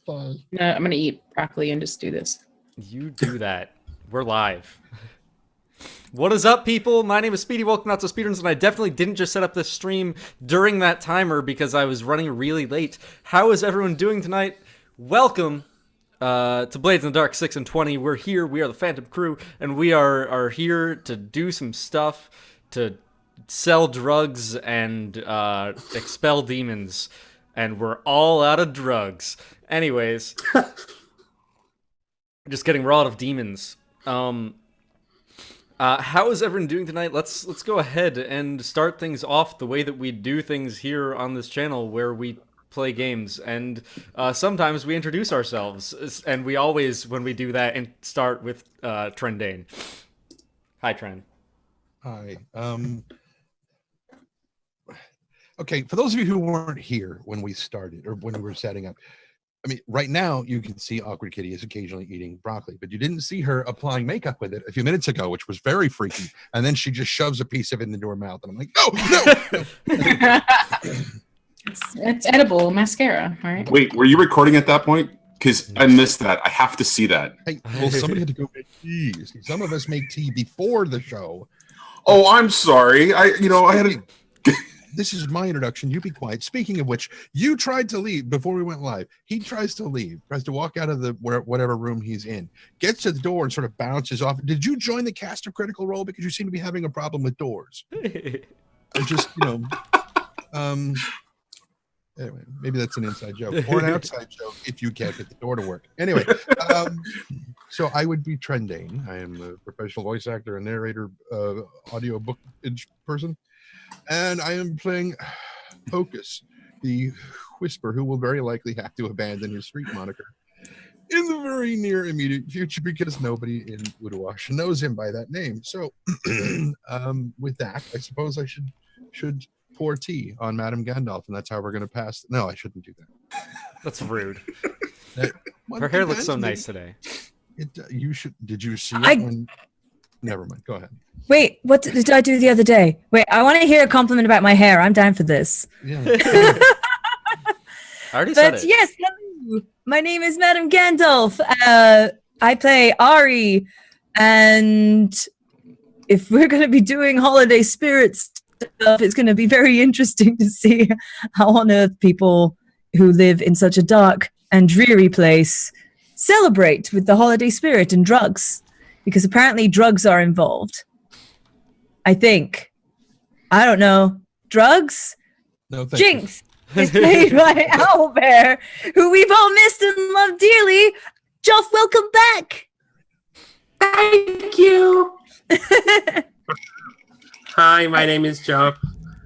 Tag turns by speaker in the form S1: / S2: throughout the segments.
S1: Bye.
S2: No, I'm gonna eat broccoli and just do this.
S3: You do that. We're live. What is up, people? My name is Speedy. Welcome to NotSoSpeedRuns, and I definitely didn't just set up this stream during that timer because I was running really late. How is everyone doing tonight? Welcome to Blades in the Dark 6 and 20. We're here. We are the Phantom Crew, and we are here to do some stuff, to sell drugs and expel demons. And we're all out of drugs. Anyways, just kidding. We're all out of demons. How is everyone doing tonight? Let's go ahead and start things off the way that we do things here on this channel, where we play games, and sometimes we introduce ourselves, and we always, when we do that, and start with Trendane. Hi, Trend.
S1: Hi. Okay, for those of you who weren't here when we started, or when we were setting up, I mean, right now you can see Awkward Kitty is occasionally eating broccoli, but you didn't see her applying makeup with it a few minutes ago, which was very freaky. And then she just shoves a piece of it into her mouth, and I'm like, no.
S2: It's edible mascara, right?
S4: Wait, were you recording at that point? Because I missed that. I have to see that.
S1: Hey, well, somebody had to go make tea. Some of us make tea before the show.
S4: Oh, I'm sorry. I had a...
S1: This is my introduction. You be quiet. Speaking of which, you tried to leave before we went live. He tries to leave, tries to walk out of the whatever room he's in, gets to the door and sort of bounces off. Did you join the cast of Critical Role? Because you seem to be having a problem with doors. I just, anyway, maybe that's an inside joke or an outside joke if you can't get the door to work. Anyway, so I would be Trendane. I am a professional voice actor and narrator, audio book person. And I am playing Hocus, the whisper who will very likely have to abandon his street moniker in the very near immediate future because nobody in Uduash knows him by that name. So with that, I suppose I should pour tea on Madame Gandalf, and that's how we're going to pass. No, I shouldn't do that.
S3: That's rude. Her hair looks so nice today.
S1: You should. Did you see it? Never mind. Go ahead.
S5: Wait, what did I do the other day? Wait, I want to hear a compliment about my hair. I'm down for this.
S1: Yeah.
S3: I already said it.
S5: Yes, hello. My name is Madame Gandalf. I play Ari, and if we're going to be doing holiday spirits stuff, it's going to be very interesting to see how on earth people who live in such a dark and dreary place celebrate with the holiday spirit and drugs. Because apparently drugs are involved. I think. I don't know. Drugs?
S1: No, thank
S5: Jinx is played by Owlbare, who we've all missed and loved dearly. Joff, welcome back.
S6: Thank you. Hi, my name is Joff.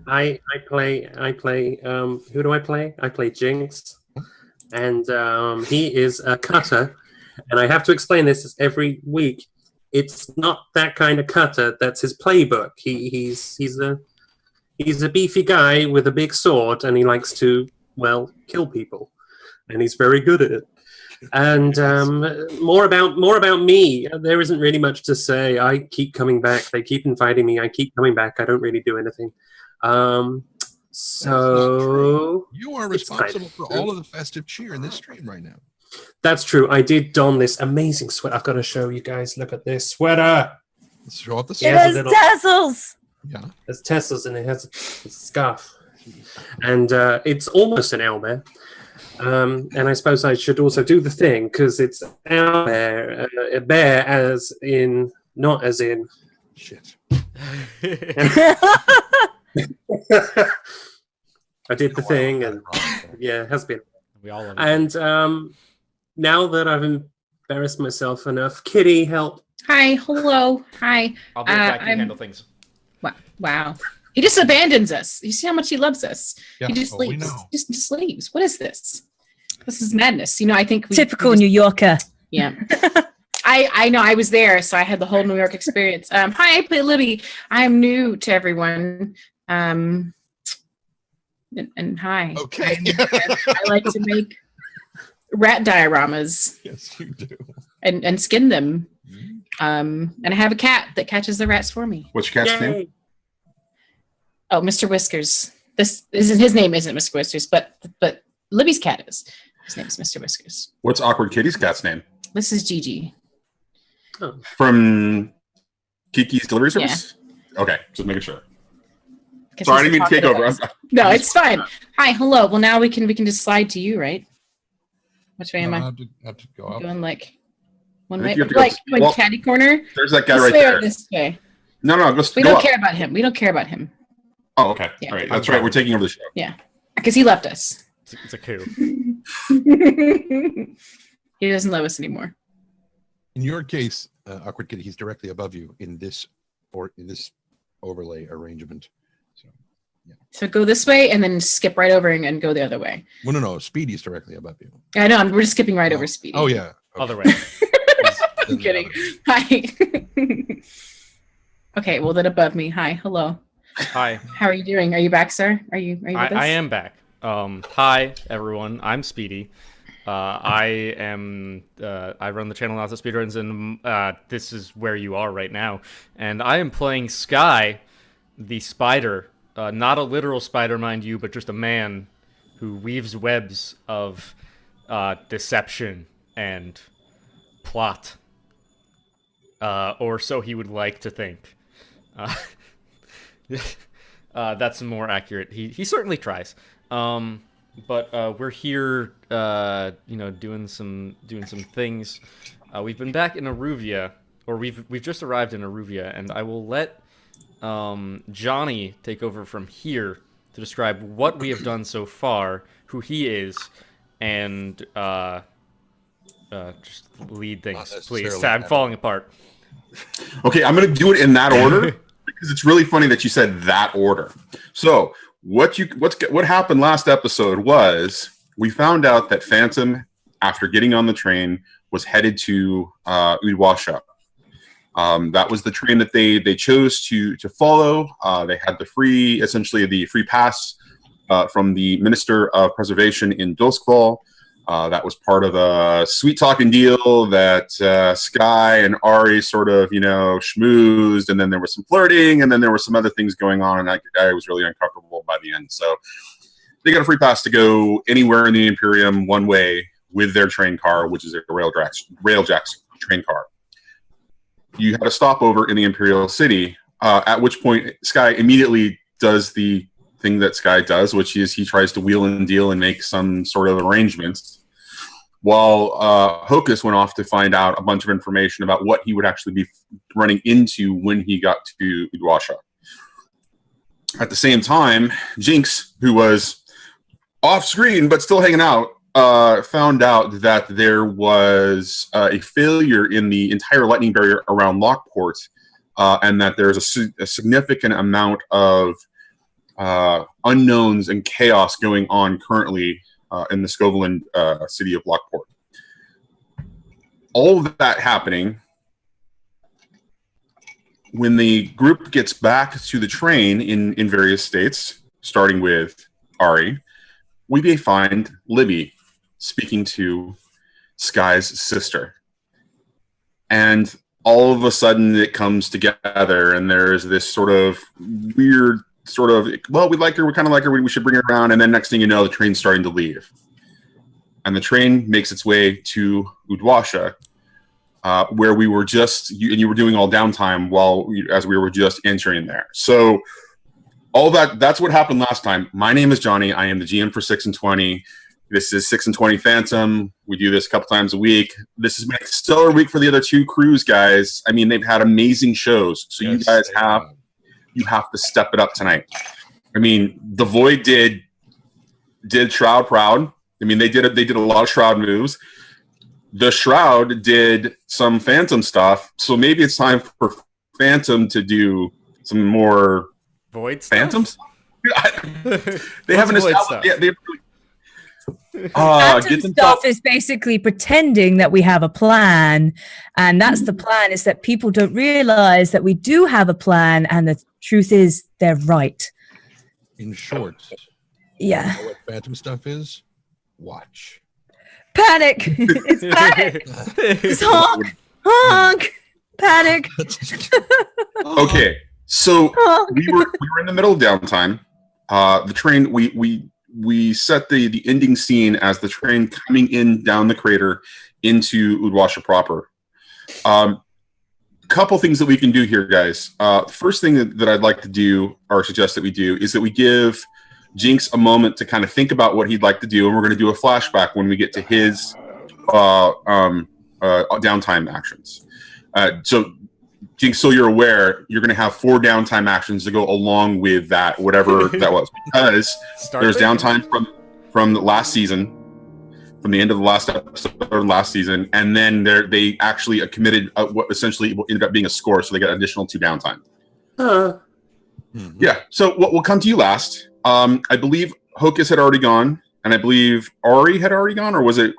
S6: I play who do I play? I play Jinx. And he is a cutter. And I have to explain this every week. It's not that kind of cutter. That's his playbook. He's a beefy guy with a big sword, and he likes to, well, kill people, and he's very good at it. And more about me. There isn't really much to say. I keep coming back. They keep inviting me. I keep coming back. I don't really do anything. So
S1: you are responsible for all of the festive cheer in this stream right now.
S6: That's true. I did don this amazing sweater. I've got to show you guys. Look at this sweater.
S1: Let's show off the
S5: It has tassels.
S1: Yeah.
S6: There's tassels and it has a scarf. And it's almost an owlbear. And I suppose I should also do the thing because it's owlbear, a bear as in, not as in.
S1: Shit.
S6: I did the thing and yeah, it has been.
S3: We all love it.
S6: And now that I've embarrassed myself enough, Kitty, help.
S2: Hi, hello, hi.
S3: I'll be back and handle things.
S2: Wow. He just abandons us. You see how much he loves us.
S1: Yeah,
S2: he just leaves.
S1: We know.
S2: Just leaves. What is this? This is madness. I think
S5: Typical New Yorker.
S2: Yeah. I know. I was there, so I had the whole New York experience. Hi, I play Libi. I'm new to everyone. And hi.
S1: Okay.
S2: I like to make rat dioramas.
S1: Yes, you do.
S2: And skin them. And I have a cat that catches the rats for me.
S4: What's your cat's name?
S2: Oh, Mr. Whiskers. His name isn't Mr. Whiskers, but Libby's cat is. His name is Mr. Whiskers.
S4: What's Awkward Kitty's cat's name?
S2: This is Gigi.
S4: From Kiki's Delivery Service? Okay, just making sure.
S2: 'Cause
S4: Sorry, I
S2: he's
S4: didn't mean to take over.
S2: talkative. No, it's fine. Hi, hello. Well, now we can just slide to you, right? Which way am
S1: I
S2: I?
S1: have to go up.
S2: Going like one
S4: I
S2: way,
S4: think you have to go-
S2: like going
S4: well,
S2: catty corner.
S4: There's that guy
S2: This
S4: right
S2: way or
S4: there.
S2: this way?
S4: No, go
S2: We
S4: go
S2: don't
S4: up.
S2: care about him. We don't care about him.
S4: Oh, okay.
S2: Yeah.
S4: All right, that's right. We're taking over the show.
S2: Yeah, because he left us.
S3: It's a coup.
S2: He doesn't love us anymore.
S1: In your case, Awkward Kitty, he's directly above you in this overlay arrangement. So,
S2: So go this way and then skip right over and go the other way.
S1: well, no, Speedy's directly above you.
S2: I know. We're just skipping right over Speedy.
S1: Oh yeah. Okay.
S3: Other way.
S2: I'm kidding. Hi. Okay. Well, then above me. Hi. Hello.
S3: Hi.
S2: How are you doing? Are you back, sir? Are you with us?
S3: I am back. Hi everyone. I'm Speedy. I run the channel NotSoSpeedRuns, and this is where you are right now. And I am playing Sky, the spider. Not a literal spider, mind you, but just a man who weaves webs of deception and plot. Or so he would like to think. That's more accurate. He certainly tries. But we're here, doing some things. We've been back in Aruvia, or we've just arrived in Aruvia, and I will let Johnny take over from here to describe what we have done so far, who he is, and just lead things, please.
S1: necessarily
S3: I'm falling apart.
S4: Okay, I'm going to do it in that order because it's really funny that you said that order. So what happened last episode was we found out that Phantom, after getting on the train, was headed to Udwasha. That was the train that they chose to follow. They had the free pass from the Minister of Preservation in Duskval. That was part of a sweet talking deal that Sky and Ari sort of, schmoozed, and then there was some flirting, and then there were some other things going on, and I was really uncomfortable by the end. So they got a free pass to go anywhere in the Imperium one way with their train car, which is a Railjack's train car. You had a stopover in the Imperial City, at which point Sky immediately does the thing that Sky does, which is he tries to wheel and deal and make some sort of arrangements, while Hocus went off to find out a bunch of information about what he would actually be running into when he got to Udwasha. At the same time, Jinx, who was off screen but still hanging out, found out that there was a failure in the entire lightning barrier around Lockport, and that there's a significant amount of unknowns and chaos going on currently in the Scoveland city of Lockport. All of that happening, when the group gets back to the train in various states, starting with Ari, we may find Libi speaking to Sky's sister. And all of a sudden it comes together, and there's this sort of weird well, we like her, we kind of like her, we should bring her around, and then next thing you know, the train's starting to leave. And the train makes its way to Udwasha, where we were just, and you were doing all downtime as we were just entering there. So all that's what happened last time. My name is Johnny. I am the GM for 6 and 20. This is 6 and 20 Phantom. We do this a couple times a week. This has been a stellar week for the other two crews, guys. I mean, they've had amazing shows. So
S1: Yes,
S4: you guys you have to step it up tonight. I mean, the Void did Shroud proud. I mean, they did a lot of Shroud moves. The Shroud did some Phantom stuff. So maybe it's time for Phantom to do some more
S3: Void stuff?
S4: Phantoms. They haven't
S3: Void
S4: established.
S3: stuff?
S5: Phantom stuff is basically pretending that we have a plan, and that's the plan, is that people don't realize that we do have a plan, and the truth is they're right.
S1: In short,
S5: Yeah.
S1: you know what Phantom stuff is? Watch.
S5: Panic. It's panic. It's honk. Honk. Panic.
S4: Okay, so
S5: Honk.
S4: we were in the middle of downtime. The train we we set the ending scene as the train coming in down the crater into Udwasha proper. Couple things that we can do here, guys. First thing that I'd like to do, or suggest that we do, is that we give Jinx a moment to kind of think about what he'd like to do, and we're going to do a flashback when we get to his downtime actions. So, Jinx, so you're aware, you're going to have 4 downtime actions to go along with that, whatever that was, because there's downtime from the last season, from the end of the last episode or last season, and then they actually committed what essentially ended up being a score, so they got an additional 2 downtime. Yeah, so we'll come to you last. I believe Hocus had already gone, and I believe Ari had already gone, or was it?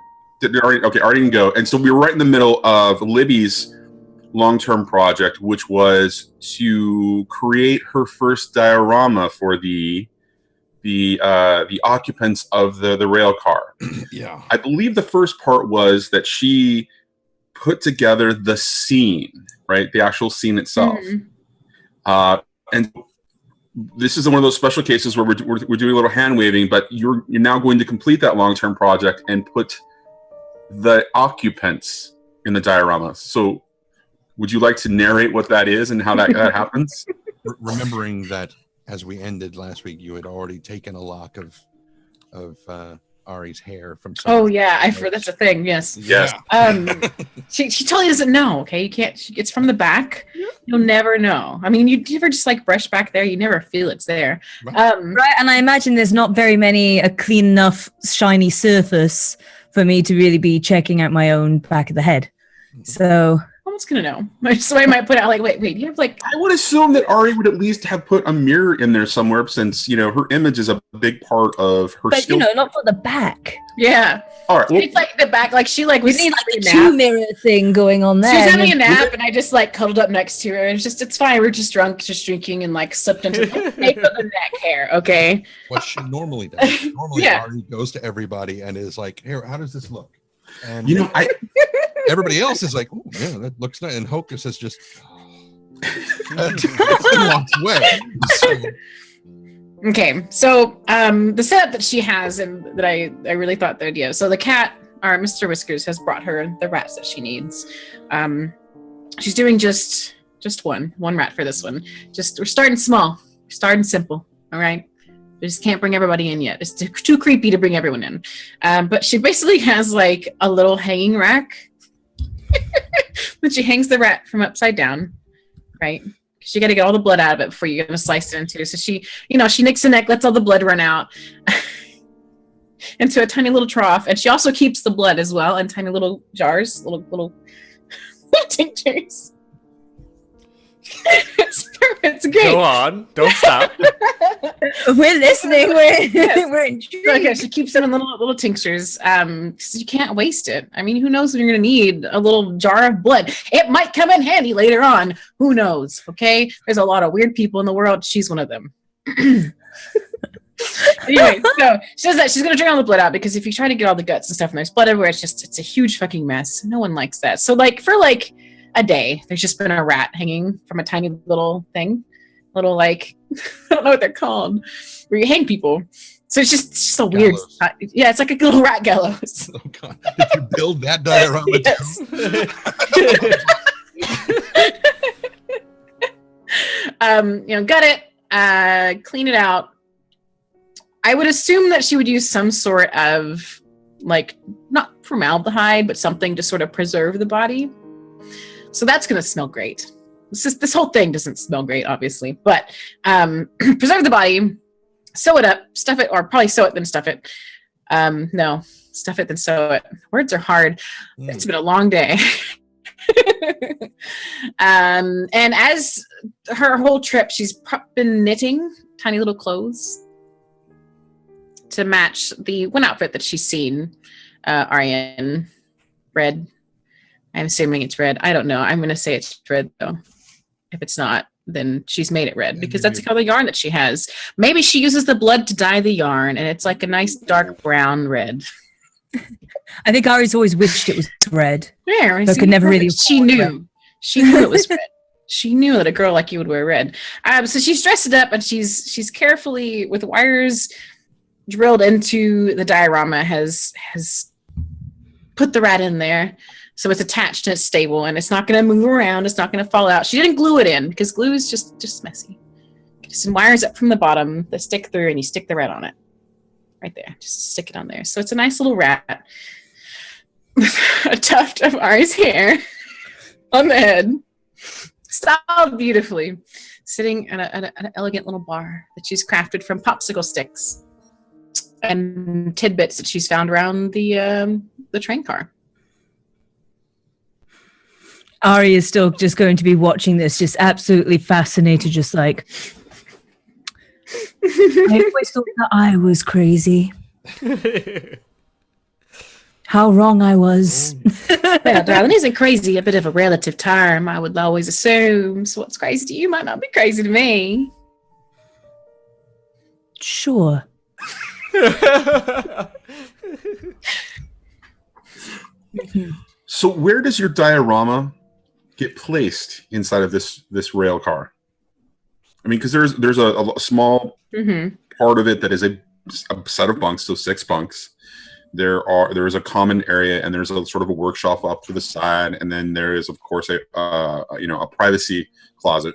S4: Ari didn't go, and so we were right in the middle of Libby's long-term project, which was to create her first diorama for the occupants of the rail car.
S1: Yeah,
S4: I believe the first part was that she put together the scene, right? The actual scene itself. And this is one of those special cases where we're doing a little hand waving, but you're now going to complete that long-term project and put the occupants in the diorama. So would you like to narrate what that is and how that happens?
S1: Remembering that as we ended last week, you had already taken a lock of Ari's hair from.
S2: Oh yeah, that's a thing. Yes.
S4: Yes.
S2: She totally doesn't know. Okay, you can't. It's from the back. You'll never know. I mean, you never just like brush back there. You never feel it's there.
S5: Right, and I imagine there's not very many a clean enough shiny surface for me to really be checking out my own back of the head. So.
S2: Almost gonna know. So I might put out like, wait, you have like.
S4: I would assume that Ari would at least have put a mirror in there somewhere, since her image is a big part of her.
S5: But not for the back.
S2: Yeah.
S4: All right. Well,
S2: it's like the back, like she like
S5: we
S2: was
S5: need like the 2 mirror thing going on there.
S2: She was having a nap, and I just like cuddled up next to her. It's fine. We're just drunk, just drinking, and like slipped into the nape of the neck hair. Okay.
S1: What she normally does. Normally, Ari goes to everybody and is like, "Here, how does this look?" And everybody else is like, "Oh, yeah, that looks nice." And Hocus has just walked away.
S2: Okay, so the setup that she has, and that I really thought the idea. So the cat, our Mr. Whiskers, has brought her the rats that she needs. She's doing just one rat for this one. We're starting small, starting simple. All right. We just can't bring everybody in yet. It's too creepy to bring everyone in. But she basically has like a little hanging rack that she hangs the rat from upside down, right? Because you got to get all the blood out of it before you're going to slice it into. So she nicks the neck, lets all the blood run out into a tiny little trough. And she also keeps the blood as well in tiny little jars, little tinctures. It's great.
S3: Go on. Don't stop.
S5: We're listening. We're intrigued.
S2: Okay, she keeps it in little tinctures because you can't waste it. I mean, who knows when you're going to need a little jar of blood. It might come in handy later on. Who knows, okay? There's a lot of weird people in the world. She's one of them. Anyway, so she does that. She's going to drain all the blood out because if you try to get all the guts and stuff and there's blood everywhere, it's a huge fucking mess. No one likes that. So for a day, there's just been a rat hanging from a tiny little thing. I don't know what they're called, where you hang people. So it's just a weird. Yeah, it's like a little rat gallows.
S1: Oh God! Did you build that diorama
S2: too? Gut it, clean it out. I would assume that she would use some sort of not formaldehyde, but something to sort of preserve the body. So that's going to smell great. This whole thing doesn't smell great, obviously, but preserve the body, sew it up, stuff it, or probably sew it, then stuff it. No, stuff it, then sew it. Words are hard. It's been a long day. And as her whole trip, she's been knitting tiny little clothes to match the one outfit that she's seen Ariane red. I'm assuming it's red. I don't know. I'm going to say it's red, though. If it's not, then she's made it red because that's the color yarn that she has. Maybe she uses the blood to dye the yarn, and it's like a nice dark brown red.
S5: I think Ari's always wished it was red.
S2: Yeah,
S5: so could never really.
S2: She knew. She knew it was red. She knew that a girl like you would wear red. So she's dressed it up, and she's carefully with wires drilled into the diorama has put the rat in there. So it's attached and it's stable and it's not going to move around. It's not going to fall out. She didn't glue it in because glue is just messy. Get some wires up from the bottom that stick through and you stick the rat on it. Right there. Just stick it on there. So it's a nice little rat with a tuft of Ari's hair on the head. Styled beautifully. Sitting at an elegant little bar that she's crafted from popsicle sticks and tidbits that she's found around the train car.
S5: Ari is still just going to be watching this, just absolutely fascinated, just like, I always thought that I was crazy. How wrong I was.
S2: Well, darling, isn't crazy a bit of a relative term? I would always assume. So what's crazy to you might not be crazy to me.
S5: Sure.
S4: So where does your diorama get placed inside of this rail car? I mean, because there's a small part of it that is a set of bunks, so 6 bunks. There is a common area, and there's a sort of a workshop up to the side, and then there is, of course, a privacy closet.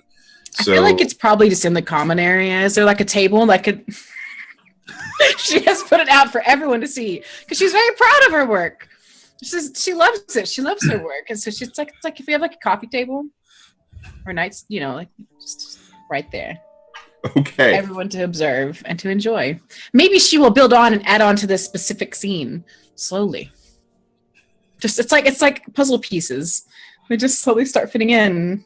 S4: So, I
S2: feel like it's probably just in the common area. Is there like a table? She has put it out for everyone to see because she's very proud of her work. She loves it. She loves her work, and so it's like if we have like a coffee table or nights, like just right there.
S4: Okay.
S2: Everyone to observe and to enjoy. Maybe she will build on and add on to this specific scene slowly. Just it's like puzzle pieces. They just slowly start fitting in.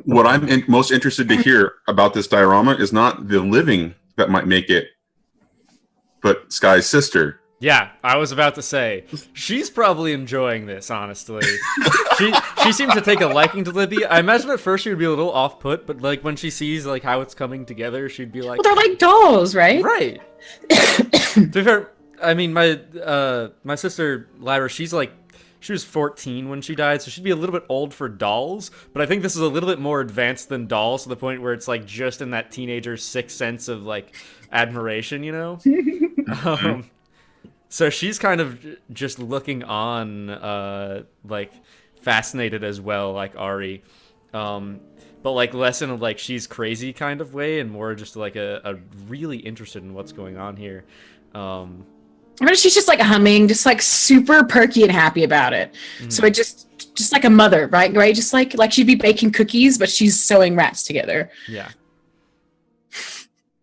S4: What I'm most interested to hear about this diorama is not the living that might make it, but Sky's sister.
S3: Yeah, I was about to say, she's probably enjoying this, honestly. She seems to take a liking to Libby. I imagine at first she would be a little off-put, but like when she sees like how it's coming together, she'd be like...
S2: Well, they're like dolls, right?
S3: Right. To be fair, I mean, my sister, Lyra, she was 14 when she died, so she'd be a little bit old for dolls, but I think this is a little bit more advanced than dolls to the point where it's like just in that teenager's sixth sense of like admiration, So she's kind of just looking on, like fascinated as well, like Ari, but like less in a like she's crazy kind of way, and more just like a really interested in what's going on here. I
S2: mean, she's just like humming, just like super perky and happy about it. So it just like a mother, right? Just like she'd be baking cookies, but she's sewing rats together.
S3: Yeah,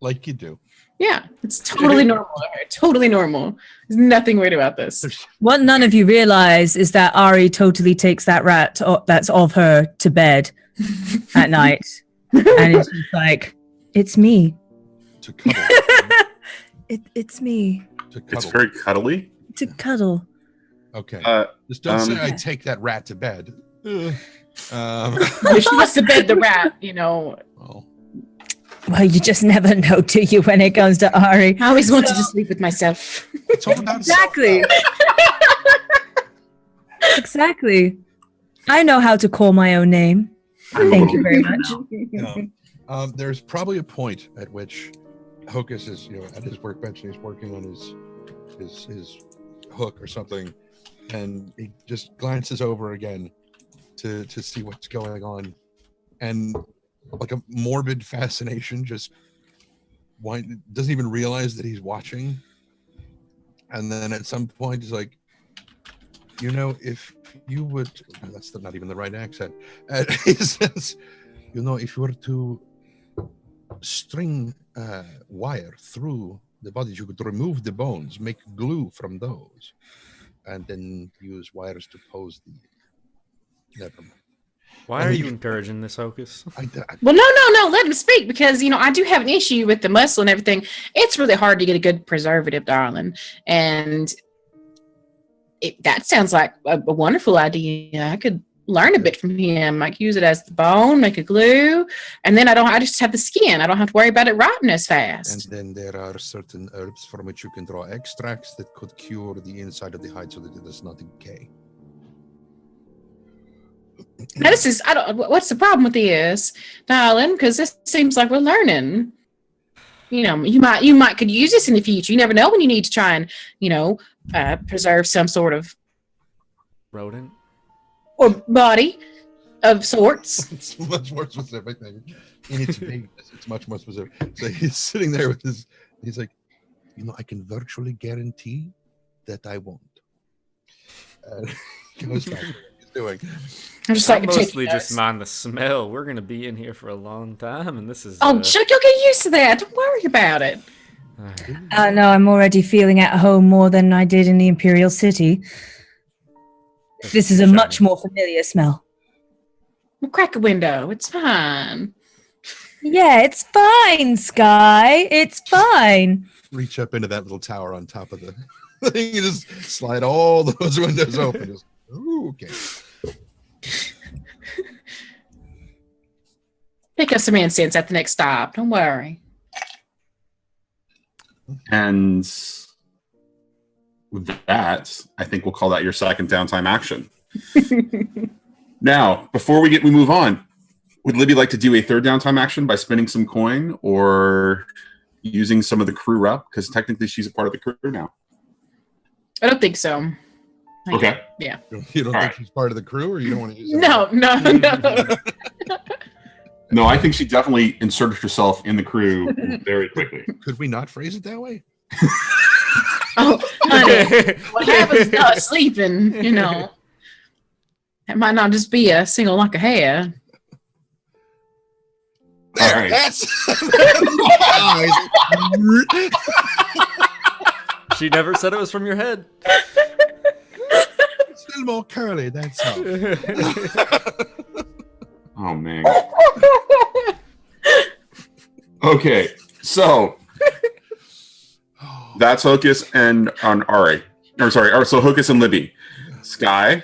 S1: like you do.
S2: Yeah, it's totally normal. Totally normal. There's nothing weird about this.
S5: What none of you realize is that Ari totally takes that rat that's of her to bed at night. And it's just like, it's me.
S1: To cuddle.
S5: It's me.
S1: To cuddle.
S4: It's very cuddly.
S5: To cuddle.
S1: Okay. Just don't say I take that rat to bed.
S2: She wants to bed the rat,
S5: Well, you just never know, do you, when it comes to Ari?
S2: I always wanted to sleep with myself.
S1: It's all about
S5: Exactly. Exactly. I know how to call my own name. Thank you very much.
S1: There's probably a point at which Hocus is, at his workbench and he's working on his hook or something, and he just glances over again to see what's going on, and like a morbid fascination just doesn't even realize that he's watching, and then at some point he's like, if you would, that's not even the right accent. He says, if you were to string wire through the body, you could remove the bones, make glue from those, and then use wires to pose the... Never mind.
S3: Why are you encouraging this, Hocus?
S2: Well, no. Let him speak, because, I do have an issue with the muscle and everything. It's really hard to get a good preservative, darling. And that sounds like a wonderful idea. I could learn a bit from him. I could use it as the bone, make a glue, and then I just have the skin. I don't have to worry about it rotting as fast.
S1: And then there are certain herbs from which you can draw extracts that could cure the inside of the hide so that it does not decay.
S2: Now what's the problem with this, darling? Because this seems like we're learning. you might could use this in the future. You never know when you need to try and preserve some sort of
S3: Rodent.
S2: or body of sorts.
S1: It's much more specific. In its vagueness, it's much more specific. So he's sitting there with his. He's like, I can virtually guarantee that I won't. Goes back to what he's doing.
S2: I'm just
S3: I
S2: like
S3: mostly just mind the smell. We're gonna be in here for a long time, and this is.
S2: Chuck, you'll get used to that. Don't worry about it.
S5: No, I'm already feeling at home more than I did in the Imperial City. This is a much more familiar smell.
S2: We'll crack a window. It's fine.
S5: Yeah, it's fine, Sky. It's fine.
S1: Reach up into that little tower on top of the thing and just slide all those windows open. Just, ooh, okay.
S2: Pick up some incense at the next stop. Don't worry.
S4: And with that, I think we'll call that your second downtime action. Now, before we move on, would Libby like to do a third downtime action by spending some coin or using some of the crew rep? Because technically she's a part of the crew now.
S2: I don't think so.
S4: Okay.
S2: Yeah.
S1: You don't
S4: All
S1: think
S4: right.
S1: she's part of the crew, or you don't want to use it?
S2: No.
S4: No, I think she definitely inserted herself in the crew very quickly.
S1: Could we not phrase it that way?
S2: Oh, honey, what happens not sleeping, It might not just be a single lock of hair.
S4: All right.
S1: That's
S3: She never said it was from your head.
S1: still more curly. That's how.
S4: Oh, man. Okay, so that's Hocus and Ari. So Hocus and Libby. Sky,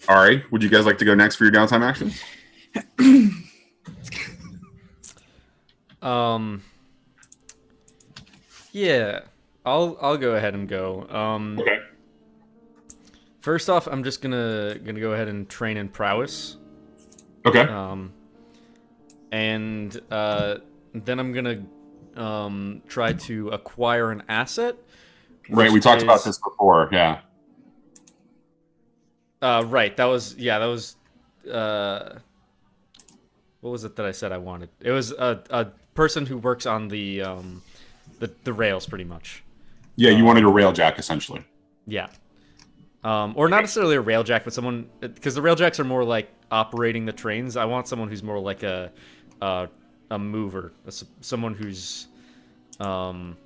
S4: Ari, would you guys like to go next for your downtime action?
S3: Yeah, I'll go ahead and go.
S4: Okay.
S3: First off, I'm just gonna go ahead and train in prowess.
S4: Okay.
S3: And then I'm gonna try to acquire an asset.
S4: Right, we talked about this before. Yeah.
S3: Right. That was. What was it that I said I wanted? It was a person who works on the rails, pretty much.
S4: Yeah, you wanted a railjack essentially.
S3: Yeah. Or not necessarily a railjack, but someone, because the railjacks are more like operating the trains. I want someone who's more like a mover, someone who's, I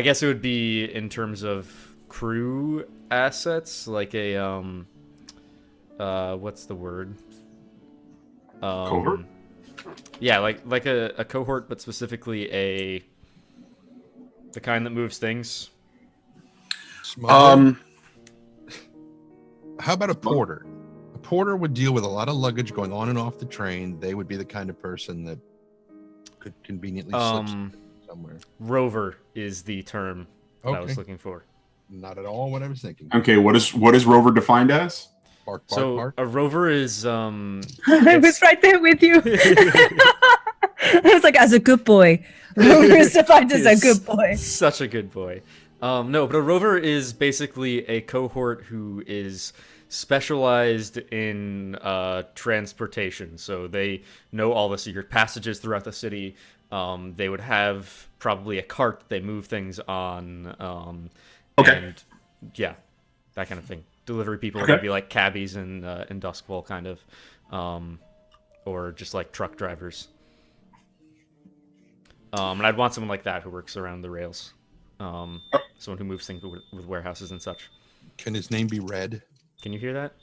S3: guess it would be in terms of crew assets, like a what's the word?
S4: Cohort?
S3: Yeah, like a cohort, but specifically the kind that moves things.
S1: Smuggler? How about a porter? A porter would deal with a lot of luggage going on and off the train. They would be the kind of person that could conveniently slip somewhere.
S3: Rover is the term that I was looking for.
S1: Not at all what I was thinking.
S4: Okay, what is Rover defined as?
S1: Bark, bark,
S3: So
S1: bark.
S3: a rover is
S5: I was right there with you. I was like, as a good boy. Rover is defined as a good boy.
S3: Such a good boy. No, but a rover is basically a cohort who is specialized in transportation. So they know all the secret passages throughout the city. They would have probably a cart that they move things on. And yeah, that kind of thing. Delivery people would be like cabbies in Duskwall, kind of, or just like truck drivers. And I'd want someone like that who works around the rails. Someone who moves things with warehouses and such.
S1: Can his name be Red?
S3: Can you hear that?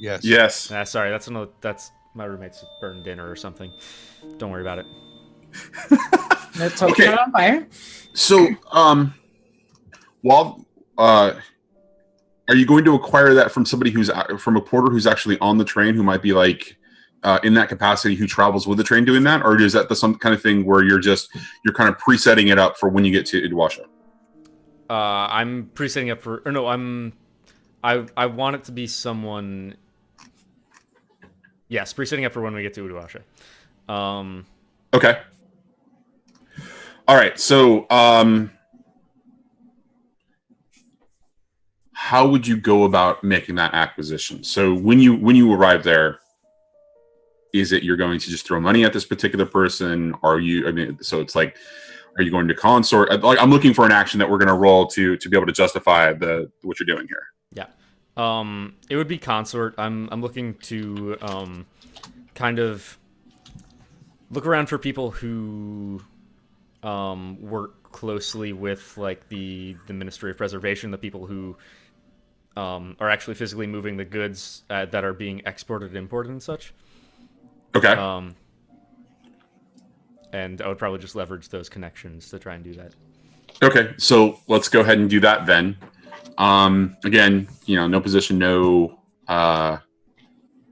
S1: Yes.
S4: Yes.
S3: Sorry, that's my roommate's burned dinner or something. Don't worry about it.
S2: Let's hope it's not on fire.
S4: So, are you going to acquire that from somebody from a porter who's actually on the train, who might be like in that capacity, who travels with the train doing that, or is that some kind of thing where you're kind of presetting it up for when you get to Idwasha?
S3: I'm presetting up for, or no, I want it to be someone. Yes, presetting up for when we get to Udawasha.
S4: Okay. All right. So, how would you go about making that acquisition? So when you arrive there, is it you're going to just throw money at this particular person? Are you? I mean, so it's like, are you going to consort? Like, I'm looking for an action that we're going to roll to be able to justify what you're doing here.
S3: Yeah. It would be consort. I'm looking to kind of look around for people who work closely with like the Ministry of Preservation, the people who are actually physically moving the goods that are being exported and imported and such.
S4: Okay.
S3: And I would probably just leverage those connections to try and do that.
S4: Okay, so let's go ahead and do that then. Again, no position, no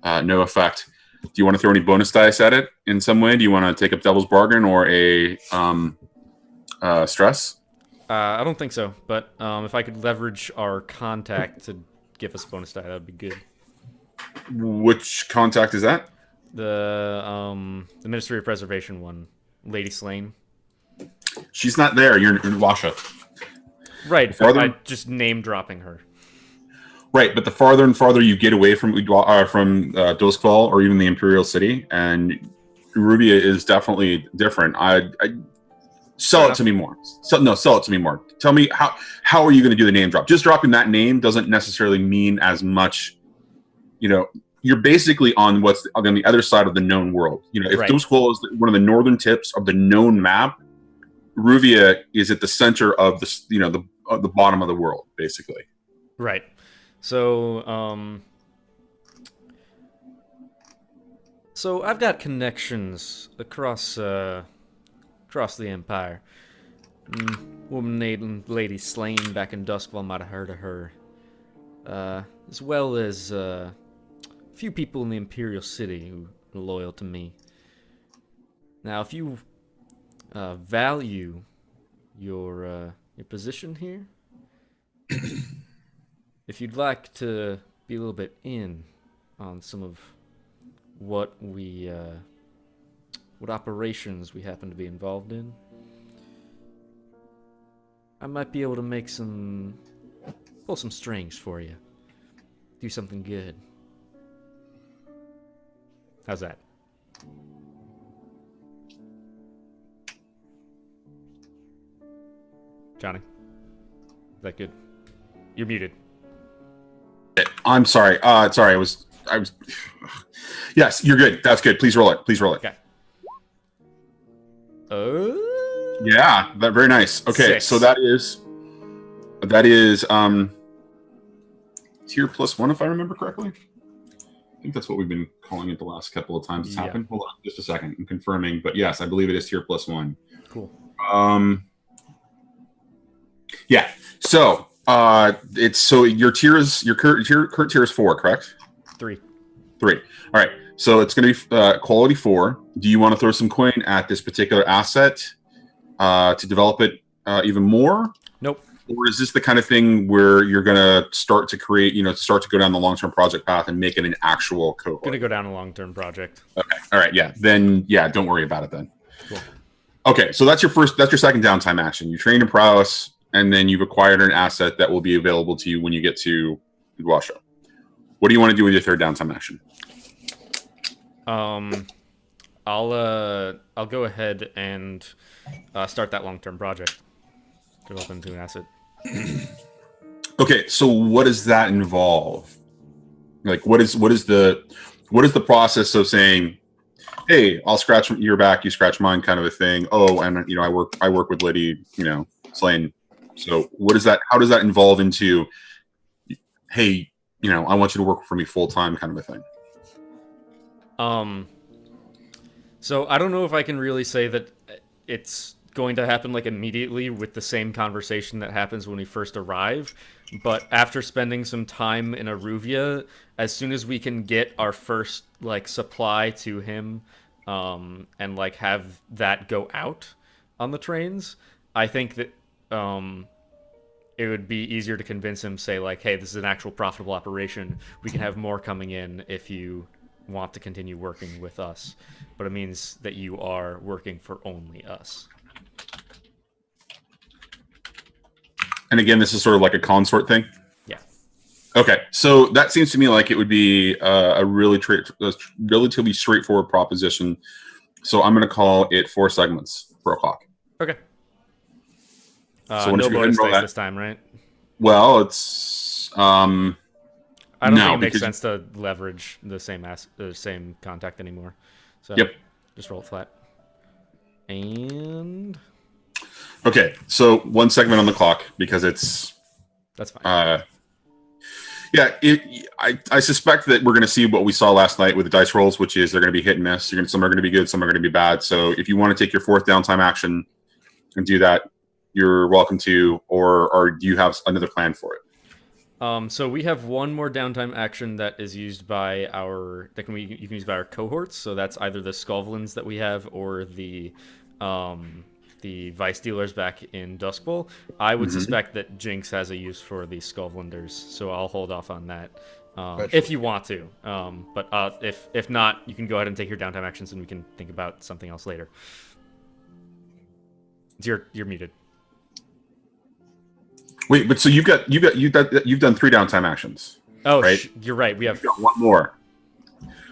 S4: effect. Do you want to throw any bonus dice at it in some way? Do you want to take up Devil's Bargain or a stress?
S3: I don't think so, but if I could leverage our contact to give us a bonus die, that would be good.
S4: Which contact is that?
S3: The Ministry of Preservation one, Lady Slane.
S4: She's not there. You're in Washa.
S3: Right,
S4: Farther,
S3: just name dropping her.
S4: Right, but the farther and farther you get away from Doskval or even the Imperial City, and Rubia is definitely different. I sell it to me more. Sell it to me more. Tell me how are you going to do the name drop? Just dropping that name doesn't necessarily mean as much. You're basically on what's on the other side of the known world. If
S3: Right.
S4: Doskval is one of the northern tips of the known map, Ruvia is at the center of the bottom of the world, basically.
S3: Right. So, I've got connections across the Empire. Woman named Lady Slane back in Duskval might have heard of her. As well as a few people in the Imperial City who are loyal to me. Now, if you value your position here, if you'd like to be a little bit in on some of what operations we happen to be involved in, I might be able to pull some strings for you. Do something good. How's that? Johnny? Is that good? You're muted.
S4: I'm sorry. Sorry, I was. Yes, you're good. That's good. Please roll it.
S3: Okay.
S4: Yeah, very nice. Okay,
S3: 6.
S4: so that is tier +1, if I remember correctly. I think that's what we've been calling it the last couple of times it's happened. Hold on, just a second. I'm confirming, but yes, I believe it is tier +1.
S3: Cool.
S4: Yeah. So your current tier is 4, correct?
S3: 3.
S4: 3. All right. So it's going to be quality 4. Do you want to throw some coin at this particular asset to develop it even more?
S3: Nope.
S4: Or is this the kind of thing where you're going to start to create, start to go down the long-term project path and make it an actual cohort?
S3: Gonna go down a long-term project.
S4: Okay. All right. Yeah. Then, don't worry about it then.
S3: Cool.
S4: Okay. So that's your second downtime action. You trained in prowess, and then you've acquired an asset that will be available to you when you get to Washa. What do you want to do with your third downtime action?
S3: I'll go ahead and start that long-term project. Develop into an asset.
S4: Okay, so what does that involve? Like, what is the process of saying, hey, I'll scratch your back, you scratch mine, kind of a thing? Oh, and I work with Liddy, Slane. So what is that? How does that involve into, hey, I want you to work for me full time, kind of a thing?
S3: So I don't know if I can really say that it's going to happen like immediately with the same conversation that happens when we first arrive, but after spending some time in Aruvia, as soon as we can get our first like supply to him, and like have that go out on the trains, I think that it would be easier to convince him, say like, hey, this is an actual profitable operation. We can have more coming in if you want to continue working with us, but it means that you are working for only us.
S4: And again, this is sort of like a consort thing?
S3: Yeah.
S4: Okay, so that seems to me like it would be a relatively straightforward proposition. So I'm going to call it 4 segments per o'clock.
S3: Okay.
S4: So
S3: No
S4: once you go ahead
S3: bonus
S4: and roll
S3: dice
S4: that-
S3: this time, right?
S4: Well, it's
S3: I don't
S4: No,
S3: think it makes
S4: because-
S3: sense to leverage the same contact anymore. So
S4: Yep.
S3: just roll it flat. And
S4: okay. So 1 segment on the clock because it's
S3: that's fine.
S4: yeah. I suspect that we're going to see what we saw last night with the dice rolls, which is they're going to be hit and miss. Some are going to be good, some are going to be bad. So if you want to take your 4th downtime action and do that, you're welcome to. Or do you have another plan for it?
S3: So we have one more downtime action that is used by you can use by our cohorts. So that's either the Skovlins that we have or the Vice dealers back in Duskfall. I would suspect that Jinx has a use for the Skovlinders, so I'll hold off on that if you want to. But if not, you can go ahead and take your downtime actions, and we can think about something else later. You're muted.
S4: Wait, but so you've done 3 downtime actions.
S3: Oh,
S4: right?
S3: You're right. We have
S4: You've got 1 more.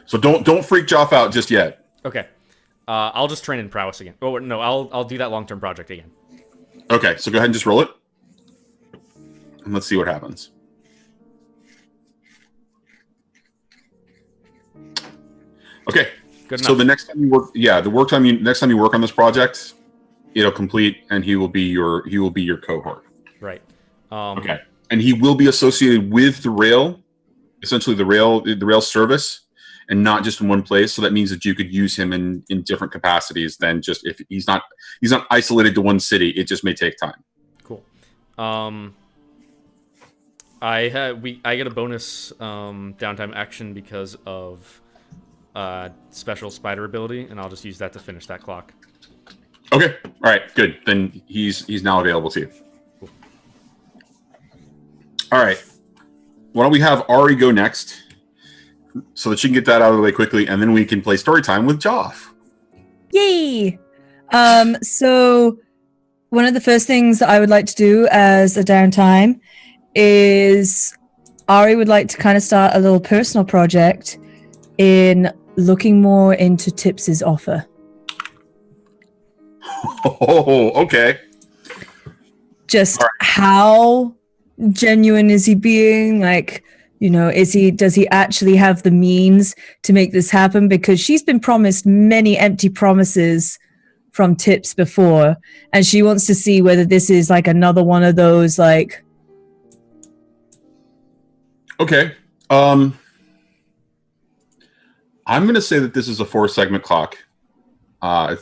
S4: So don't freak Joff out just yet.
S3: okay. I'll just train in prowess again. Oh no, I'll do that long-term project again.
S4: Okay, so go ahead and just roll it, and let's see what happens. Okay.
S3: Good enough.
S4: So the next time you work, next time you work on this project, it'll complete, and he will be your cohort.
S3: Right.
S4: Okay. And he will be associated with the rail, essentially the rail service, and not just in one place. So that means that you could use him in different capacities than just if he's not isolated to one city. It just may take time.
S3: Cool. I get a bonus downtime action because of special spider ability, and I'll just use that to finish that clock.
S4: Okay. All right. Good. Then he's now available to you.
S3: Cool.
S4: All right. Why don't we have Ari go next, so that she can get that out of the way quickly, and then we can play story time with Joff.
S5: Yay! So one of the first things that I would like to do as a downtime is Ari would like to kind of start a little personal project in looking more into Tips's offer.
S4: Oh, okay.
S5: Just how genuine is he being? Like, does he actually have the means to make this happen? Because she's been promised many empty promises from Tips before, and she wants to see whether this is like another one of those, like.
S4: Okay. I'm going to say that this is a 4-segment clock.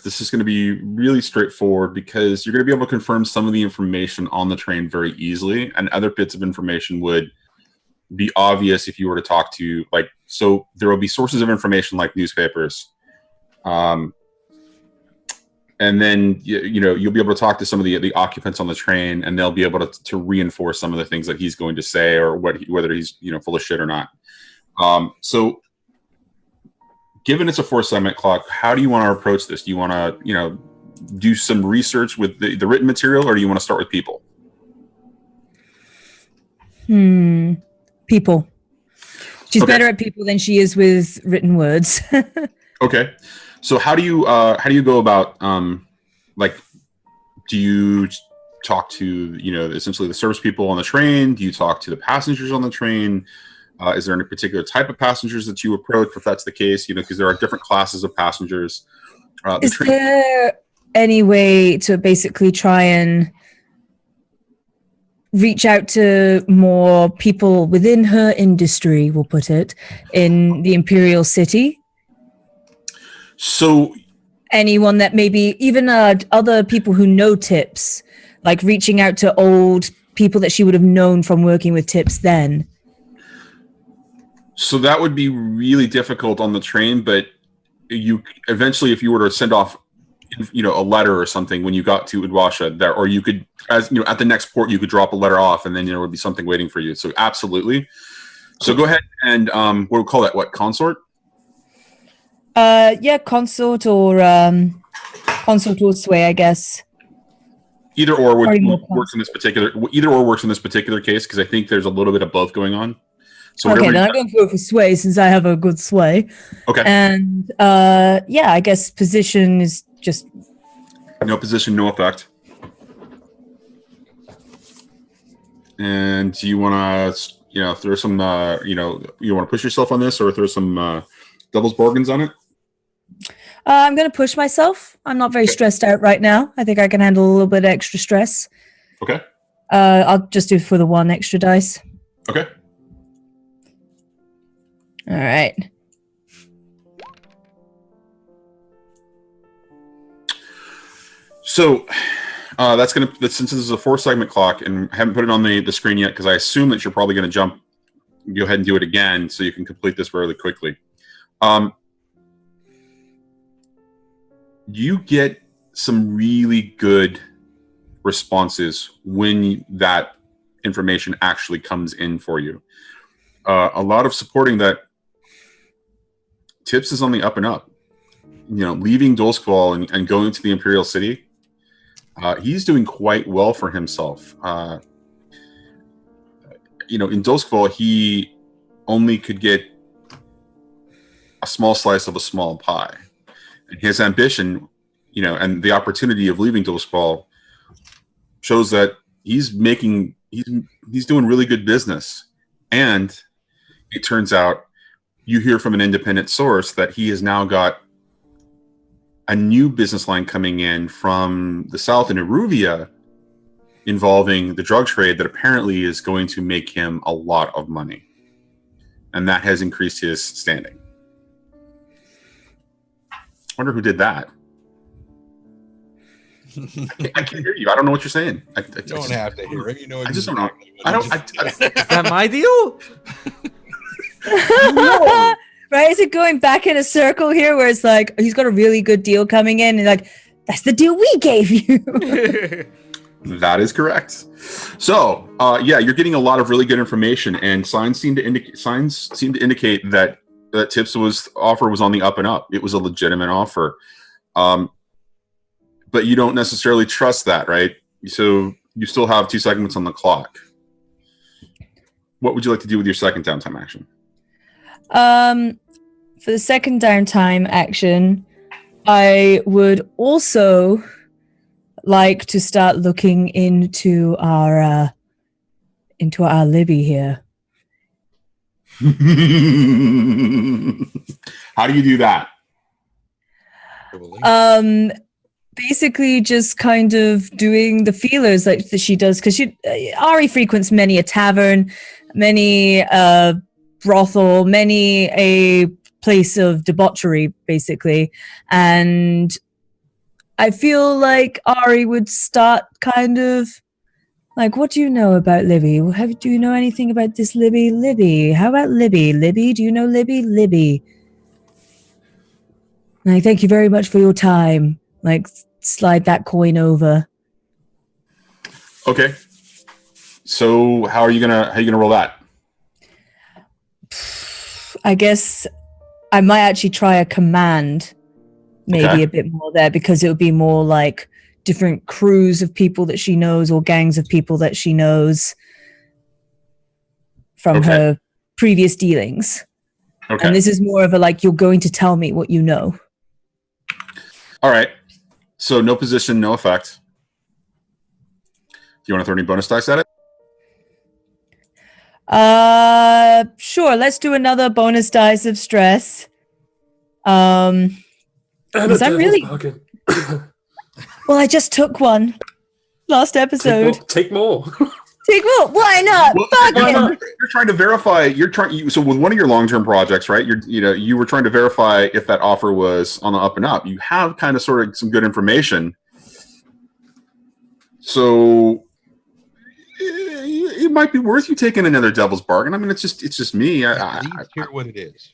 S4: This is going to be really straightforward because you're going to be able to confirm some of the information on the train very easily, and other bits of information would be obvious if you were to talk to, so there will be sources of information like newspapers. And then, you'll be able to talk to some of the occupants on the train, and they'll be able to reinforce some of the things that he's going to say, or whether he's, full of shit or not. So given it's a 4-segment clock, how do you want to approach this? Do you want to, do some research with the written material, or do you want to start with people?
S5: People. She's
S4: Okay.
S5: better at people than she is with written words.
S4: Okay. So how do you go about, do you talk to, essentially the service people on the train? Do you talk to the passengers on the train? Is there any particular type of passengers that you approach, if that's the case? Because there are different classes of passengers.
S5: Is there any way to basically try and reach out to more people within her industry, we'll put it, in the Imperial City?
S4: So
S5: anyone that maybe even other people who know Tips, like reaching out to old people that she would have known from working with Tips then.
S4: So that would be really difficult on the train, but you eventually, if you were to send off, a letter or something when you got to Udwasha, there, or you could, at the next port, you could drop a letter off, and then there would be something waiting for you. So absolutely. So go ahead and we'll call that what, consort?
S5: Yeah, consort or sway, I guess.
S4: Either or
S5: Probably more
S4: works in this particular. Either or works in this particular case because I think there's a little bit of both going on. So
S5: Okay,
S4: whatever.
S5: then I'm going to go for sway since I have a good sway.
S4: Okay.
S5: And yeah, I guess position is just
S4: No position, no effect. And do you want to, throw some, you want to push yourself on this or throw some devil's bargains on it?
S5: I'm going to push myself. I'm not very stressed out right now. I think I can handle a little bit of extra stress.
S4: Okay.
S5: I'll just do it for the 1 extra dice.
S4: Okay.
S5: All right.
S4: So since this is a 4-segment clock, and I haven't put it on the screen yet because I assume that you're probably going to go ahead and do it again so you can complete this really quickly. You get some really good responses when that information actually comes in for you. A lot of supporting that Tips is on the up and up. Leaving Dulsquall and going to the Imperial City, he's doing quite well for himself. In Dulsquall, he only could get a small slice of a small pie. And his ambition, and the opportunity of leaving Dulsquall shows that he's doing really good business. And it turns out you hear from an independent source that he has now got a new business line coming in from the south in Eruvia involving the drug trade that apparently is going to make him a lot of money. And that has increased his standing. Wonder who did that. I can't hear you. I don't know what you're saying. I
S1: don't have to hear it.
S4: I just don't know. I don't.
S3: Is that my deal?
S5: Right? Is it going back in a circle here where it's like he's got a really good deal coming in and like that's the deal we gave you?
S4: That is correct. So, you're getting a lot of really good information, and signs seem to indicate that Tips offer was on the up and up. It was a legitimate offer, but you don't necessarily trust that, right? So you still have 2 segments on the clock. What would you like to do with your second downtime action?
S5: For the second downtime action, I would also like to start looking into our Libi here.
S4: How do you do that?
S5: Basically just kind of doing the feelers that she does, because Ari frequents many a tavern, many brothel, many a place of debauchery, basically. And I feel like Ari would start kind of like, what do you know about Libby? Do you know anything about this Libby? Libby, how about Libby? Libby, do you know Libby? Libby. Like, thank you very much for your time. Like, slide that coin over.
S4: Okay. So how are you gonna roll that?
S5: I guess I might actually try a command, maybe a bit more there, because it would be more like different crews of people that she knows or gangs of people that she knows from her previous dealings. Okay. And this is more of a like, you're going to tell me what you know.
S4: All right. So no position, no effect. Do you want to throw any bonus dice at it?
S5: Sure. Let's do another bonus dice of stress. I'm really. Well, I just took one last episode.
S6: Take more.
S5: Take more. Why not?
S4: Well, you're trying to verify. So with one of your long-term projects, right? You were trying to verify if that offer was on the up and up. You have kind of sort of some good information. So it might be worth you taking another devil's bargain. I mean, it's just me.
S1: I hear what it is.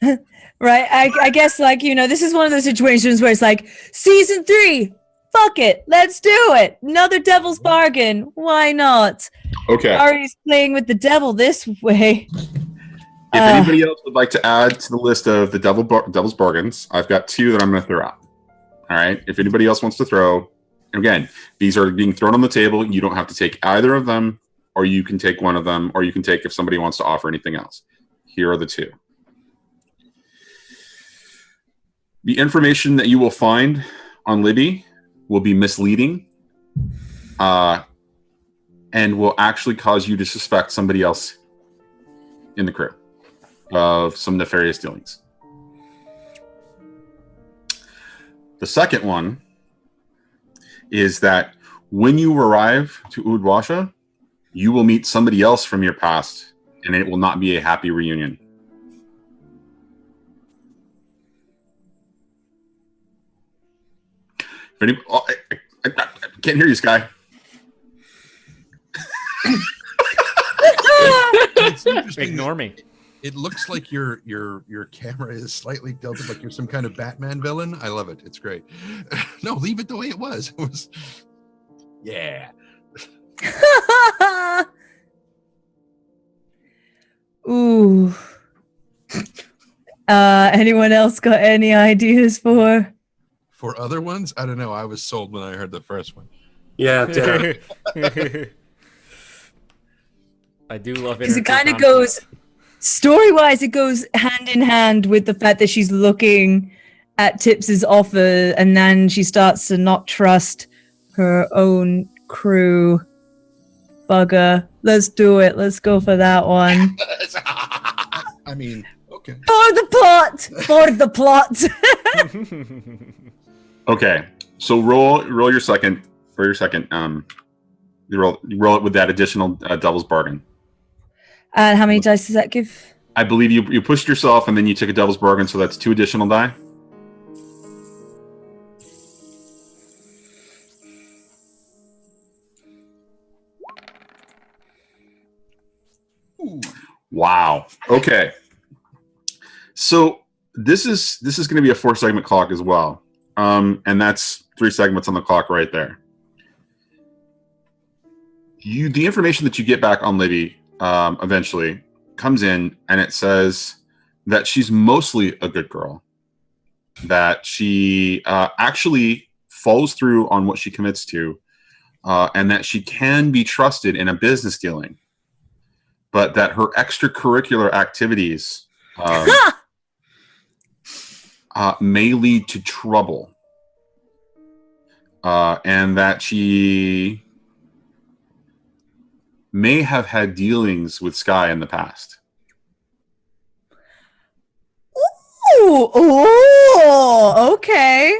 S5: Right. I guess this is one of those situations where it's like season 3. Fuck it. Let's do it. Another devil's bargain. Why not?
S4: Okay.
S5: Ari's playing with the devil this way.
S4: If anybody else would like to add to the list of the devil's bargains, I've got 2 that I'm going to throw out. All right. If anybody else wants to throw, Again, these are being thrown on the table. You don't have to take either of them, or you can take one of them, or you can take if somebody wants to offer anything else. Here are the two. The information that you will find on Libi will be misleading and will actually cause you to suspect somebody else in the crew of some nefarious dealings. The second one is that when you arrive to Udwasha, you will meet somebody else from your past, and it will not be a happy reunion. If any, I can't hear you, Sky.
S1: It's interesting.
S3: Ignore me.
S1: It looks like your camera is slightly tilted, like you're some kind of Batman villain. I love it. It's great. No, leave it the way it was. It was, yeah.
S5: Ooh. Anyone else got any ideas for?
S1: For other ones, I don't know. I was sold when I heard the first one.
S6: Yeah, Derek.
S3: I do love it.
S5: Because it kind of goes, story-wise, it goes hand in hand with the fact that she's looking at Tips's offer, and then she starts to not trust her own crew. Bugger. Let's do it. Let's go for that one.
S1: I mean, okay.
S5: For the plot! For the plot!
S4: Okay, so roll your second for your second. You roll it with that additional devil's bargain.
S5: And how many dice does that give?
S4: I believe you pushed yourself, and then you took a devil's bargain, so that's 2 additional die.
S1: Ooh.
S4: Wow. Okay. So this is going to be a 4-segment clock as well, and that's 3 segments on the clock right there. The information that you get back on Libi eventually comes in, and it says that she's mostly a good girl, that she actually follows through on what she commits to, and that she can be trusted in a business dealing, but that her extracurricular activities may lead to trouble, and that she may have had dealings with Sky in the past.
S5: Ooh, okay.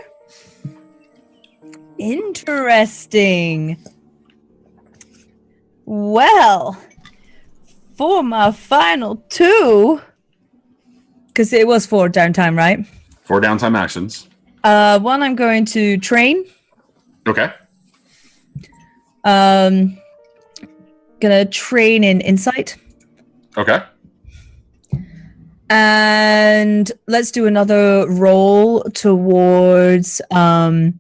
S5: Interesting. Well, for my final 2, because it was 4 downtime, right?
S4: 4 downtime actions.
S5: One, I'm going to train.
S4: Okay.
S5: Gonna train in insight.
S4: Okay.
S5: And let's do another roll towards the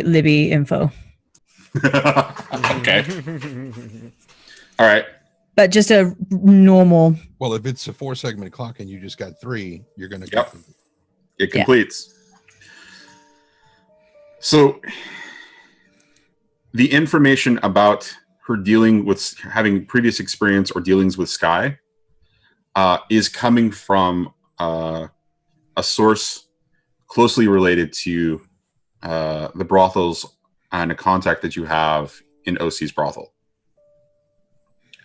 S5: Libi info.
S4: Okay. All right.
S5: But just a normal.
S1: Well, if it's a 4-segment clock and you just got 3, you're going to
S4: Yep.
S1: get
S4: It completes. So the information about her dealing with having previous experience or dealings with Sky is coming from a source closely related to the brothels and a contact that you have in OC's brothel.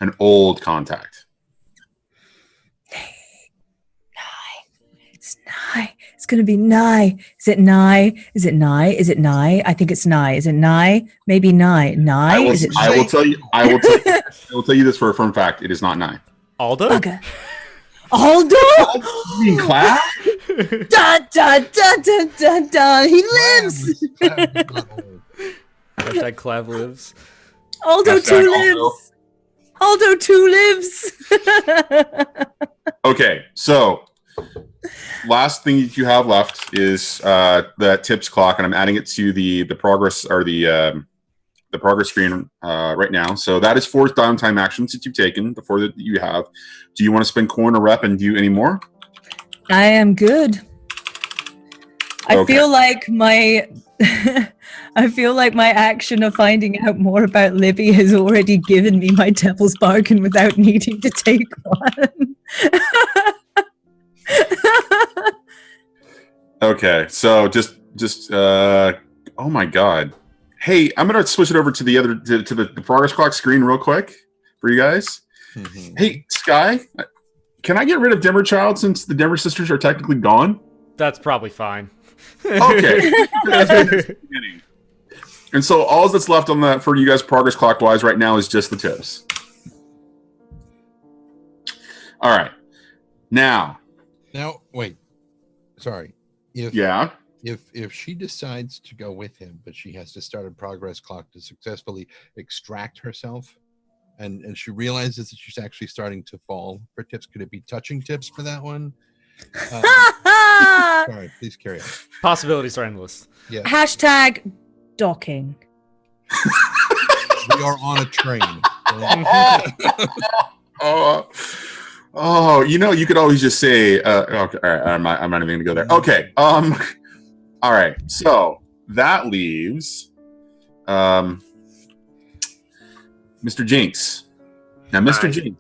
S4: An old contact.
S5: It's Nye. It's gonna be Nye. Is it Nye? Is it Nye? Is it Nye? I think it's Nye. Is it Nye? Maybe Nye. Nye?
S4: I will tell you this for a firm fact. It is not Nye.
S3: Aldo?
S5: Okay. Aldo?
S4: You mean Clav?
S5: Da da da da da da. He lives.
S3: Hashtag Clav lives.
S5: Aldo
S4: Hashtag
S5: 2 lives. Aldo 2 lives.
S4: Okay, so last thing that you have left is the tips clock, and I'm adding it to the progress or the progress screen right now. So that is 4 downtime actions that you've taken, the 4 that you have. Do you want to spend coin or rep and do any more?
S5: I am good. I feel like my I feel like my action of finding out more about Libby has already given me my devil's bargain without needing to take one.
S4: Okay, so just oh my god. Hey, I'm gonna switch it over to the progress clock screen real quick for you guys. Hey, Sky, can I get rid of Denver Child since the Denver sisters are technically gone?
S3: That's probably fine.
S4: Okay. And so all that's left on that for you guys progress clockwise right now is just the tips. All right. Now,
S1: wait. Sorry. If she decides to go with him, but she has to start a progress clock to successfully extract herself, and she realizes that she's actually starting to fall for tips, could it be touching tips for that one? Sorry, please carry on.
S3: Possibilities are endless.
S1: Yeah.
S5: Hashtag docking.
S1: We are on a train.
S4: Oh, you could always just say, okay, all right, I'm not even going to go there. Okay. All right. So that leaves Mr. Jinx. Now, Mr. Jinx,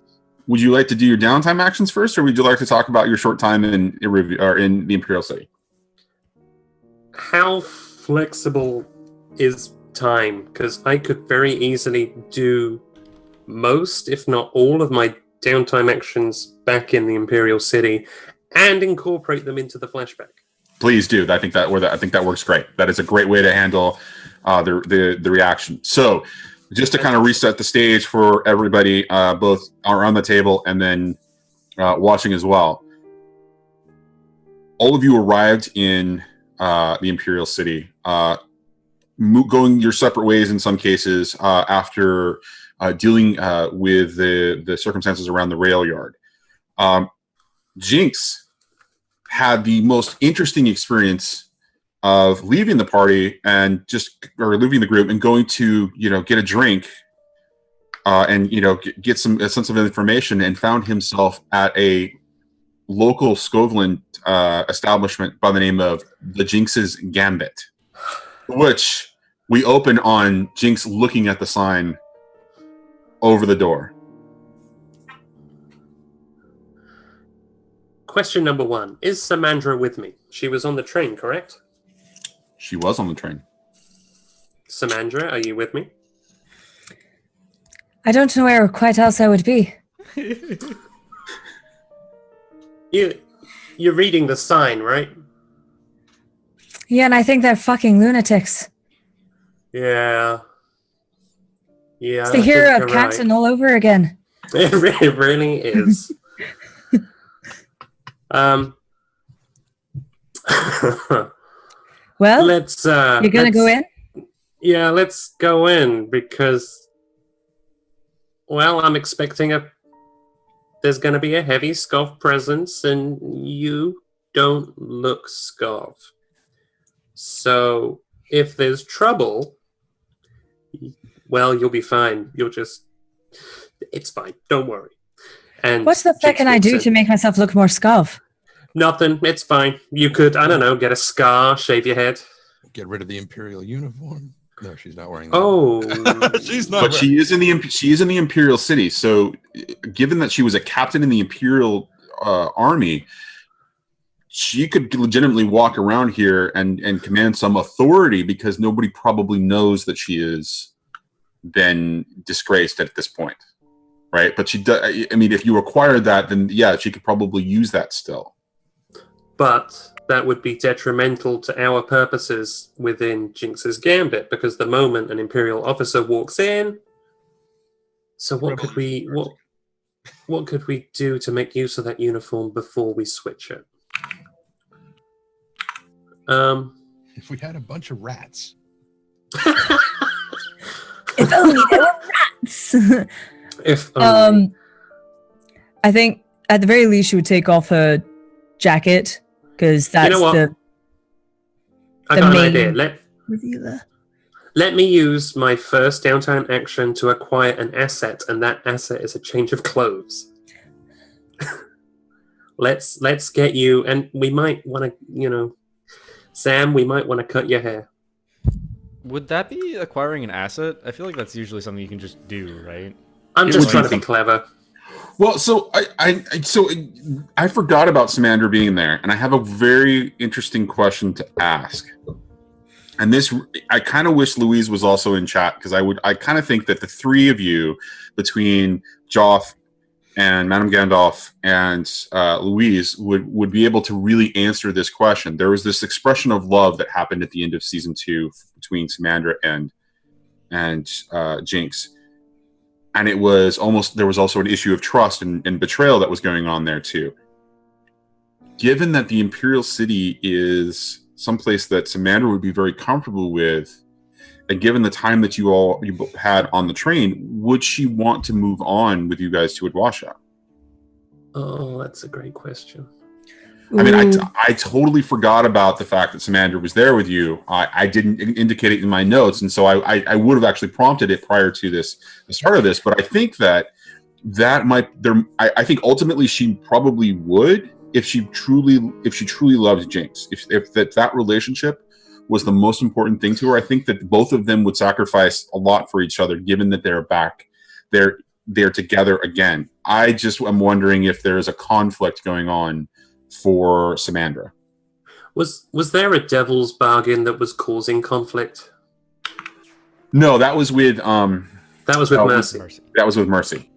S4: would you like to do your downtime actions first, or would you like to talk about your short time in the Imperial City?
S6: How flexible is time? Because I could very easily do most, if not all, of my downtime actions back in the Imperial City and incorporate them into the flashback.
S4: Please do. I think that works great. That is a great way to handle the reaction. So, just to kind of reset the stage for everybody, both around the table and then watching as well. All of you arrived in the Imperial City, going your separate ways in some cases after dealing with the circumstances around the rail yard. Jinx had the most interesting experience of leaving the party or leaving the group and going to get a drink and get a sense of information, and found himself at a local Scoveland establishment by the name of the Jinx's Gambit, which we open on Jinx looking at the sign over the door.
S6: Question number 1. Is Samandra with me? She was on the train, correct?
S4: She was on the train.
S6: Samandra, are you with me?
S5: I don't know where quite else I would be.
S6: You're reading the sign, right?
S5: Yeah, and I think they're fucking lunatics.
S6: Yeah.
S5: It's the hero of Canton all over again.
S6: It really is.
S5: Well,
S6: let's.
S5: You're gonna go in?
S6: Yeah, let's go in because, well, I'm expecting there's gonna be a heavy Scov presence, and you don't look Scov. So if there's trouble, well, you'll be fine. It's fine. Don't worry. And
S5: what the fuck can I do to make myself look more Scov?
S6: Nothing. It's fine. You could, I don't know, get a scar, shave your head.
S1: Get rid of the Imperial uniform. No, she's not wearing that.
S6: Oh.
S1: She's not.
S4: But she is in the Imperial City. So, given that she was a captain in the Imperial army, she could legitimately walk around here and command some authority, because nobody probably knows that she has been disgraced at this point, right? But she does. I mean, if you acquire that, then yeah, she could probably use that still.
S6: But that would be detrimental to our purposes within Jinx's Gambit, because the moment an Imperial officer walks in, so what could we do to make use of that uniform before we switch it?
S1: If we had a bunch of rats.
S5: If only there were rats.
S6: If only.
S5: I think at the very least she would take off her jacket, because that's the
S6: I got an idea.
S5: main revealer.
S6: Let me use my first downtime action to acquire an asset, and that asset is a change of clothes. Let's get you, and we might want to, Sam, we might want to cut your hair.
S3: Would that be acquiring an asset? I feel like that's usually something you can just do, right?
S6: I'm
S4: It
S6: just
S4: would
S6: trying
S4: be
S6: to be clever.
S4: Well, so I forgot about Samandra being there, and I have a very interesting question to ask. And this, I kind of wish Louise was also in chat, because I kind of think that the three of you, between Joff and Madame Gandalf and Louise, would be able to really answer this question. There was this expression of love that happened at the end of season 2 between Samandra and Jinx. And there was also an issue of trust and betrayal that was going on there too. Given that the Imperial City is someplace that Samandra would be very comfortable with, and given the time that you had on the train, would she want to move on with you guys to Adwasha?
S6: Oh, that's a great question.
S4: I mean, I totally forgot about the fact that Samandra was there with you. I didn't indicate it in my notes, and so I would have actually prompted it prior to the start of this. But I think that I think ultimately she probably would, if she truly loves Jinx. If that relationship was the most important thing to her, I think that both of them would sacrifice a lot for each other, given that they're together again. I just am wondering if there is a conflict going on for Samandra.
S6: Was there a devil's bargain that was causing conflict?
S4: No, that was with
S6: Mercy.
S4: That was with Mercy.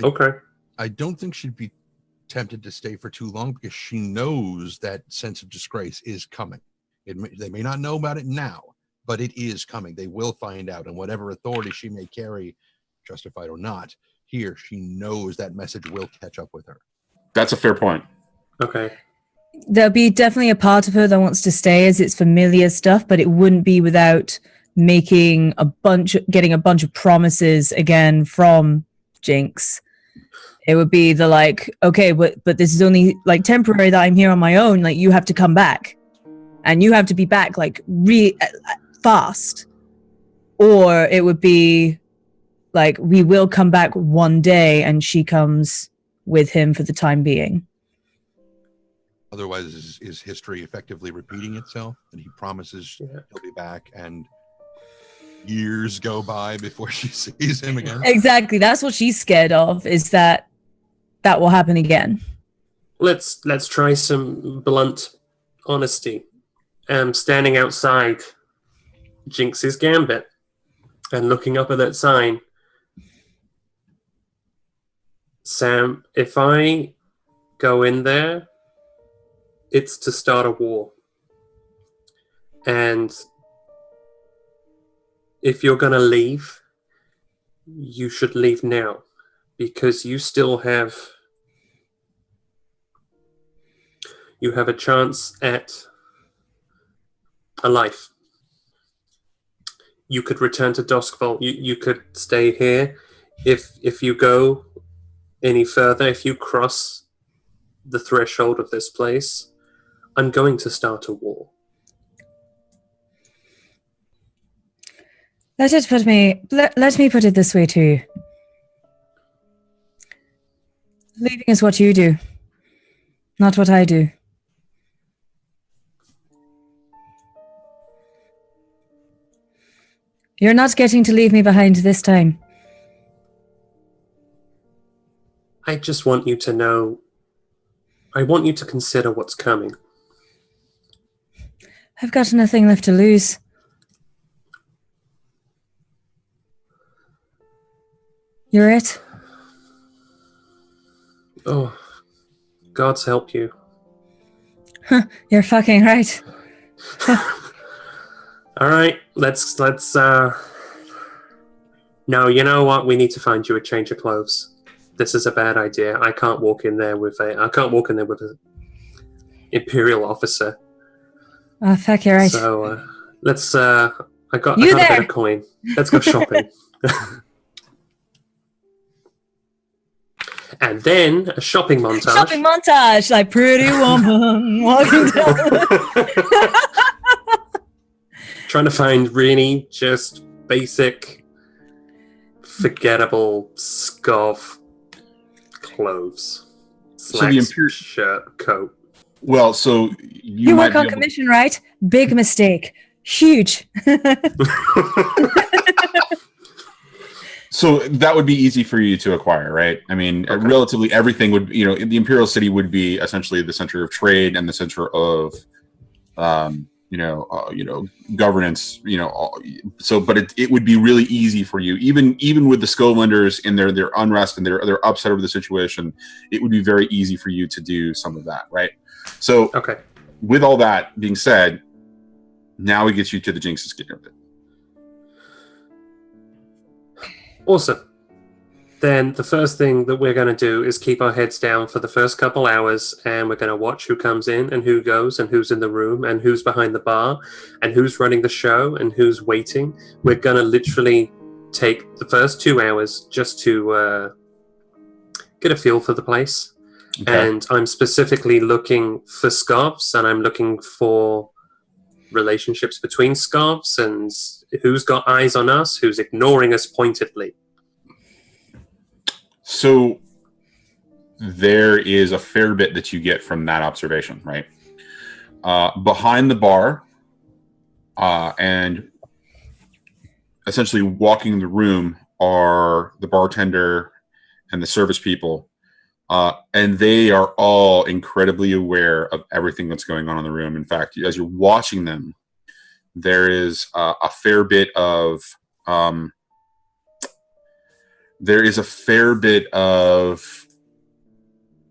S6: Okay.
S1: I don't think she'd be tempted to stay for too long, because she knows that sense of disgrace is coming. They may not know about it now, but it is coming. They will find out, and whatever authority she may carry, justified or not, here, she knows that message will catch up with her.
S4: That's a fair point.
S6: Okay.
S5: There'll be definitely a part of her that wants to stay as it's familiar stuff, but it wouldn't be without getting a bunch of promises again from Jinx. It would be the like, okay, but this is only like temporary that I'm here on my own. Like, you have to come back, and you have to be back like fast. Or it would be like, we will come back one day, and she comes with him for the time being.
S1: Otherwise, is history effectively repeating itself? And he promises he'll be back, and years go by before she sees him again.
S5: Exactly. That's what she's scared of, is that will happen again.
S6: Let's try some blunt honesty. Standing outside Jinx's gambit and looking up at that sign. Sam, if I go in there, it's to start a war. And if you're going to leave, you should leave now, because you still have a chance at a life. You could return to Duskfall. You could stay here. If you go any further, if you cross the threshold of this place, I'm going to start a war.
S5: Let me put it this way too. Leaving is what you do, not what I do. You're not getting to leave me behind this time.
S6: I just want you to know, I want you to consider what's coming.
S5: I've got nothing left to lose. You're it.
S6: Oh, God's help you.
S5: You're fucking right.
S6: All right, let's no, you know what? We need to find you a change of clothes. This is a bad idea. I can't walk in there with an Imperial officer.
S5: Oh, fuck, you're right.
S6: So let's I got a bit of coin. Let's go shopping. And then a shopping montage.
S5: Shopping montage, like Pretty Woman walking down.
S6: Trying to find really just basic, forgettable scarf clothes. Slacks, shirt, coat.
S4: Well, so
S5: You
S4: might
S5: work on
S4: be able-
S5: commission, right? Big mistake. Huge.
S4: So that would be easy for you to acquire, right? I mean,
S6: Okay.
S4: relatively everything would, the Imperial City would be essentially the center of trade and the center of, governance. But it would be really easy for you, even with the Skovlanders in their unrest and their upset over the situation. It would be very easy for you to do some of that, right? So,
S6: Okay.
S4: with all that being said, now we get you to the Jinx's getting of it.
S6: Awesome. Then the first thing that we're going to do is keep our heads down for the first couple hours, and we're going to watch who comes in and who goes and who's in the room and who's behind the bar and who's running the show and who's waiting. We're going to literally take the first 2 hours just to get a feel for the place.
S4: Okay.
S6: And I'm specifically looking for scarves, and I'm looking for relationships between scarves and who's got eyes on us, who's ignoring us pointedly.
S4: So there is a fair bit that you get from that observation, right? Behind the bar, and essentially walking the room are the bartender and the service people, and they are all incredibly aware of everything that's going on in the room. In fact, as you're watching them, there is a fair bit of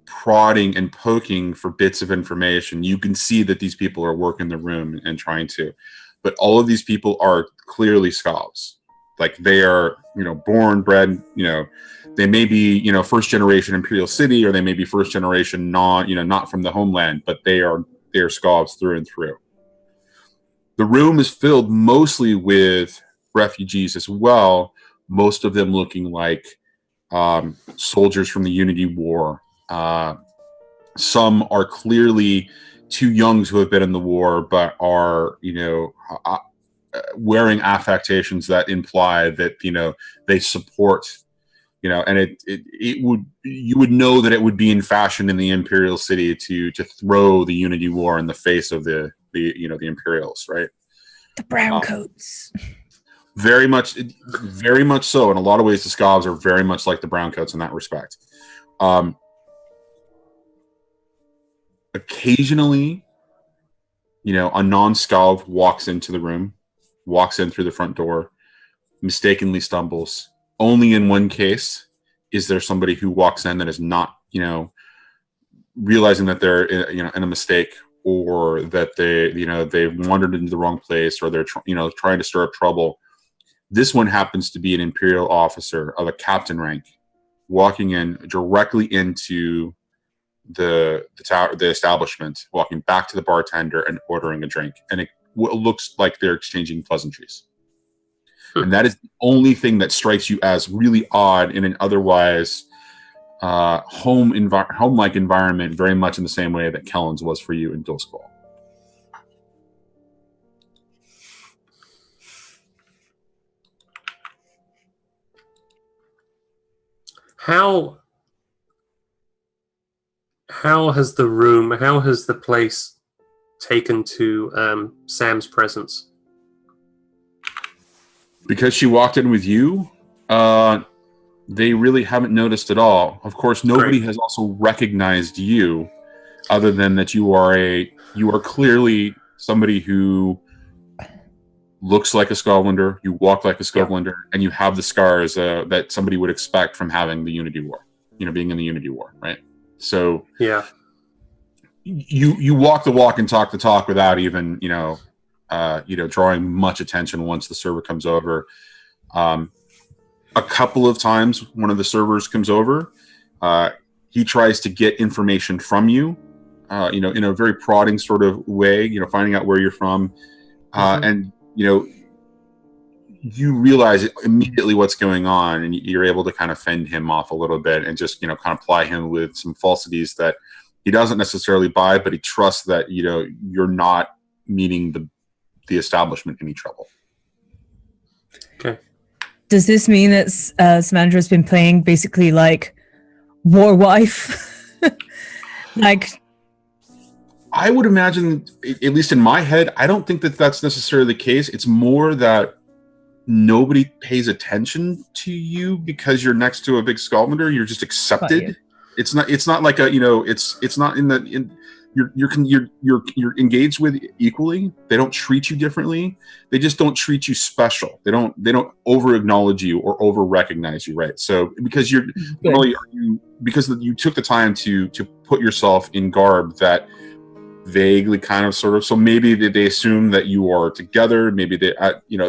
S4: prodding and poking for bits of information. You can see that these people are working the room and trying to, but all of these people are clearly Skovs. Like they are, born, bred, they may be, first generation Imperial City, or they may be first generation not from the homeland, but they are Skovs through and through. The room is filled mostly with refugees as well, most of them looking like soldiers from the Unity War. Some are clearly too young to have been in the war, but are, wearing affectations that imply that, they support, and you would know that it would be in fashion in the Imperial City to throw the Unity War in the face of the Imperials, right?
S5: The brown coats.
S4: Very much so. In a lot of ways, the Skovs are very much like the Browncoats in that respect. Occasionally, a non-Skov walks into the room, walks in through the front door, mistakenly stumbles. Only in one case is there somebody who walks in that is not, realizing that they're, in a mistake, or that they've wandered into the wrong place, or they're, trying to stir up trouble. This one happens to be an Imperial officer of a captain rank, walking in directly into the establishment, walking back to the bartender and ordering a drink, and it looks like they're exchanging pleasantries. And that is the only thing that strikes you as really odd in an otherwise home-like environment, very much in the same way that Kellen's was for you in Dulskval.
S6: How has the place taken to Sam's presence?
S4: Because she walked in with you, they really haven't noticed at all. Of course, nobody has also recognized you, other than that you are clearly somebody who looks like a Skovlander, you walk like a Skovlander, and you have the scars that somebody would expect from having the Unity War, being in the Unity War, right? So
S6: yeah,
S4: you walk the walk and talk the talk without even drawing much attention once the server comes over. A couple of times, one of the servers comes over. He tries to get information from you, in a very prodding sort of way, finding out where you're from, and you realize immediately what's going on, and you're able to kind of fend him off a little bit and just, kind of ply him with some falsities that he doesn't necessarily buy, but he trusts that, you're not meaning the establishment any trouble.
S6: okay.
S5: Does this mean that Samandra's been playing basically like war wife? Like
S4: I would imagine, at least in my head, I don't think that that's necessarily the case. It's more that nobody pays attention to you because you're next to a big Scamander. You're just accepted. It's not like a, it's not you're engaged with equally. They don't treat you differently. They just don't treat you special. They don't over acknowledge you or over recognize you, right? So because you took the time to put yourself in garb that vaguely kind of sort of, so maybe they assume that you are together. Maybe they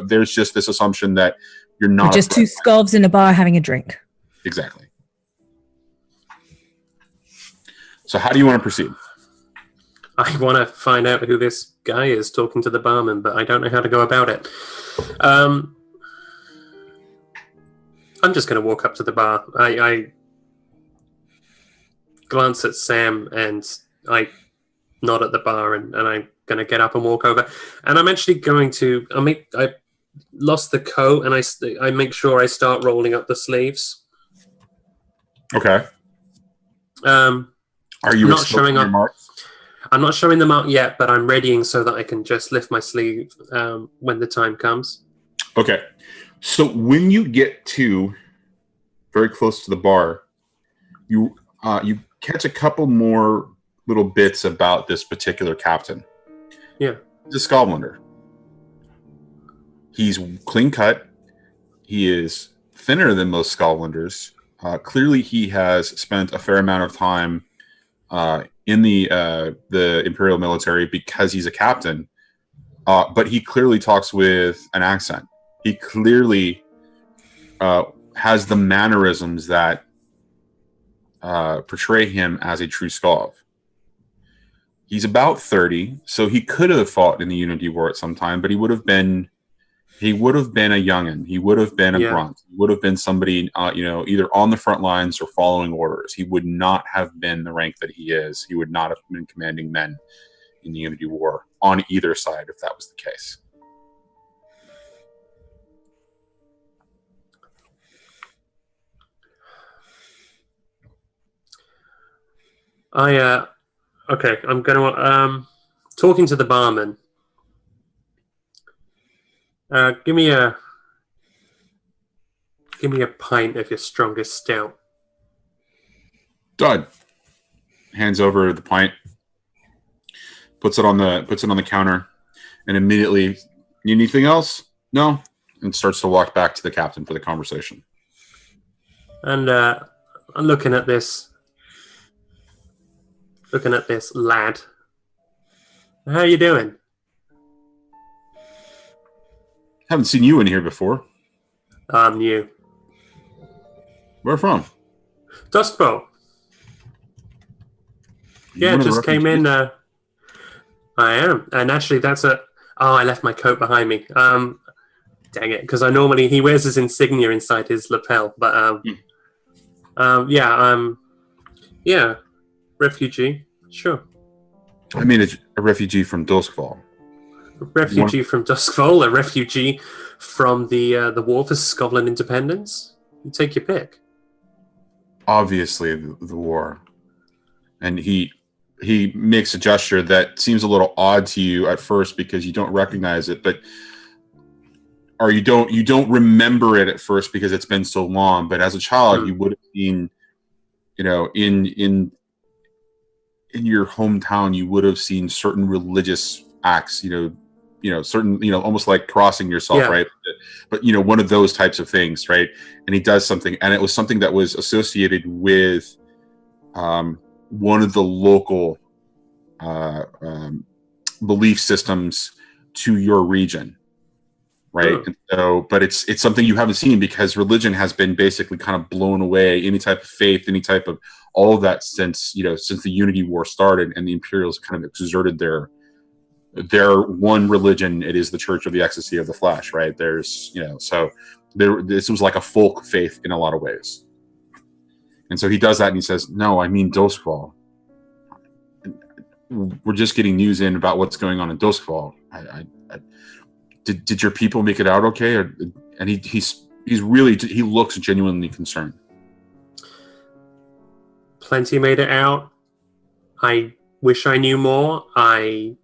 S4: there's just this assumption that you're not
S5: just two skovs in a bar having a drink.
S4: Exactly. So how do you want to proceed?
S6: I want to find out who this guy is talking to the barman, but I don't know how to go about it. I'm just going to walk up to the bar. I glance at Sam and I nod at the bar, and I'm going to get up and walk over. And I'm actually going to... I lost the coat, and I make sure I start rolling up the sleeves.
S4: Okay. Are you
S6: not showing up?
S4: Marks?
S6: I'm not showing them out yet, but I'm readying so that I can just lift my sleeve when the time comes.
S4: Okay. So when you get to very close to the bar, you catch a couple more little bits about this particular captain.
S6: Yeah.
S4: He's a Scamander. He's clean cut. He is thinner than most Scolanders. Clearly, he has spent a fair amount of time in the Imperial military because he's a captain. But he clearly talks with an accent. He clearly has the mannerisms that portray him as a true Skav. He's about 30, so he could have fought in the Unity War at some time, but he would have been a youngin. He would have been a grunt. He would have been somebody, either on the front lines or following orders. He would not have been the rank that he is. He would not have been commanding men in the Unity War on either side if that was the case.
S6: Okay, I'm gonna talking to the barman. Give me a pint of your strongest stout.
S4: Done. Hands over the pint. Puts it on the counter, and immediately, need anything else? No, and starts to walk back to the captain for the conversation.
S6: And I'm looking at this lad. How you doing?
S4: Haven't seen you in here before.
S6: I'm new.
S4: Where from?
S6: Duskbow. Yeah, just came in. I am, and actually, I left my coat behind me. Dang it, because he wears his insignia inside his lapel. But refugee, sure.
S4: I mean, it's a refugee from Duskfall.
S6: A refugee from Duskfall, a refugee from the war for Scotland independence. You take your pick.
S4: Obviously, the war, and he makes a gesture that seems a little odd to you at first because you don't recognize it, or you don't remember it at first because it's been so long. But as a child, you would have seen, in your hometown, you would have seen certain religious acts, certain, almost like crossing yourself, right? But one of those types of things, right? And he does something, and it was something that was associated with one of the local belief systems to your region, right? And so, but it's something you haven't seen because religion has been basically kind of blown away. Any type of faith, any type of all of that since the Unity War started, and the Imperials kind of exerted their one religion. It is the Church of the Ecstasy of the Flesh, right? There's this was like a folk faith in a lot of ways. And so he does that and he says, no, I mean Duskfall. We're just getting news in about what's going on in Duskfall. Did your people make it out okay? And he looks genuinely concerned.
S6: Plenty made it out. I wish I knew more. I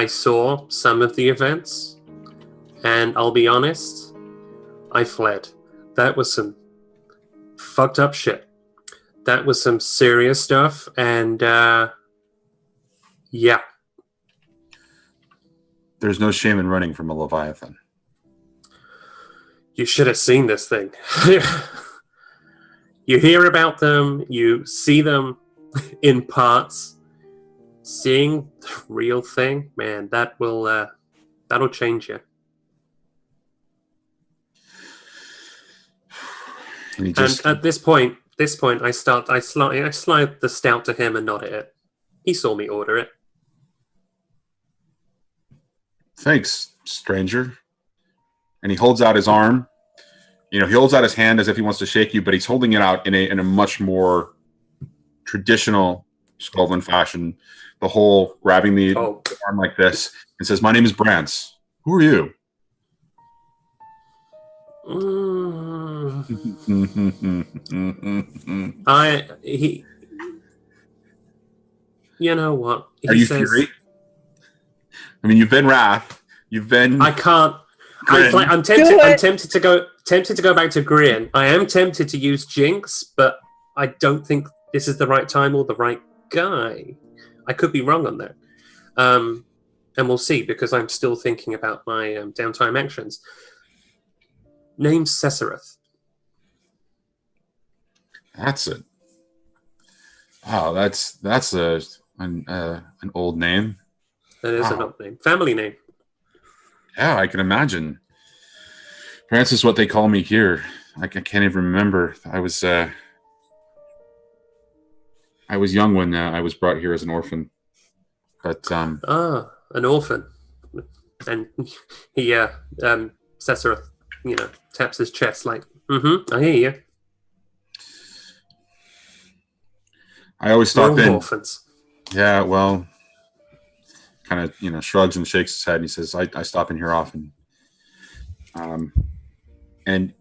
S6: saw some of the events, and I'll be honest, I fled. That was some fucked up shit. That was some serious stuff, and yeah.
S4: There's no shame in running from a Leviathan.
S6: You should have seen this thing. You hear about them, you see them in parts. Seeing the real thing, man, that'll change you.
S4: And he
S6: And
S4: just
S6: at this point, I slide the stout to him and nod at it. He saw me order it.
S4: thanks, stranger. And he holds out his arm. You know, he holds out his hand as if he wants to shake you, but he's holding it out in a much more traditional Skulvan fashion. The whole grabbing the arm like this and says, "My name is Brance. Who are you?"
S6: You know what?
S4: Are you Fury? I mean, you've been Wrath. You've been.
S6: I can't.
S4: Grin.
S6: I'm tempted to go back to Grin. I am tempted to use Jinx, but I don't think this is the right time or the right guy. I could be wrong on that. And we'll see, because I'm still thinking about my downtime actions. Name's Sesereth.
S4: That's it. Wow, that's an old name.
S6: That is an old name. Family name.
S4: Yeah, I can imagine. Brance is what they call me here. I can't even remember. I was young when I was brought here as an orphan. But
S6: an orphan. And he Sesereth, taps his chest like, I hear you.
S4: I always stop in.
S6: Orphans.
S4: Yeah, well, kind of, shrugs and shakes his head, and he says, I stop in here often. And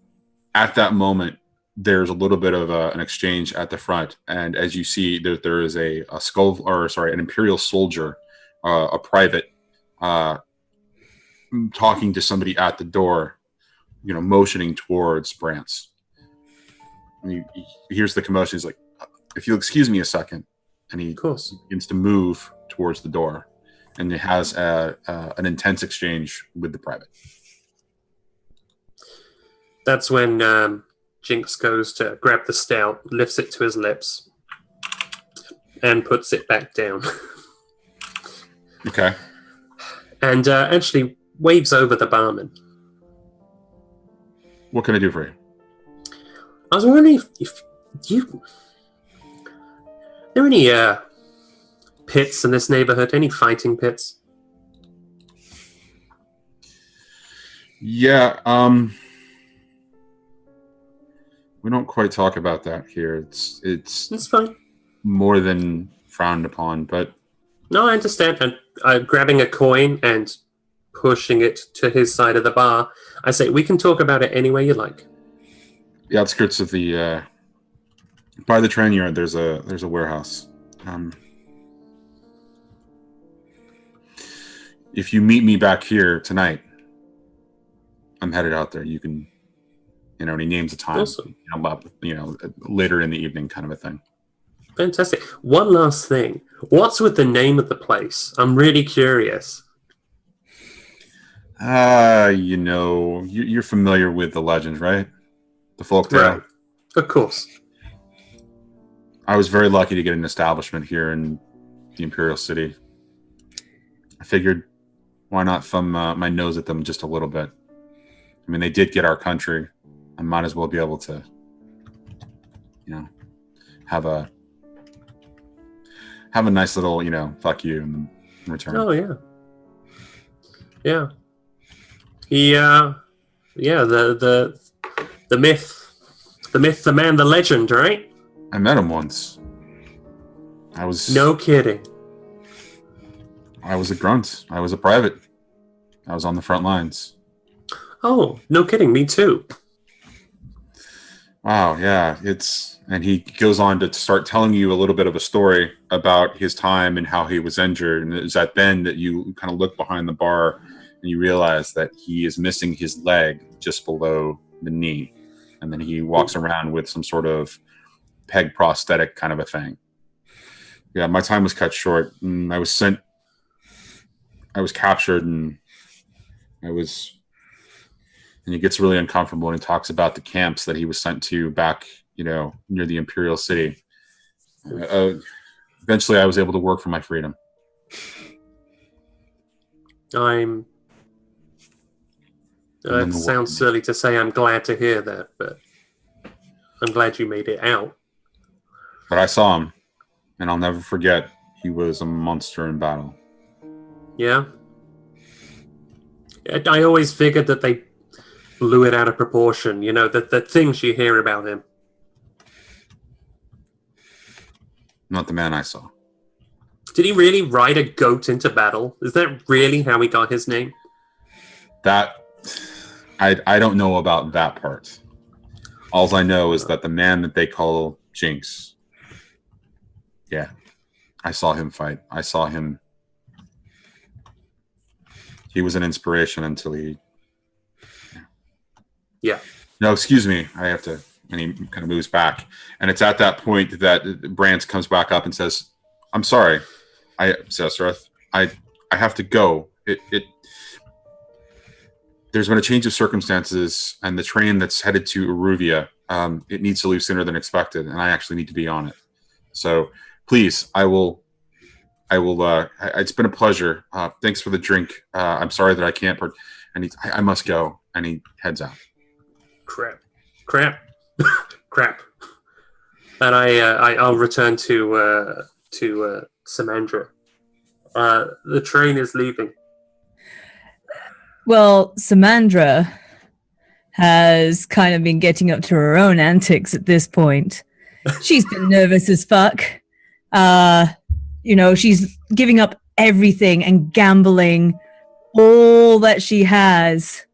S4: at that moment, there's a little bit of an exchange at the front. And as you see, there is an Imperial soldier, a private, talking to somebody at the door, motioning towards Brance. And he hears the commotion. He's like, "If you'll excuse me a second," and he begins to move towards the door, and it has an intense exchange with the private.
S6: That's when Jinx goes to grab the stout, lifts it to his lips, and puts it back down.
S4: Okay.
S6: And actually waves over the barman.
S4: What can I do for you?
S6: I was wondering if you... Are there any pits in this neighborhood? Any fighting pits?
S4: Yeah, we don't quite talk about that here. It's
S6: fine.
S4: More than frowned upon, but...
S6: No, I understand. And grabbing a coin and pushing it to his side of the bar, I say, we can talk about it any way you like.
S4: The outskirts of the... by the train yard, there's a warehouse. If you meet me back here tonight, I'm headed out there. You can... and he names a time,
S6: awesome.
S4: Later in the evening kind of a thing.
S6: Fantastic. One last thing. What's with the name of the place? I'm really curious.
S4: You're familiar with the legend, right? The folktale?
S6: Right. Of course.
S4: I was very lucky to get an establishment here in the Imperial City. I figured, why not thumb my nose at them just a little bit? I mean, they did get our country. I might as well be able to, have a nice little, fuck you in return.
S6: Oh yeah, yeah. The myth, the man, the legend, right?
S4: I met him once.
S6: No kidding.
S4: I was a grunt. I was a private. I was on the front lines.
S6: Oh, no kidding. Me too.
S4: Wow, yeah, and he goes on to start telling you a little bit of a story about his time and how he was injured. And it was at then that you kind of look behind the bar and you realize that he is missing his leg just below the knee. And then he walks around with some sort of peg prosthetic kind of a thing. Yeah, my time was cut short. And I was captured, and he gets really uncomfortable, and he talks about the camps that he was sent to back, near the Imperial City. Eventually, I was able to work for my freedom.
S6: It sounds silly to say I'm glad to hear that, but I'm glad you made it out.
S4: But I saw him, and I'll never forget. He was a monster in battle.
S6: Yeah? I always figured that they blew it out of proportion, the things you hear about him.
S4: Not the man I saw.
S6: Did he really ride a goat into battle? Is that really how he got his name?
S4: That, I don't know about that part. All I know is that the man that they call Jinx, yeah, I saw him fight. I saw him. He was an inspiration until he...
S6: Yeah.
S4: No, excuse me. I have to... And he kind of moves back. And it's at that point that Brance comes back up and says, I'm sorry, Sesereth. I have to go. There's been a change of circumstances, and the train that's headed to Aruvia, it needs to leave sooner than expected, and I actually need to be on it. So please, I will it's been a pleasure. Thanks for the drink. I'm sorry that I can't, and I must go. And he heads out.
S6: Crap. And I'll return to Samandra. The train is leaving.
S5: Well, Samandra has kind of been getting up to her own antics at this point. She's been nervous as fuck. She's giving up everything and gambling all that she has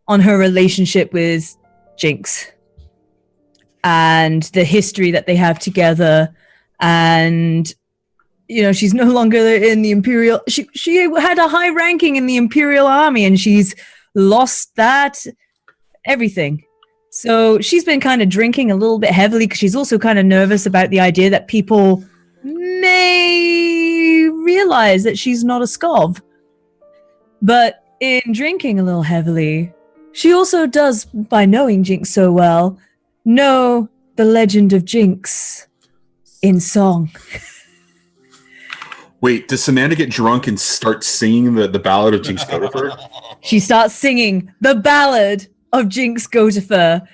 S5: on her relationship with Jinx and the history that they have together. And, she's no longer in the Imperial... She had a high ranking in the Imperial Army, and she's lost that, everything. So she's been kind of drinking a little bit heavily because she's also kind of nervous about the idea that people may realize that she's not a Skov. But in drinking a little heavily, she also does, by knowing Jinx so well, know the legend of Jinx in song.
S4: Wait, does Samantha get drunk and start singing the Ballad of Jinx Gothifer?
S5: She starts singing the Ballad of Jinx Gothifer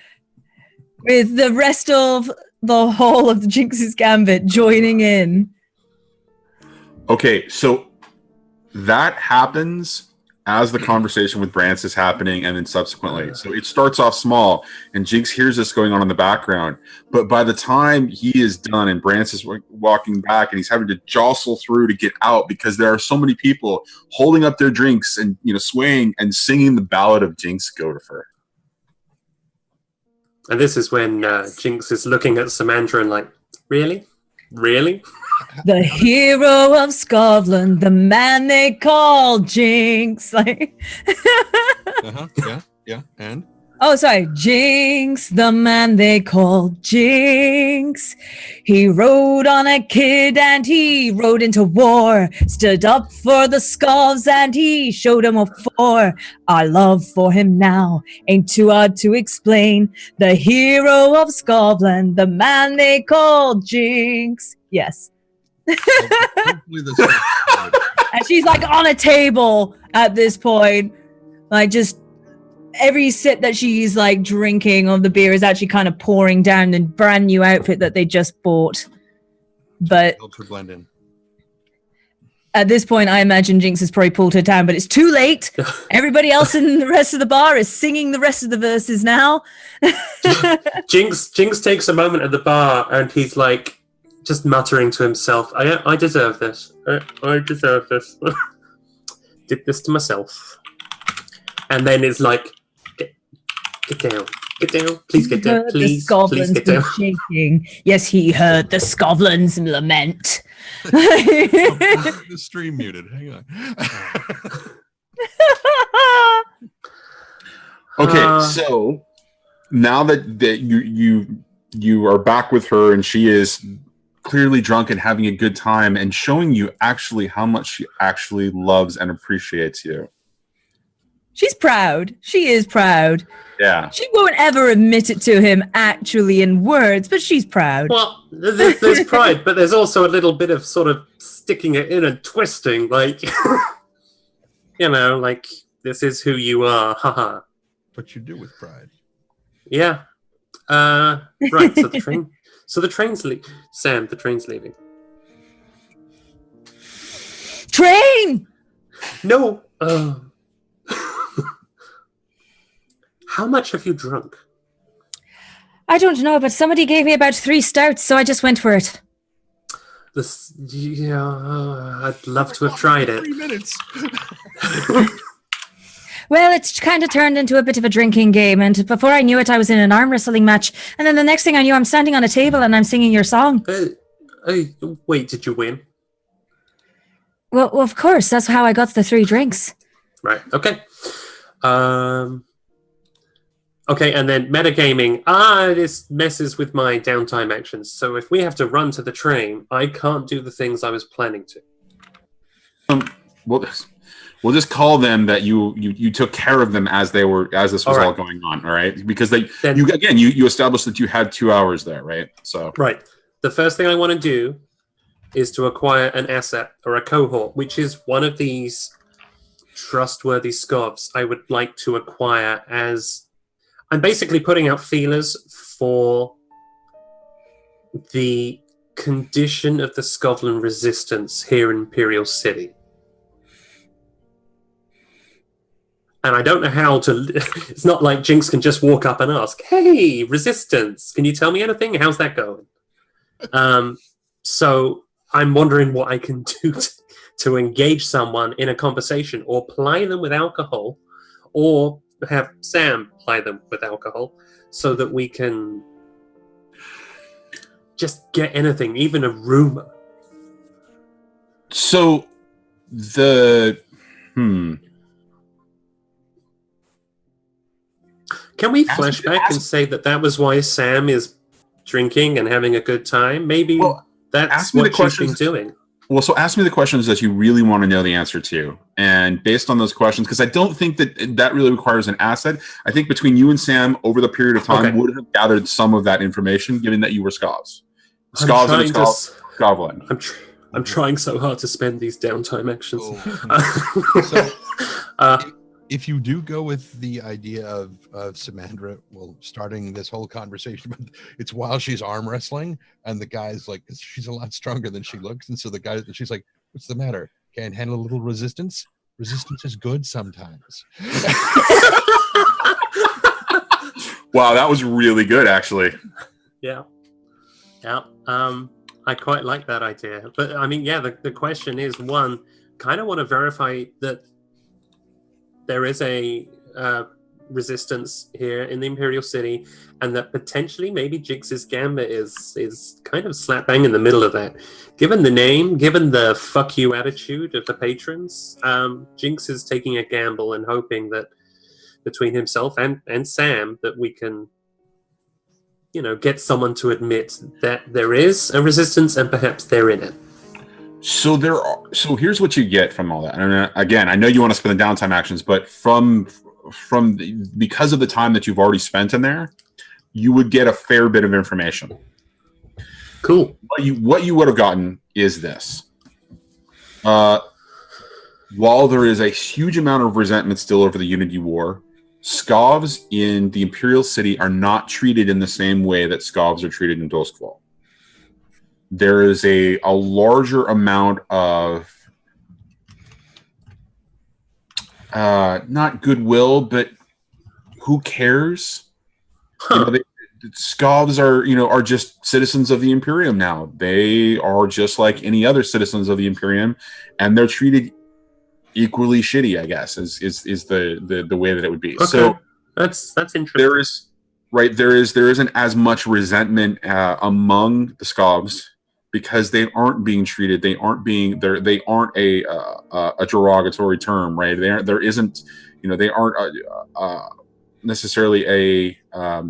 S5: with the rest of the whole of the Jinx's Gambit joining in.
S4: Okay, so that happens as the conversation with Brance is happening, and then subsequently. So it starts off small, and Jinx hears this going on in the background. But by the time he is done and Brance is walking back, and he's having to jostle through to get out because there are so many people holding up their drinks and swaying and singing the Ballad of Jinx Gothifer.
S6: And this is when Jinx is looking at Samandra and like, really? Really?
S5: The hero of Scotland, the man they call Jinx. Like,
S1: Yeah. And
S5: oh, sorry, Jinx, the man they call Jinx. He rode on a kid and he rode into war, stood up for the Skovs and he showed them afore. Our love for him now ain't too hard to explain. The hero of Scotland, the man they call Jinx. Yes.
S1: hopefully this is good.
S5: And she's like on a table at this point, like just every sip that she's like drinking of the beer is actually kind of pouring down the brand new outfit that they just bought. But
S1: Helps her blend in.
S5: at this point, I imagine Jinx has probably pulled her down, but it's too late. Everybody else in the rest of the bar is singing the rest of the verses now.
S6: Jinx takes a moment at the bar and he's like just muttering to himself, I deserve this. I deserve this. Did this to myself. And then it's like, get down. Get down. Please get down.
S5: Heard
S6: Please,
S5: the
S6: please
S5: Scoblins
S6: get down.
S5: shaking. Yes, he heard the Scoblins lament.
S1: The stream muted. Hang on.
S4: Okay, so now that you are back with her and she is clearly drunk and having a good time and showing you actually how much she actually loves and appreciates you.
S5: She's proud. She is proud.
S4: Yeah.
S5: She won't ever admit it to him actually in words, but she's proud.
S6: Well, there's pride, but there's also a little bit of sort of sticking it in and twisting, like, you know, like, this is who you are, haha.
S1: What you do with pride.
S6: Yeah. Right, so the train... So the train's Sam, the train's leaving.
S5: Train!
S6: No. How much have you drunk?
S5: I don't know, but somebody gave me about 3 stouts, so I just went for it.
S6: I'd love to have tried it.
S1: 3 minutes.
S5: Well, it's kind of turned into a bit of a drinking game, and before I knew it, I was in an arm wrestling match, and then the next thing I knew, I'm standing on a table and I'm singing your song.
S6: Wait, did you win?
S5: Well, of course, that's how I got the 3 drinks.
S6: Right, okay. Okay, and then metagaming. This messes with my downtime actions. So if we have to run to the train, I can't do the things I was planning to.
S4: We'll just call them that you took care of them as this was all going on, all right? Because you established that you had 2 hours there, right? So
S6: right. The first thing I want to do is to acquire an asset or a cohort, which is one of these trustworthy scovs I would like to acquire. As I'm basically putting out feelers for the condition of the Scovlan resistance here in Imperial City. And I don't know how to... It's not like Jinx can just walk up and ask, hey, resistance, can you tell me anything? How's that going? So I'm wondering what I can do to engage someone in a conversation, or ply them with alcohol, or have Sam ply them with alcohol, so that we can just get anything, even a rumor.
S4: So
S6: Can we flash back and say that was why Sam is drinking and having a good time? Maybe that's what she's been doing.
S4: Well, so ask me the questions that you really want to know the answer to. And based on those questions, because I don't think that really requires an asset. I think between you and Sam, over the period of time, would have gathered some of that information, given that you were Scovs. Scovs and Scovlan.
S6: I'm trying so hard to spend these downtime actions.
S1: If you do go with the idea of Samandra, starting this whole conversation, but it's while she's arm wrestling, and the guy's like, she's a lot stronger than she looks, and so the guy, she's like, what's the matter? Can't handle a little resistance? Resistance is good sometimes.
S4: Wow, that was really good, actually.
S6: Yeah. I quite like that idea. But I mean, the question is, one, kind of want to verify that there is a resistance here in the Imperial City, and that potentially maybe Jinx's gambit is kind of slap bang in the middle of that. Given the name, given the fuck you attitude of the patrons, Jinx is taking a gamble and hoping that between himself and Sam that we can, get someone to admit that there is a resistance and perhaps they're in it.
S4: So here's what you get from all that. And again, I know you want to spend the downtime actions, but because of the time that you've already spent in there, you would get a fair bit of information.
S6: Cool.
S4: What you would have gotten is this. While there is a huge amount of resentment still over the Unity War, Scovs in the Imperial City are not treated in the same way that Scovs are treated in Duskfall. There is a larger amount of not goodwill, but who cares? Scovs are just citizens of the Imperium now. They are just like any other citizens of the Imperium, and they're treated equally shitty, I guess, is the way that it would be.
S6: Okay.
S4: So
S6: that's interesting.
S4: right, there isn't as much resentment among the Scovs because they aren't being treated. They aren't a derogatory term, right? There isn't, they aren't necessarily a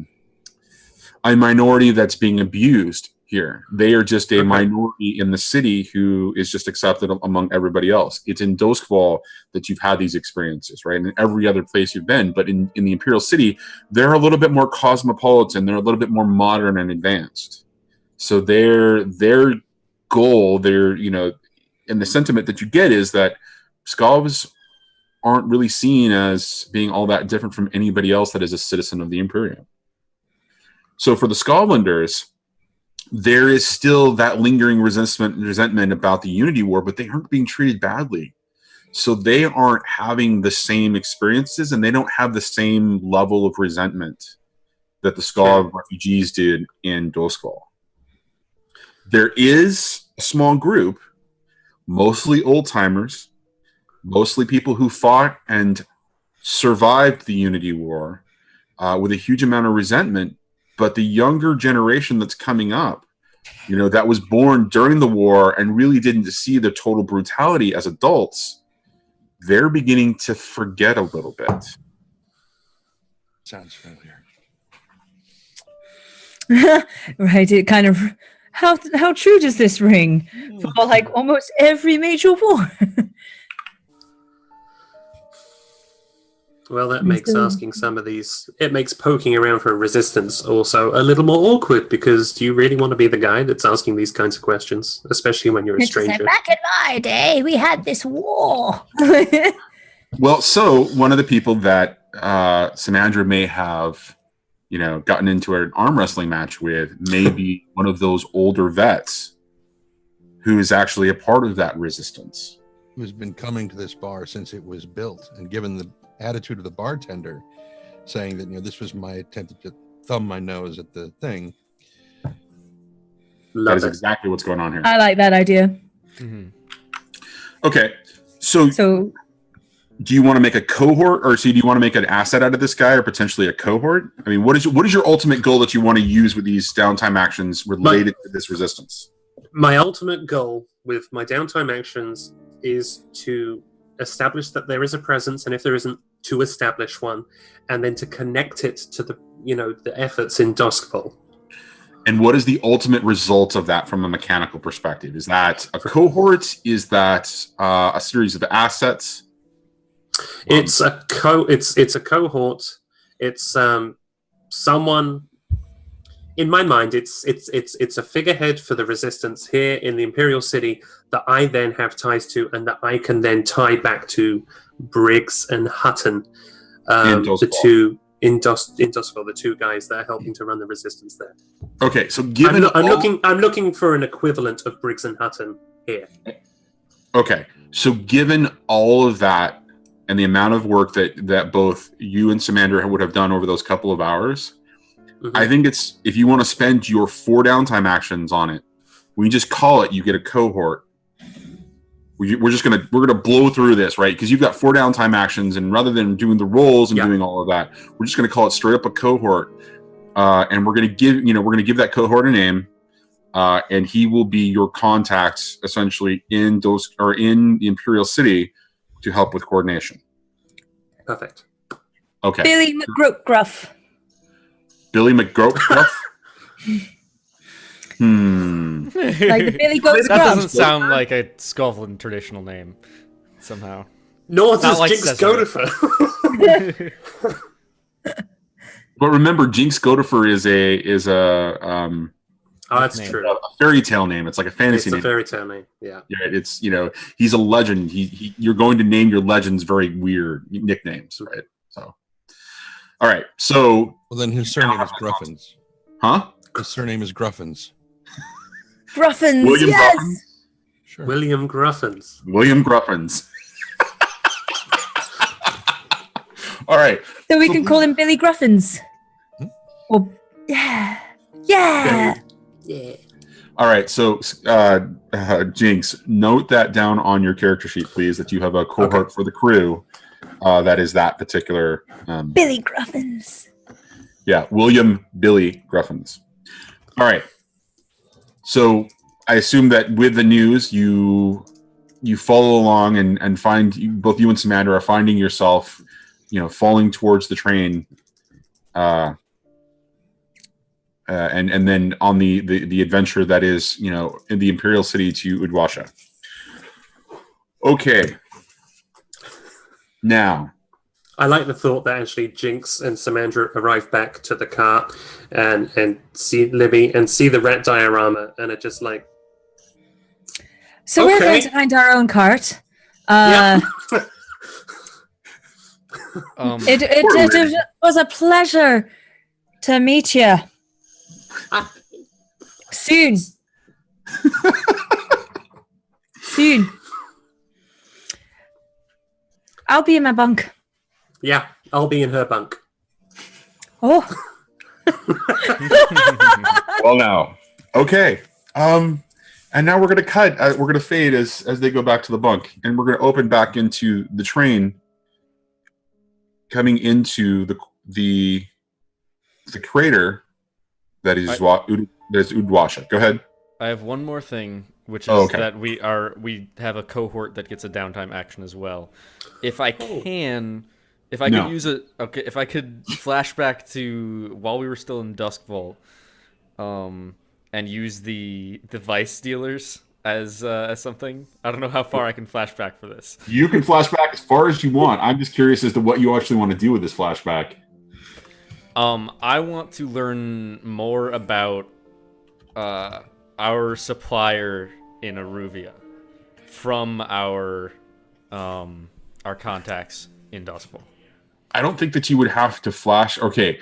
S4: minority that's being abused here. They are just a minority in the city who is just accepted among everybody else. It's in Doskvol that you've had these experiences, right? And in every other place you've been. But in the Imperial City, they're a little bit more cosmopolitan. They're a little bit more modern and advanced. So their goal, and the sentiment that you get is that Scovs aren't really seen as being all that different from anybody else that is a citizen of the Imperium. So for the Scotlanders, there is still that lingering resentment about the Unity War, but they aren't being treated badly. So they aren't having the same experiences, and they don't have the same level of resentment that the Skov refugees did in Doskvol. There is a small group, mostly old-timers, mostly people who fought and survived the Unity War with a huge amount of resentment. But the younger generation that's coming up, that was born during the war and really didn't see the total brutality as adults, they're beginning to forget a little bit.
S1: Sounds familiar.
S5: Right, it kind of... How true does this ring for like almost every major war?
S6: Well, that makes asking some of these... It makes poking around for resistance also a little more awkward, because do you really want to be the guy that's asking these kinds of questions, especially when you're a stranger?
S5: Back in my day, we had this war.
S4: Well, so one of the people that Samandra may have, gotten into an arm wrestling match with may be one of those older vets who is actually a part of that resistance.
S1: Who's been coming to this bar since it was built, and given the attitude of the bartender saying that this was my attempt to thumb my nose at the thing.
S4: That is exactly what's going on here.
S5: I like that idea.
S3: Mm-hmm.
S4: Okay, so do you want to make a cohort, or do you want to make an asset out of this guy, or potentially a cohort? I mean, what is your ultimate goal that you want to use with these downtime actions related to this resistance?
S6: My ultimate goal with my downtime actions is to establish that there is a presence, and if there isn't, to establish one, and then to connect it to the the efforts in Doskvol.
S4: And what is the ultimate result of that from a mechanical perspective? Is that a cohort? Is that a series of assets?
S6: It's a cohort. It's someone. In my mind, it's a figurehead for the resistance here in the Imperial City that I then have ties to, and that I can then tie back to Briggs and Hutton, the two in Doskvol, the two guys that are helping to run the resistance there.
S4: Okay, so
S6: I'm looking for an equivalent of Briggs and Hutton here.
S4: Okay, so given all of that and the amount of work that both you and Samandra would have done over those couple of hours. Mm-hmm. I think it's, if you want to spend your 4 downtime actions on it, we just call it, you get a cohort. We're gonna blow through this, right? Because you've got 4 downtime actions, and rather than doing the rolls and doing all of that, we're just gonna call it straight up a cohort. And we're gonna give that cohort a name, and he will be your contact essentially in the Imperial City to help with coordination.
S6: Perfect.
S4: Okay.
S5: Billy McGruff.
S4: Billy McGruff?
S5: Like the Billy Goat
S3: That doesn't
S5: Scruff.
S3: sound like a Scotland traditional name, somehow.
S6: Nor does
S3: like
S6: Jinx
S3: Sesereth.
S6: Godifer.
S4: But remember, Jinx Godifer is a
S6: Oh, that's
S3: name.
S6: true.
S4: a fairy tale name. It's like a fantasy
S6: It's a
S4: name.
S6: fairy tale name. Yeah.
S4: Yeah, it's, he's a legend. You're going to name your legends very weird nicknames, right? So, all right. So,
S1: Well, then his surname is Gruffins.
S4: huh?
S1: His surname is Gruffins.
S5: Gruffins,
S4: William
S5: yes!
S4: Gruffins?
S1: Sure.
S6: William Gruffins.
S4: William Gruffins. All right.
S5: So we can call him Billy Gruffins. Or, yeah. Yeah!
S6: Yeah.
S4: All right. So, Jinx, note that down on your character sheet, please, that you have a cohort for the crew that is that particular.
S5: Billy Gruffins.
S4: Yeah, William Billy Gruffins. All right. So I assume that with the news, you follow along and find both you and Samantha are finding yourself, falling towards the train, and then on the adventure that is, in the Imperial City to Udwasha. Okay. Now,
S6: I like the thought that actually Jinx and Samantha arrive back to the car and see Libby and see the rat diorama and are just like,
S5: So we're
S6: Okay.
S5: going to find our own cart.
S6: Yeah.
S5: It was a pleasure to meet you. Soon. Soon. I'll be in my bunk.
S6: yeah, I'll be in her bunk.
S5: Oh.
S4: well, now, okay. And now we're gonna cut. We're gonna fade as they go back to the bunk, and we're gonna open back into the train, coming into the crater that is Udwasha. Go ahead.
S3: I have one more thing, which is
S4: okay.
S3: that we have a cohort that gets a downtime action as well. If I can, if I could use it, okay, if I could flashback to while we were still in Dusk Vault, and use the Vice Dealers as something. I don't know how far I can flashback for this.
S4: You can flashback as far as you want. I'm just curious as to what you actually want to do with this flashback.
S3: I want to learn more about our supplier in Aruvia from our contacts in Duskfall.
S4: I don't think that you would have to flash. Okay,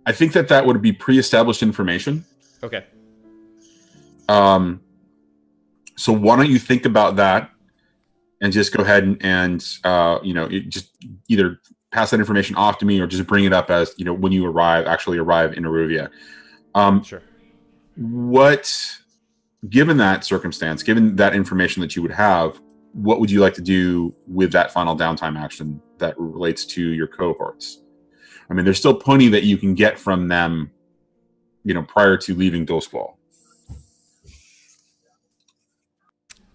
S4: I think that would be pre-established information.
S3: Okay.
S4: So why don't you think about that and just go ahead and just either pass that information off to me or just bring it up as, when you actually arrive in Aruvia.
S3: Sure.
S4: Given that circumstance, given that information that you would have, what would you like to do with that final downtime action that relates to your cohorts? I mean, there's still plenty that you can get from them, prior to leaving Duskfall.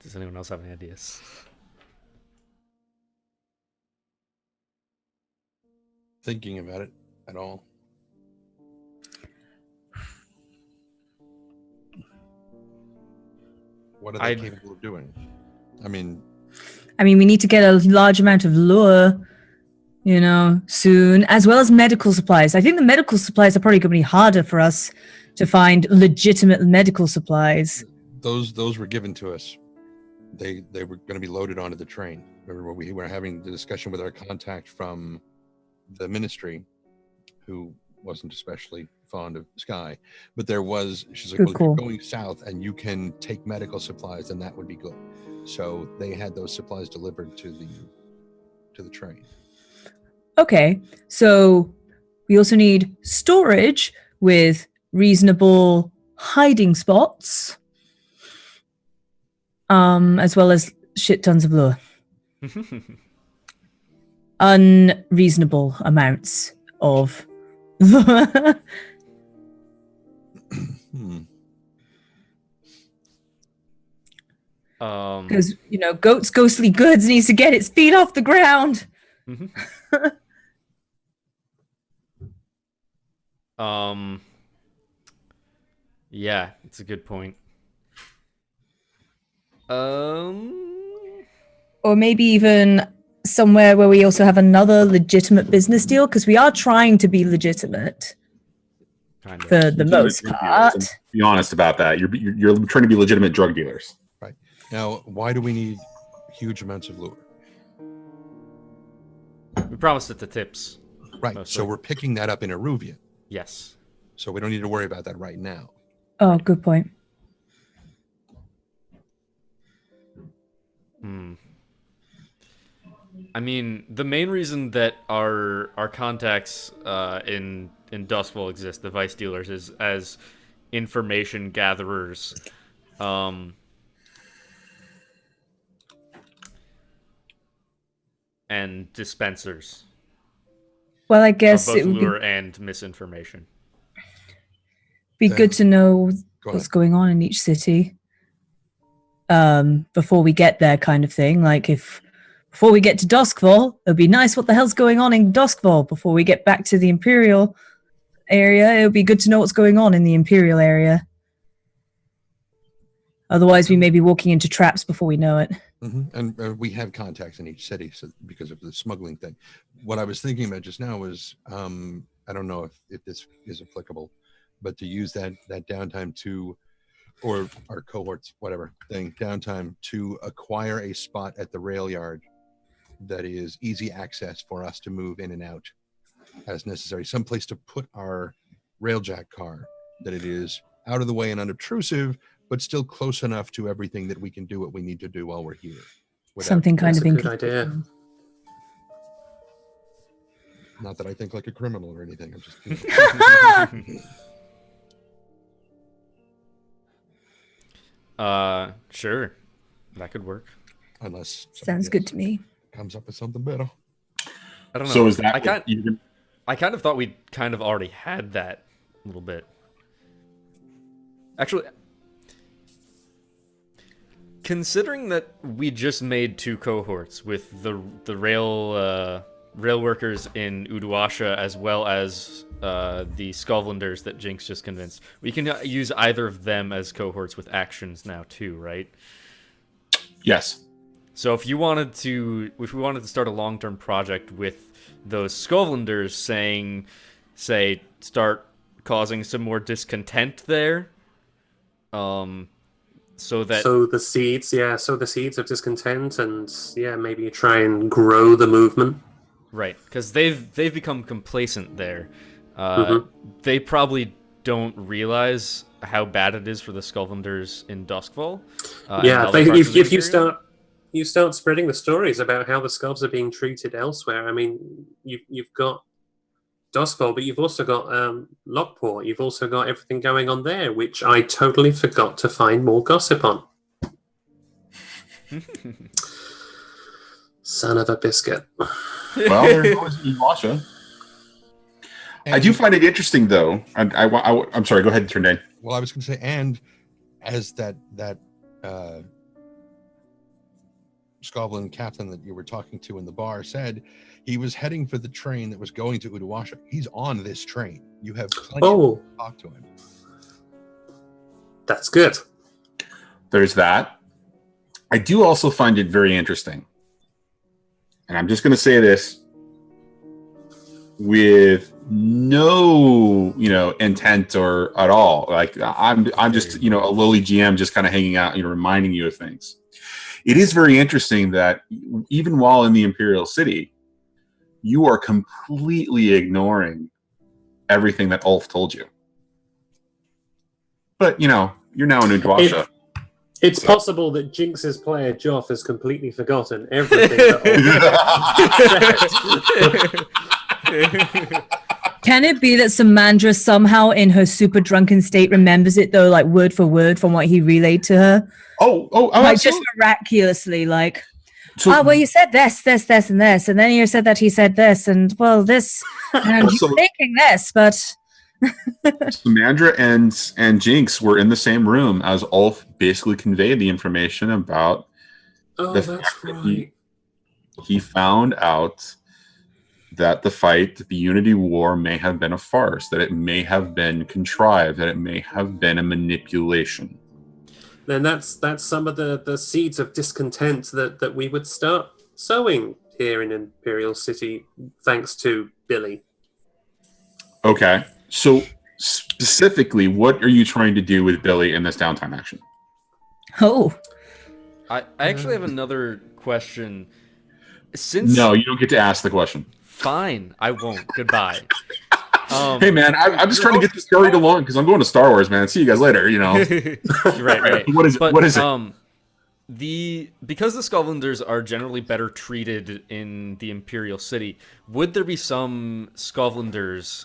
S3: Does anyone else have any ideas?
S1: Thinking about it at all. What are they capable of doing? I mean,
S5: we need to get a large amount of lure, soon, as well as medical supplies. I think the medical supplies are probably going to be harder for us to find legitimate medical supplies.
S1: Those were given to us. They were going to be loaded onto the train. Remember, we were having the discussion with our contact from the ministry, who wasn't especially fond of Sky, but she's like, well, if you're going south and you can take medical supplies, then that would be good. So they had those supplies delivered to the train.
S5: Okay, so we also need storage with reasonable hiding spots, as well as shit tons of lure. Unreasonable amounts of because Goat's ghostly goods needs to get its feet off the ground.
S3: Yeah, it's a good point. Or
S5: maybe even somewhere where we also have another legitimate business deal, because we are trying to be legitimate for the most part.
S4: Be honest about that. You're trying to be legitimate drug dealers.
S1: Right. Now, why do we need huge amounts of lure?
S3: We promised it to Tips.
S1: Right.
S3: Mostly.
S1: So we're picking that up in Aruvia.
S3: Yes.
S1: So we don't need to worry about that right now.
S5: Oh, good point.
S3: I mean, the main reason that our contacts in Duskfall exist, the Vice Dealers, is as information gatherers. And dispensers.
S5: Well, I
S3: of
S5: guess
S3: both
S5: it would
S3: lure and misinformation.
S5: be good to know
S1: Go
S5: what's
S1: ahead.
S5: going on in each city before we get there, kind of thing. Like if before we get to Duskfall, it'd be nice what the hell's going on in Duskfall before we get back to the Imperial area. It would be good to know what's going on in the Imperial area. Otherwise, we may be walking into traps before we know it.
S1: And we have contacts in each city, so because of the smuggling thing. What I was thinking about just now was, I don't know if this is applicable, but to use that downtime to, or our cohorts, whatever thing, downtime to acquire a spot at the rail yard that is easy access for us to move in and out as necessary. Someplace to put our railjack car that it is out of the way and unobtrusive, but still close enough to everything that we can do what we need to do while we're here.
S5: Something kind
S6: That's
S5: of
S6: a good idea.
S5: inconsistent.
S1: Not that I think like a criminal or anything. I'm just.
S3: Sure, that could work.
S1: Unless
S5: Sounds good to me.
S1: comes up with something better.
S3: I don't know.
S4: So is that
S3: I kind of thought we kind of already had that a little bit. Actually, considering that we just made 2 cohorts with the rail workers in Uduasha as well as the Skovlanders that Jinx just convinced, we can use either of them as cohorts with actions now too, right?
S4: Yes.
S3: So if we wanted to start a long-term project with those Skovlanders, say start causing some more discontent there, so the
S6: seeds of discontent, and maybe try and grow the movement.
S3: Right, because they've become complacent there.
S6: Mhm.
S3: They probably don't realize how bad it is for the Skovlanders in Duskfall.
S6: If you start spreading the stories about how the Skovs are being treated elsewhere. I mean, you've got Duskfall, but you've also got Lockport. You've also got everything going on there, which I totally forgot to find more gossip on. Son of a biscuit.
S4: Well, there's always Uduasha. I do find it interesting, though. I'm sorry. Go ahead, Trendane.
S1: Well, I was going to say, and as that Skovland captain that you were talking to in the bar said, he was heading for the train that was going to Uduasha. He's on this train. You have plenty to talk to him.
S6: That's good.
S4: There's that. I do also find it very interesting, and I'm just going to say this with no, intent or at all. Like I'm just, a lowly GM, just kind of hanging out, reminding you of things. It is very interesting that even while in the Imperial City, you are completely ignoring everything that Ulf told you. But you're now in Uduasha.
S6: It's possible that Jinx's player Joff has completely forgotten everything that Ulf said.
S5: Can it be that Samandra somehow in her super drunken state remembers it though, like word for word from what he relayed to her?
S4: Oh,
S5: like just miraculously, like, well, you said this, and this, and then you said that he said this, and well, this, and you're thinking this, but
S4: Samandra and Jinx were in the same room as Ulf basically conveyed the information about
S6: the fact that
S4: he found out that the Unity War may have been a farce, that it may have been contrived, that it may have been a manipulation.
S6: Then that's some of the seeds of discontent that we would start sowing here in Imperial City, thanks to Billy.
S4: Okay, so specifically, what are you trying to do with Billy in this downtime action?
S3: I actually have another question.
S4: No, you don't get to ask the question.
S3: Fine, I won't. Goodbye.
S4: Hey man, I'm just trying to get the story along because I'm going to Star Wars, man. See you guys later.
S3: Right.
S4: What is it? What is it?
S3: Because the Skovlanders are generally better treated in the Imperial City, would there be some Skovlanders,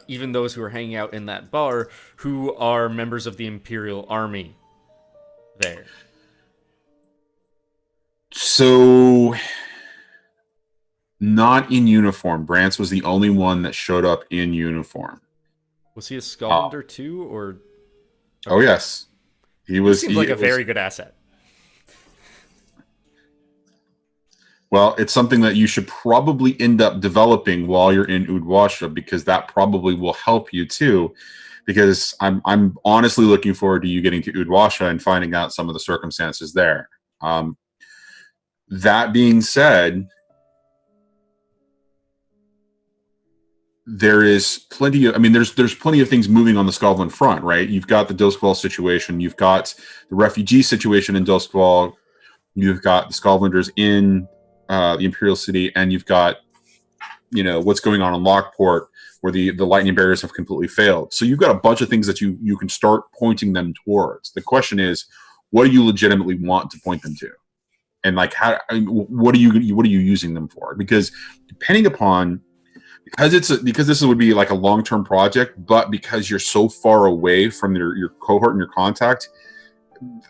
S3: even those who are hanging out in that bar, who are members of the Imperial Army there?
S4: So Not in uniform. Brance was the only one that showed up in uniform.
S3: Was he a Scullender too, or?
S4: Oh yes, he was.
S3: Seems like a very good asset.
S4: Well, it's something that you should probably end up developing while you're in Udwasha, because that probably will help you too. Because I'm honestly looking forward to you getting to Udwasha and finding out some of the circumstances there. That being said, there is plenty of, there's plenty of things moving on the Scotland front, right? You've got the Doskval situation, you've got the refugee situation in Doskval, you've got the Scotlanders in the Imperial City, and you've got, what's going on in Lockport, where the lightning barriers have completely failed. So you've got a bunch of things that you can start pointing them towards. The question is, what do you legitimately want to point them to? And like, what are you using them for? Because depending upon, because this would be like a long-term project, but because you're so far away from your cohort and your contact,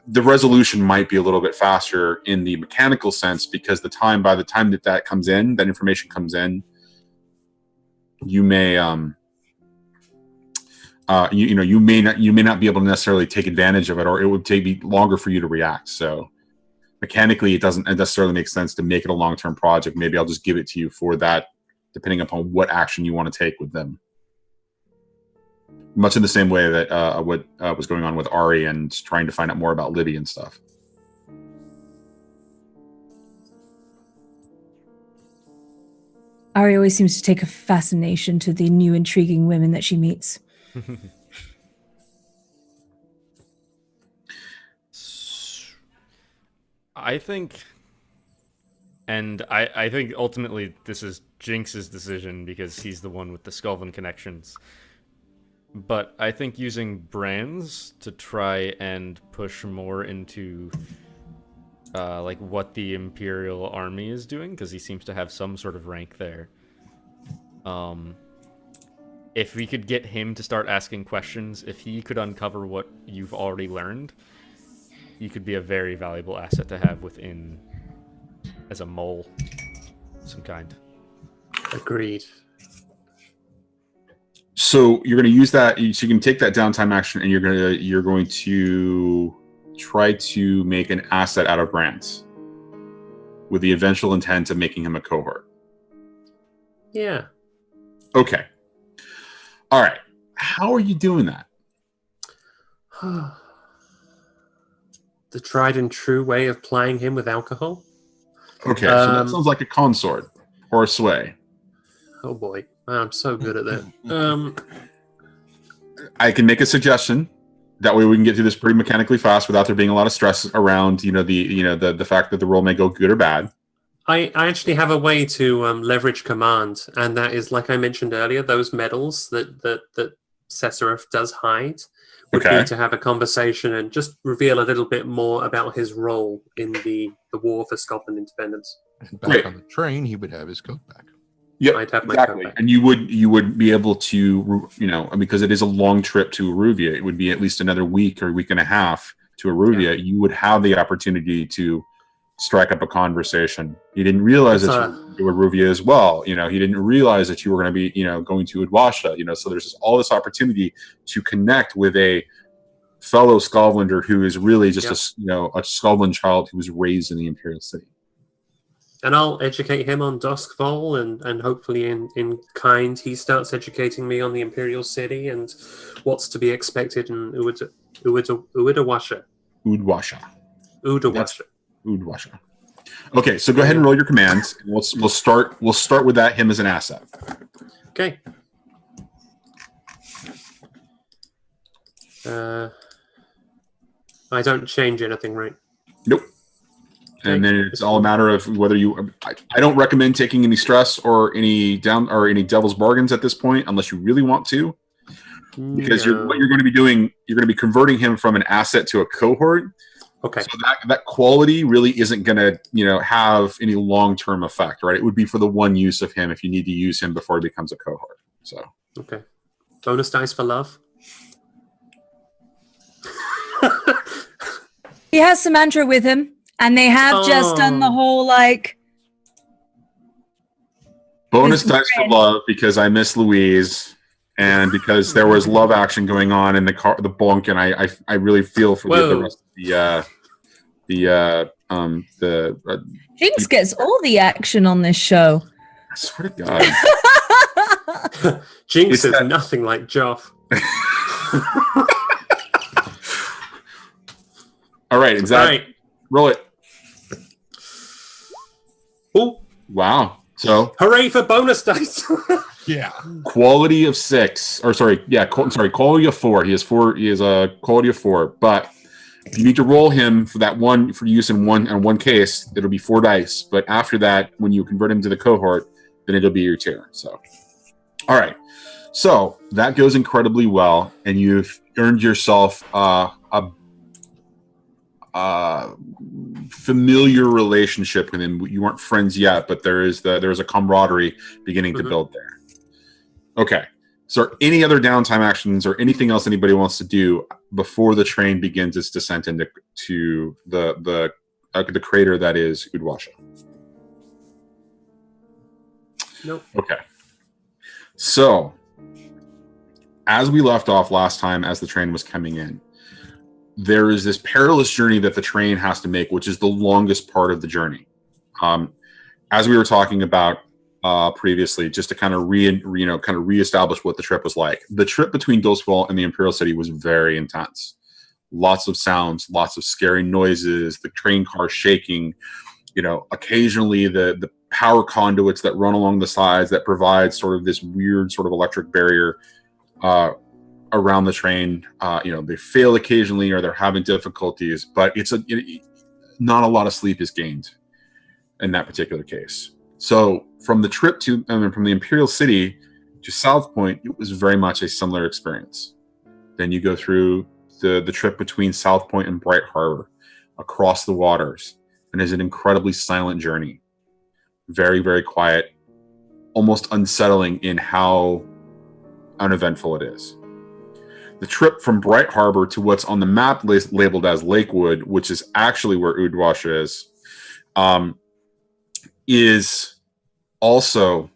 S4: the resolution might be a little bit faster in the mechanical sense, because by the time that comes in, that information comes in, you may you may not be able to necessarily take advantage of it, or it would take longer for you to react. So mechanically, it doesn't necessarily make sense to make it a long-term project. Maybe I'll just give it to you for that, depending upon what action you want to take with them. Much in the same way that what was going on with Ari and trying to find out more about Libi and stuff.
S5: Ari always seems to take a fascination to the new intriguing women that she meets.
S3: I think ultimately this is Jinx's decision, because he's the one with the Sculvin connections. But I think using brands to try and push more into like what the Imperial Army is doing, because he seems to have some sort of rank there. If we could get him to start asking questions, if he could uncover what you've already learned, he could be a very valuable asset to have within as a mole of some kind.
S6: Agreed.
S4: So you're going to use that. So you can take that downtime action, and you're going to try to make an asset out of Brance, with the eventual intent of making him a cohort.
S6: Yeah.
S4: Okay. All right. How are you doing that?
S6: The tried and true way of plying him with alcohol.
S4: Okay, so that sounds like a consort or a sway.
S6: Oh boy, I'm so good at that.
S4: I can make a suggestion. That way we can get through this pretty mechanically fast without there being a lot of stress around, the fact that the roll may go good or bad.
S6: I actually have a way to leverage command, and that is, like I mentioned earlier, those medals that Sesereth does hide. Would be to have a conversation and just reveal a little bit more about his role in the war for Scotland independence.
S1: And back on the train, he would have his coat back.
S4: Yeah,
S6: I'd have my
S4: exactly.
S6: coat back.
S4: And you would be able to, because it is a long trip to Aruvia, it would be at least another week or a week and a half to Aruvia. Yeah. You would have the opportunity to strike up a conversation. He didn't realize that you were to Aruvia as well. He didn't realize that you were going to be, going to Udwasha. So there's all this opportunity to connect with a fellow Scotlander who is really just a Scotland child who was raised in the Imperial City.
S6: And I'll educate him on Doskvol, and hopefully in kind he starts educating me on the Imperial City and what's to be expected in Udwasha.
S4: Udwasha. Okay, so go ahead and roll your commands. We'll start with that, him as an asset.
S6: Okay. I don't change anything, right?
S4: Nope. And then it's all a matter of whether you. I don't recommend taking any stress or any devil's bargains at this point, unless you really want to, because what you're going to be doing, you're going to be converting him from an asset to a cohort.
S6: Okay.
S4: So that quality really isn't going to have any long-term effect, right? It would be for the one use of him if you need to use him before he becomes a cohort. So.
S6: Okay. Bonus dice for love.
S5: He has Samantha with him, and they have just done the whole
S4: Bonus
S5: Miss
S4: dice for
S5: Grin.
S4: love because I miss Louise, and because there was love action going on in the bunk, and I really feel for the
S6: Whoa.
S4: rest of the
S5: Jinx gets all the action on this show.
S4: I swear to God.
S6: Jinx
S4: It's
S6: is
S4: that-
S6: nothing like Joff.
S4: All right, exactly.
S6: Right.
S4: Roll it.
S6: Oh,
S4: Wow. So
S6: hooray for bonus dice.
S1: Yeah.
S4: quality of 6, or quality of 4. He has 4. He has a quality of 4. But if you need to roll him for that one for use in one case, it'll be 4 dice. But after that, when you convert him to the cohort, then it'll be your tier. So, all right. So that goes incredibly well, and you've earned yourself a familiar relationship with him. You aren't friends yet, but there's a camaraderie beginning to build there. Okay. So any other downtime actions or anything else anybody wants to do before the train begins its descent into the crater that is Udwasha?
S6: Nope.
S4: Okay. So as we left off last time, as the train was coming in, there is this perilous journey that the train has to make, which is the longest part of the journey. As we were talking about previously, just to kind of reestablish what the trip was like. The trip between Dosval and the Imperial City was very intense. Lots of sounds, lots of scary noises, the train car shaking, occasionally the power conduits that run along the sides that provide sort of this weird sort of electric barrier around the train. They fail occasionally or they're having difficulties, but not a lot of sleep is gained in that particular case. So from the trip from the Imperial City to South Point, it was very much a similar experience. Then you go through the trip between South Point and Bright Harbor across the waters, and it's an incredibly silent journey. Very, very quiet, almost unsettling in how uneventful it is. The trip from Bright Harbor to what's on the map labeled as Lakewood, which is actually where Udwasha is also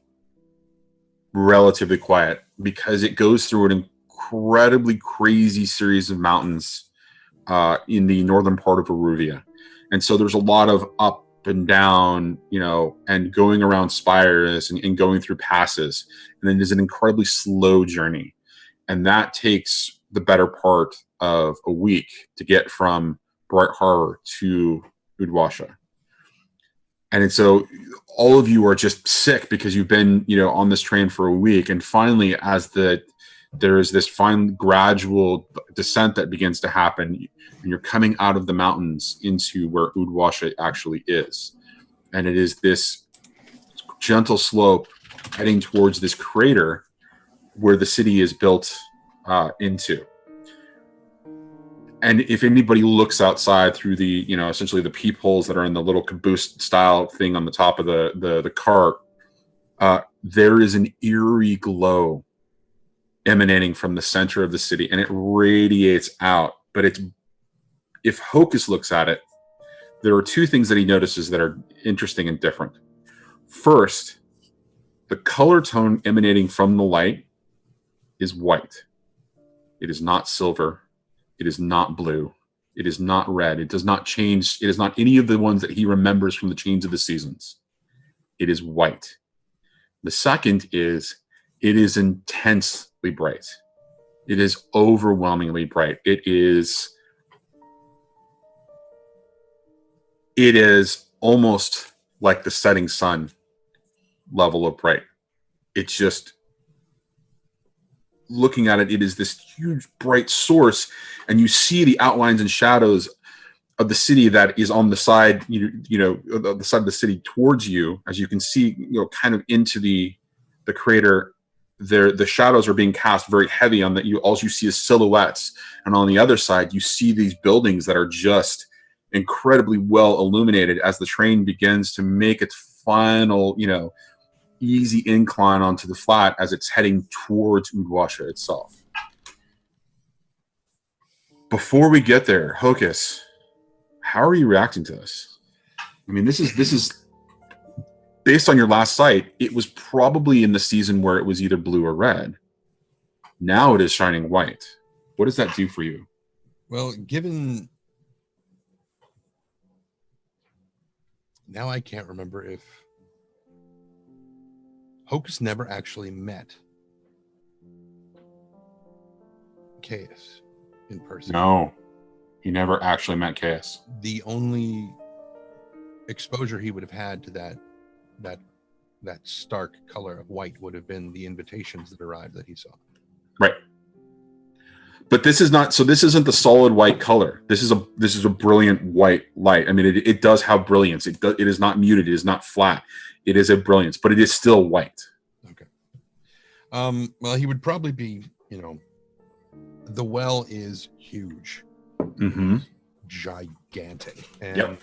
S4: relatively quiet because it goes through an incredibly crazy series of mountains in the northern part of Aruvia. And so there's a lot of up and down, and going around spires and going through passes. And then there's an incredibly slow journey. And that takes the better part of a week to get from Bright Harbor to Udwasha. And so all of you are just sick because you've been, on this train for a week. And finally, as there is this fine gradual descent that begins to happen, and you're coming out of the mountains into where Udwasha actually is. And it is this gentle slope heading towards this crater where the city is built into. And if anybody looks outside through the, essentially the peepholes that are in the little caboose style thing on the top of the car, there is an eerie glow emanating from the center of the city, and it radiates out. But if Hocus looks at it, there are two things that he notices that are interesting and different. First, the color tone emanating from the light is white. It is not silver. It is not blue. It is not red. It does not change. It is not any of the ones that he remembers from the Change of the Seasons. It is white. The second is it is intensely bright. It is overwhelmingly bright. It is almost like the setting sun level of bright. It's just, looking at it, it is this huge bright source, and you see the outlines and shadows of the city that is on the side, the side of the city towards you. As you can see, kind of into the crater, the shadows are being cast very heavy on that. All you see is silhouettes, and on the other side, you see these buildings that are just incredibly well illuminated as the train begins to make its final, easy incline onto the flat as it's heading towards Udwasha itself. Before we get there, Hocus, how are you reacting to this? I mean, this is based on your last sight, it was probably in the season where it was either blue or red. Now it is shining white. What does that do for you?
S1: Well, given now I can't remember if Hocus never actually met Chaos in person.
S4: No, he never actually met Chaos.
S1: The only exposure he would have had to that stark color of white would have been the invitations that arrived that he saw.
S4: Right. But this is not, so this isn't the solid white color. This is a brilliant white light. I mean, it does have brilliance. It is not muted. It is not flat. It is a brilliance, but it is still white.
S1: Okay. Well, he would probably be, the well is huge, gigantic, and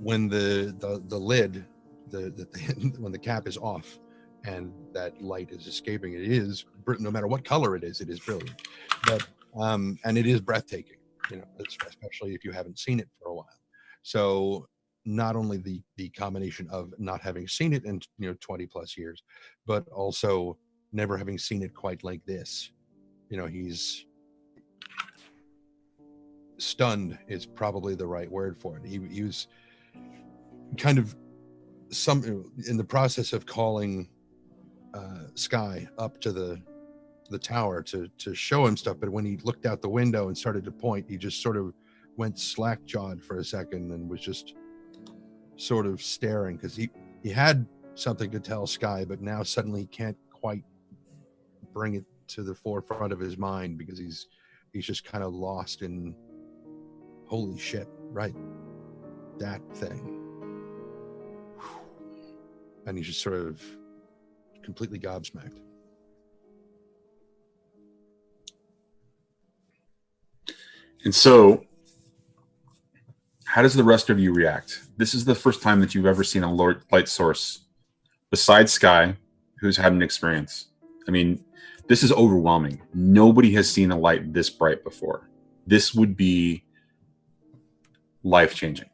S1: when the lid, when the cap is off, and that light is escaping, it is, no matter what color it is brilliant. But and it is breathtaking, especially if you haven't seen it for a while. So not only the combination of not having seen it in 20 plus years, but also never having seen it quite like this. He's stunned is probably the right word for it. He was kind of in the process of calling Sky up to the tower to show him stuff, but when he looked out the window and started to point, he just sort of went slack-jawed for a second and was just sort of staring, because he had something to tell Sky, but now suddenly he can't quite bring it to the forefront of his mind, because he's just kind of lost in, holy shit, right, that thing. And he's just sort of completely gobsmacked.
S4: And so, how does the rest of you react? This is the first time that you've ever seen a light source besides Sky, who's had an experience. I mean, this is overwhelming. Nobody has seen a light this bright before. This would be life-changing.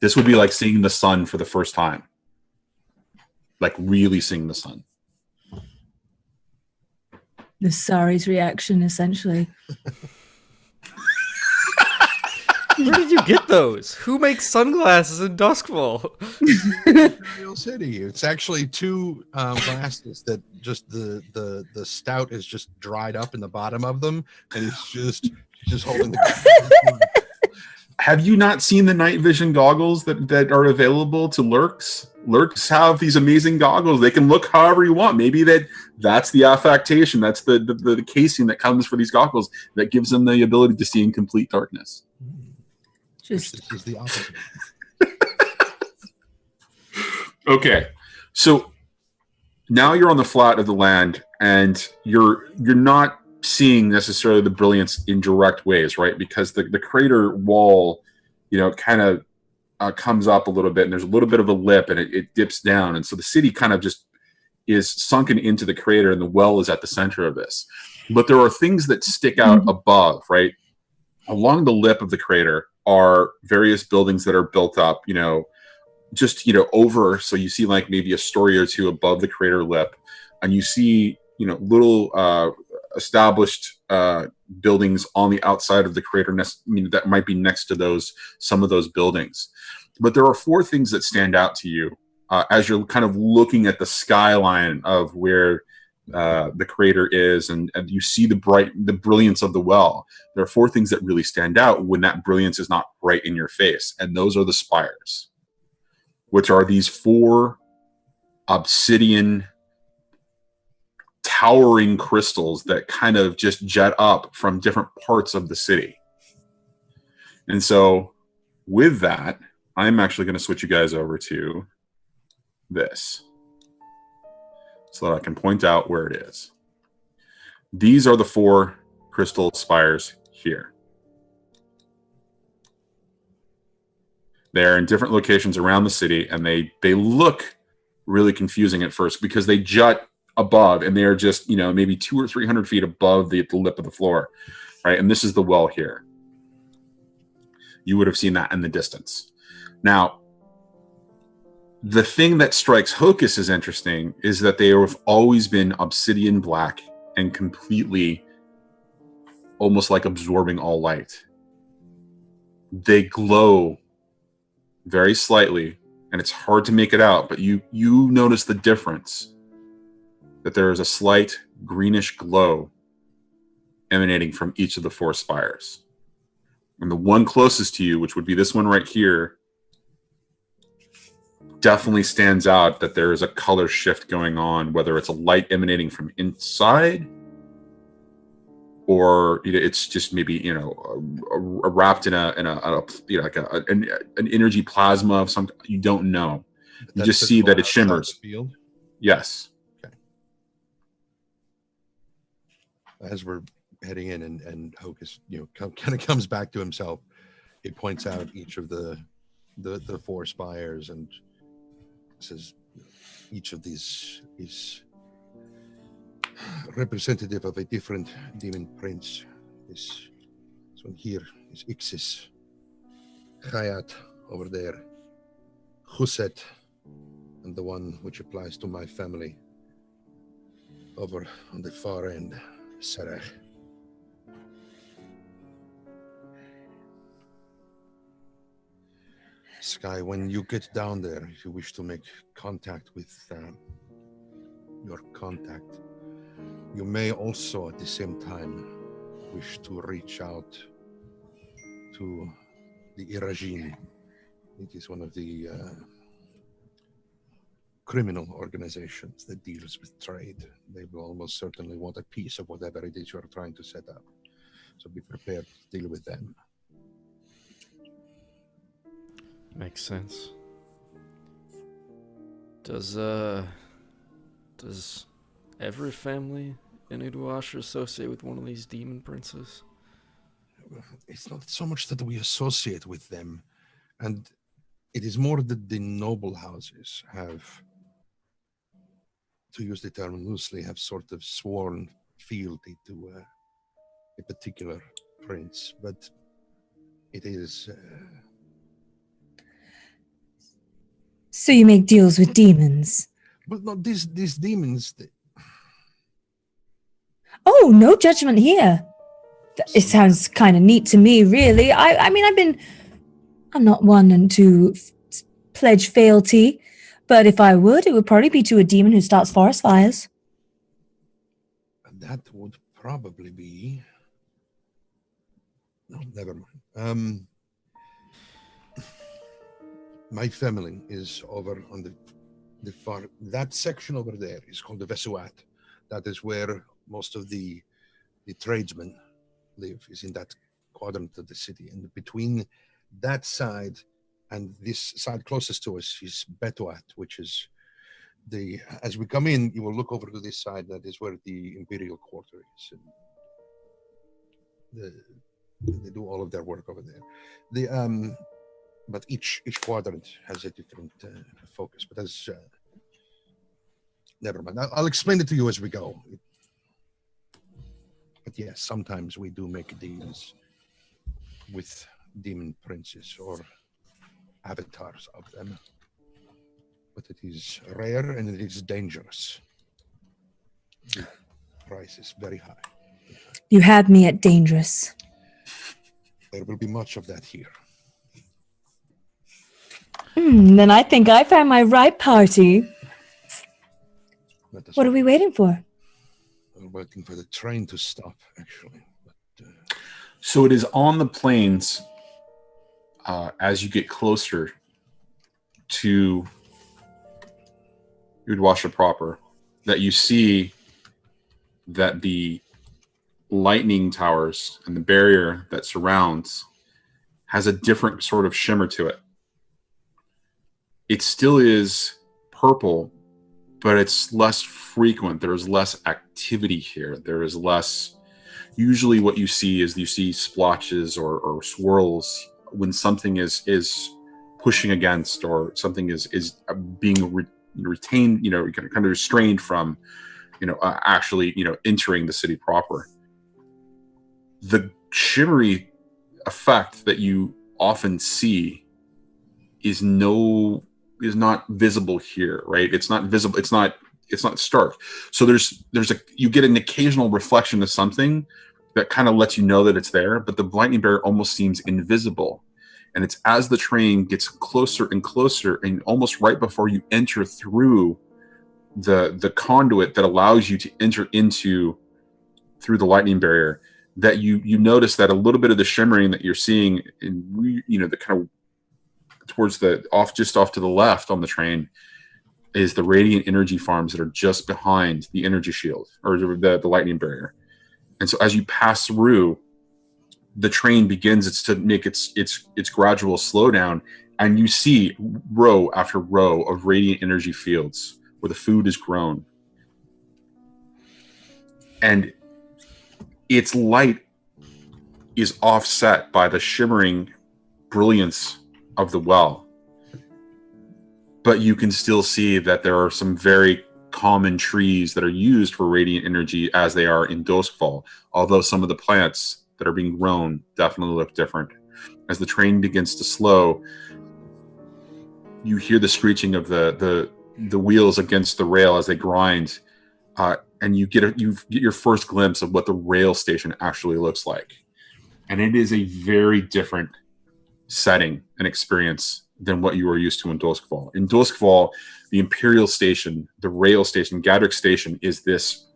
S4: This would be like seeing the sun for the first time. Like really seeing the sun.
S5: The Sari's reaction, essentially.
S3: Where did you get those? Who makes sunglasses in Duskfall?
S1: Real City. It's actually two glasses that just the stout is just dried up in the bottom of them, and it's just holding the.
S4: Have you not seen the night vision goggles that are available to lurks? Lurks have these amazing goggles. They can look however you want. Maybe that's the affectation. That's the casing that comes for these goggles that gives them the ability to see in complete darkness.
S1: This is the opposite.
S4: Okay, so now you're on the flat of the land, and you're not seeing necessarily the brilliance in direct ways, right? Because the crater wall, kind of comes up a little bit, and there's a little bit of a lip, and it dips down, and so the city kind of just is sunken into the crater, and the well is at the center of this. But there are things that stick out above, right? Along the lip of the crater are various buildings that are built up, over. So you see like maybe a story or two above the crater lip, and you see, little established buildings on the outside of the crater that might be next to some of those buildings. But there are four things that stand out to you as you're kind of looking at the skyline of where the crater is, and you see the brilliance of the well. There are four things that really stand out when that brilliance is not right in your face, and those are the spires, which are these four obsidian towering crystals that kind of just jet up from different parts of the city. And so with that, I'm actually going to switch you guys over to this, so that I can point out where it is. These are the four crystal spires here. They're in different locations around the city, and they look really confusing at first because they jut above, and they are just, maybe 200 or 300 feet above the lip of the floor, right? And this is the well here. You would have seen that in the distance. Now, The thing that strikes Hocus as interesting is that they have always been obsidian black and completely almost like absorbing all light. They glow very slightly, and it's hard to make it out, but you notice the difference, that there is a slight greenish glow emanating from each of the 4 spires. And the one closest to you, which would be this one right here, definitely stands out that there is a color shift going on, whether it's a light emanating from inside or it's just maybe wrapped in a like an energy plasma of some. You don't know. You just see that it shimmers.
S1: Field.
S4: Yes.
S1: Okay. As we're heading in, and Hocus, kind of comes back to himself. He points out each of the 4 spires and says, each of these is representative of a different demon prince. This one here is Ixis, Hayat over there, Huset, and the one which applies to my family over on the far end, Sesereth. Sky, when you get down there, if you wish to make contact with your contact, you may also at the same time wish to reach out to the Irajin. It is one of the criminal organizations that deals with trade. They will almost certainly want a piece of whatever it is you're trying to set up. So be prepared to deal with them.
S3: Makes sense. Does every family in Uduasha associate with one of these demon princes?
S1: It's not so much that we associate with them, and it is more that the noble houses have, to use the term loosely, have sort of sworn fealty to a particular prince, but it is...
S5: So you make deals with demons?
S1: But no, these demons...
S5: Oh, no judgment here. It sounds kind of neat to me, really. I mean, I'm not one to pledge fealty, but if I would, it would probably be to a demon who starts forest fires.
S1: That would probably be... No, never mind. My family is over on the far... That section over there is called the Vesuat. That is where most of the tradesmen live, is in that quadrant of the city. And between that side and this side closest to us is Betuat, which is as we come in, you will look over to this side. That is where the Imperial Quarter is. And they do all of their work over there. But each quadrant has a different focus. But that's never mind. I'll explain it to you as we go. But yes, sometimes we do make deals with demon princes or avatars of them. But it is rare and it is dangerous. The price is very high.
S5: You had me at dangerous.
S1: There will be much of that here.
S5: Then I think I found my right party. What are we waiting for?
S1: We're waiting for the train to stop, actually. But,
S4: so it is on the plains as you get closer to Uduasha proper that you see that the lightning towers and the barrier that surrounds has a different sort of shimmer to it. It still is purple, but it's less frequent. There's less activity here. There is less... Usually what you see splotches or swirls when something is pushing against, or something is being retained, kind of restrained from, actually, entering the city proper. The shimmery effect that you often see is no visible here, right? It's not visible. It's not stark. So you get an occasional reflection of something that kind of lets you know that it's there, but the lightning barrier almost seems invisible. And it's as the train gets closer and closer, and almost right before you enter through the conduit that allows you to enter through the lightning barrier, that you notice that a little bit of the shimmering that you're seeing in, the kind of towards just off to the left on the train is the radiant energy farms that are just behind the energy shield or the lightning barrier. And so as you pass through, the train begins to make its gradual slowdown, and you see row after row of radiant energy fields where the food is grown. And its light is offset by the shimmering brilliance of the well. But you can still see that there are some very common trees that are used for radiant energy as they are in Duskfall, although some of the plants that are being grown definitely look different. As the train begins to slow, you hear the screeching of the wheels against the rail as they grind, and you get your first glimpse of what the rail station actually looks like. And it is a very different setting and experience than what you are used to in Duskfall. In Duskfall, the Imperial Station, the rail station, Gadrick Station, is this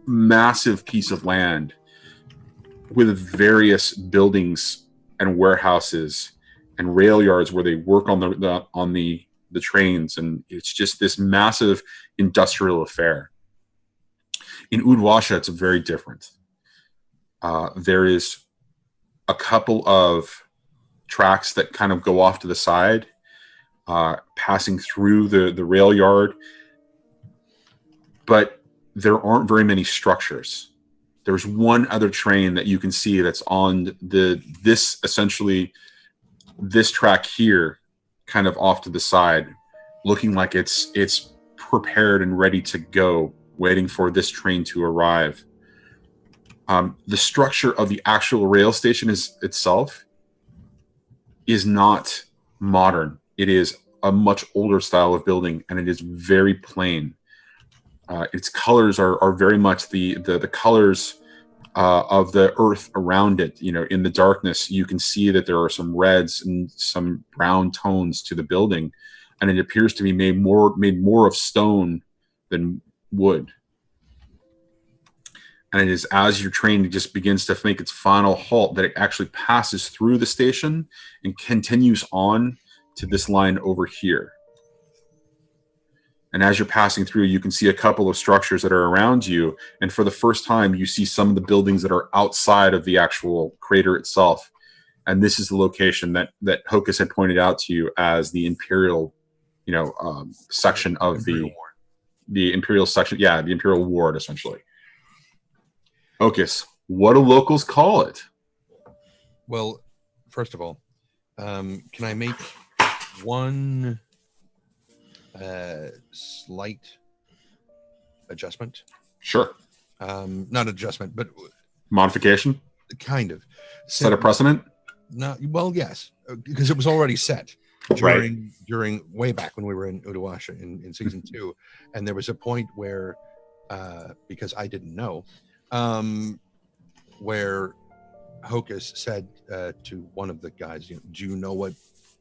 S4: massive piece of land with various buildings and warehouses and rail yards where they work on the trains, and it's just this massive industrial affair. In Udwasha, it's very different. There is a couple of tracks that kind of go off to the side, passing through the rail yard, but there aren't very many structures. There's one other train that you can see that's on this track here, kind of off to the side, looking like it's prepared and ready to go, waiting for this train to arrive. The structure of the actual rail station itself is not modern. It is a much older style of building, and it is very plain. Its colors are very much the colors of the earth around it. In the darkness, you can see that there are some reds and some brown tones to the building, and it appears to be made more of stone than wood. And it is as your train just begins to make its final halt that it actually passes through the station and continues on to this line over here. And as you're passing through, you can see a couple of structures that are around you. And for the first time, you see some of the buildings that are outside of the actual crater itself. And this is the location that Hocus had pointed out to you as the Imperial, section of the Imperial section. Yeah, the Imperial Ward, essentially. Hocus, what do locals call it?
S1: Well, first of all, can I make one slight adjustment?
S4: Sure.
S1: Not adjustment, but
S4: modification.
S1: Kind of.
S4: Set a precedent.
S1: Yes, because it was already set during way back when we were in Udawasha in season 2, and there was a point where, because I didn't know, where Hocus said to one of the guys, do you know what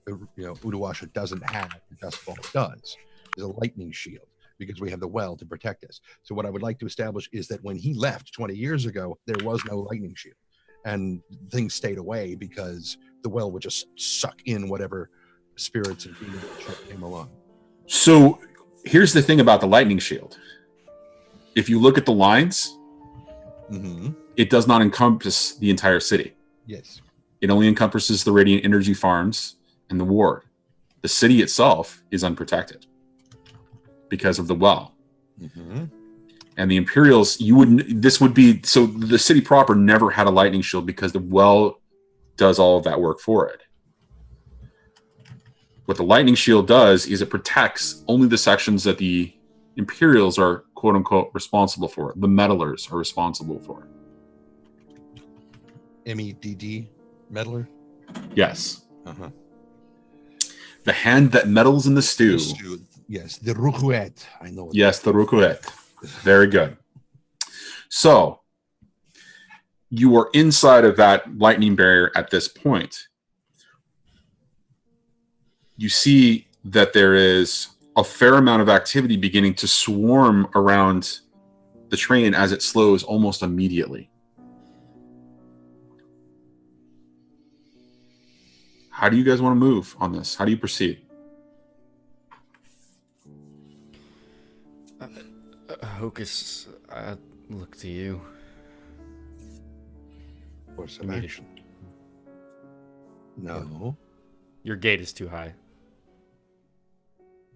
S1: Udawasha doesn't have, Duskfall does? Is a lightning shield, because we have the well to protect us. So what I would like to establish is that when he left 20 years ago, there was no lightning shield, and things stayed away because the well would just suck in whatever spirits and demons came along.
S4: So here's the thing about the lightning shield. If you look at the lines, it does not encompass the entire city.
S1: Yes.
S4: It only encompasses the radiant energy farms and the ward. The city itself is unprotected because of the well. And the Imperials, so the city proper never had a lightning shield because the well does all of that work for it. What the lightning shield does is it protects only the sections that the Imperials are quote unquote responsible for. The meddlers are responsible for.
S1: MEDD, meddler?
S4: Yes. The hand that meddles in the stew.
S1: Yes, the rouquette. I know.
S4: Yes, the rouquette. Very good. So, you are inside of that lightning barrier at this point. You see that there is a fair amount of activity beginning to swarm around the train as it slows almost immediately. How do you guys want to move on this? How do you proceed?
S3: Hocus, I look to you.
S1: For some action. No.
S3: Your gate is too high.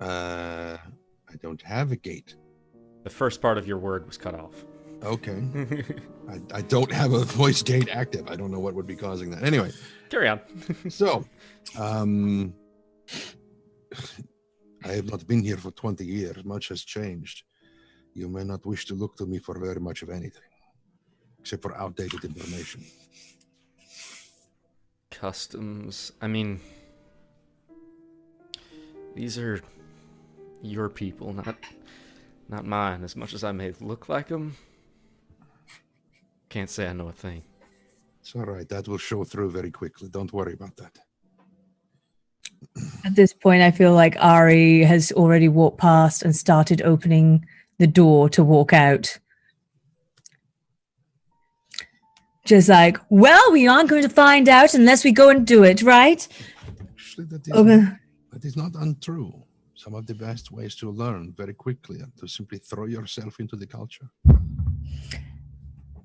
S1: I don't have a gate.
S3: The first part of your word was cut off.
S1: Okay. I don't have a voice gate active. I don't know what would be causing that. Anyway.
S3: Carry on.
S1: So, I have not been here for 20 years. Much has changed. You may not wish to look to me for very much of anything, except for outdated information.
S3: Customs. I mean, these are your people, not mine. As much as I may look like them, can't say I know a thing.
S1: It's all right. That will show through very quickly. Don't worry about that.
S5: At this point, I feel like Ari has already walked past and started opening the door to walk out. Just like, well, we aren't going to find out unless we go and do it, right?
S1: Actually,
S5: Okay.
S1: that is not untrue. Some of the best ways to learn very quickly and to simply throw yourself into the culture.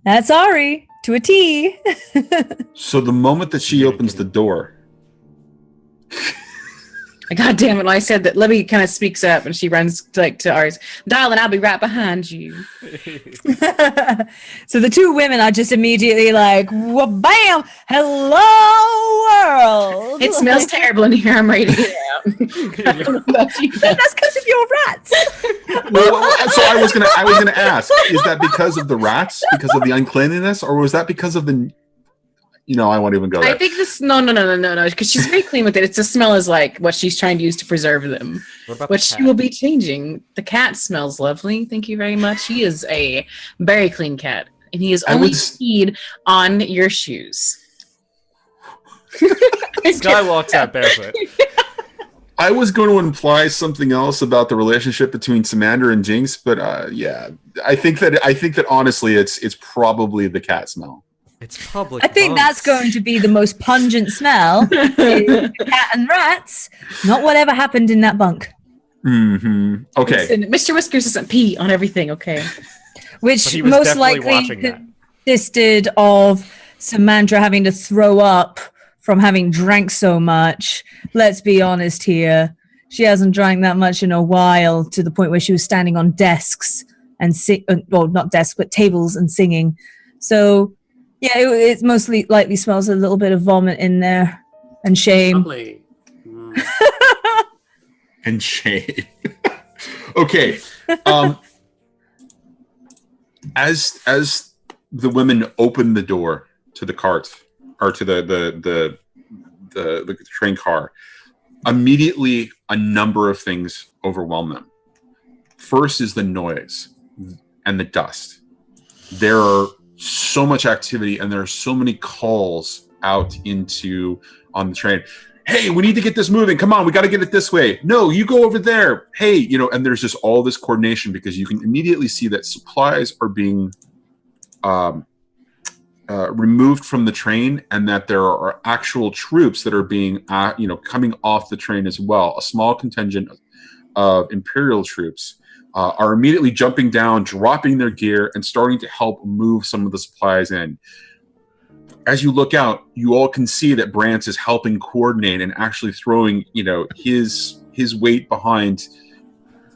S5: That's Ari to a T.
S4: So the moment that she opens the door,
S2: God damn it! When I said that, Libby kind of speaks up and she runs to ours. Darling, I'll be right behind you.
S5: So the two women are just immediately like, well, bam! Hello, world!
S2: It smells terrible in here. I'm ready to get out. I don't know about you.
S5: That's because of your rats.
S4: so I was gonna ask, is that because of the rats, because of the uncleanliness, or was that because of the, I won't even go there.
S2: I think this, no, because she's very clean with it. It's the smell is like what she's trying to use to preserve them,
S3: What about
S2: which
S3: the
S2: she
S3: cat?
S2: will be changing. The cat smells lovely. Thank you very much. He is a very clean cat, and he is only peed on your shoes.
S3: This guy walks out barefoot.
S4: I was going to imply something else about the relationship between Samandra and Jinx, but yeah, I think that honestly, it's probably the cat smell.
S3: It's public.
S5: I think that's going to be the most pungent smell. Is cat and rats, not whatever happened in that bunk.
S4: Mm-hmm. Okay.
S2: Listen, Mr. Whiskers doesn't pee on everything, okay?
S5: Which
S3: was
S5: most
S3: definitely
S5: likely
S3: watching that.
S5: consisted of Samandra having to throw up from having drank so much. Let's be honest here. She hasn't drank that much in a while, to the point where she was standing on desks and well, not desks, but tables and singing. So yeah, it mostly likely smells a little bit of vomit in there and shame.
S6: Lovely.
S4: And shame. Okay. As the women open the door to the cart, or to the train car, immediately a number of things overwhelm them. First is the noise and the dust. There are so much activity, and there are so many calls out on the train. Hey, we need to get this moving. Come on, we got to get it this way. No, you go over there. Hey, and there's just all this coordination, because you can immediately see that supplies are being removed from the train, and that there are actual troops that are being, coming off the train as well. A small contingent of Imperial troops are immediately jumping down, dropping their gear, and starting to help move some of the supplies in. As you look out, you all can see that Brance is helping coordinate and actually throwing, his weight behind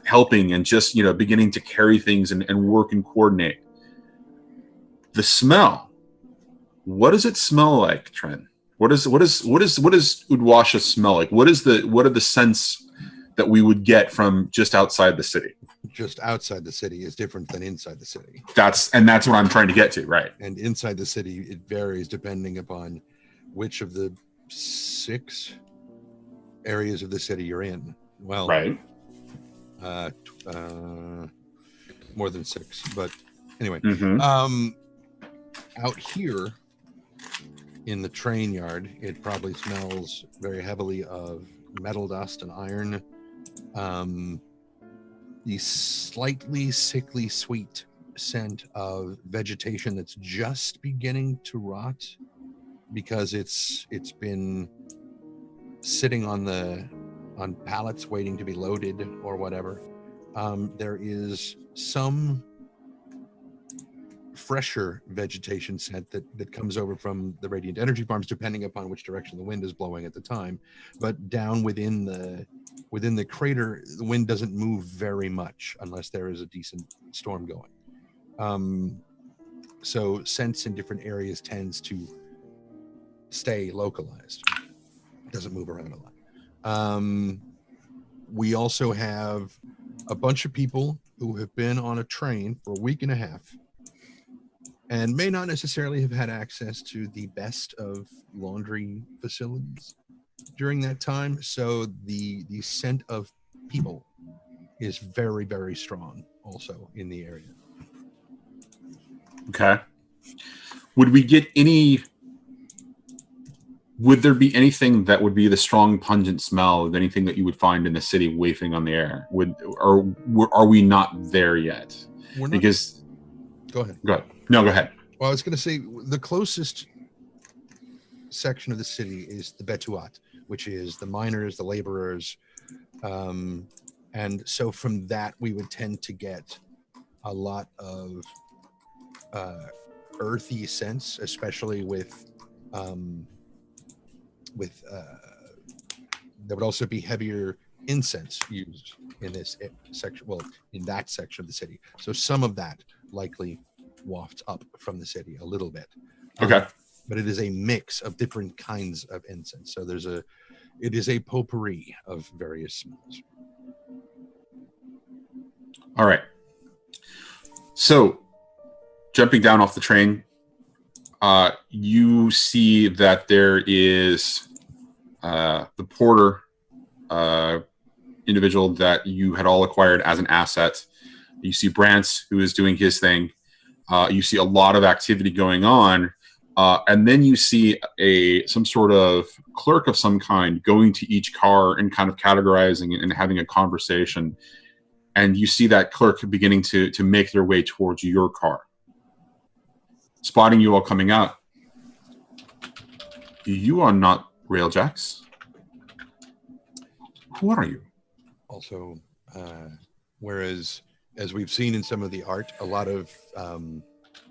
S4: helping, and just, beginning to carry things and work and coordinate. The smell. What does it smell like, Trent? What does Udwasha smell like? What are the scents that we would get from just outside the city?
S1: Just outside the city is different than inside the city.
S4: That's what I'm trying to get to, right?
S1: And inside the city, it varies depending upon which of the 6 areas of the city you're in. Well,
S4: Right.
S1: More than 6, but anyway.
S4: Mm-hmm.
S1: Out here in the train yard, it probably smells very heavily of metal dust and iron. The slightly sickly sweet scent of vegetation that's just beginning to rot because it's been sitting on pallets waiting to be loaded or whatever. There is some fresher vegetation scent that comes over from the radiant energy farms, depending upon which direction the wind is blowing at the time. But down within the crater, the wind doesn't move very much unless there is a decent storm going. So scents in different areas tends to stay localized. It doesn't move around a lot. We also have a bunch of people who have been on a train for a week and a half and may not necessarily have had access to the best of laundry facilities during that time. So the scent of people is very, very strong also in the area.
S4: Okay. Would there be anything that would be the strong pungent smell of anything that you would find in the city wafting on the air? Are we not there yet?
S1: We're not.
S4: Because
S1: Go ahead.
S4: No, go ahead.
S1: Well, I was going to say the closest section of the city is the Betuat, which is the miners, the laborers. And so from that, we would tend to get a lot of earthy scents, especially with there would also be heavier incense used in this section, well, in that section of the city. So some of that likely wafts up from the city a little bit.
S4: Okay.
S1: But it is a mix of different kinds of incense. So it is a potpourri of various smells.
S4: All right. So jumping down off the train, you see that there is the porter individual that you had all acquired as an asset. You see Brantz, who is doing his thing. You see a lot of activity going on. And then you see some sort of clerk of some kind going to each car and kind of categorizing and having a conversation. And you see that clerk beginning to make their way towards your car. Spotting you all coming out. You are not Railjacks. Who are you?
S1: Also, whereas as we've seen in some of the art, a lot of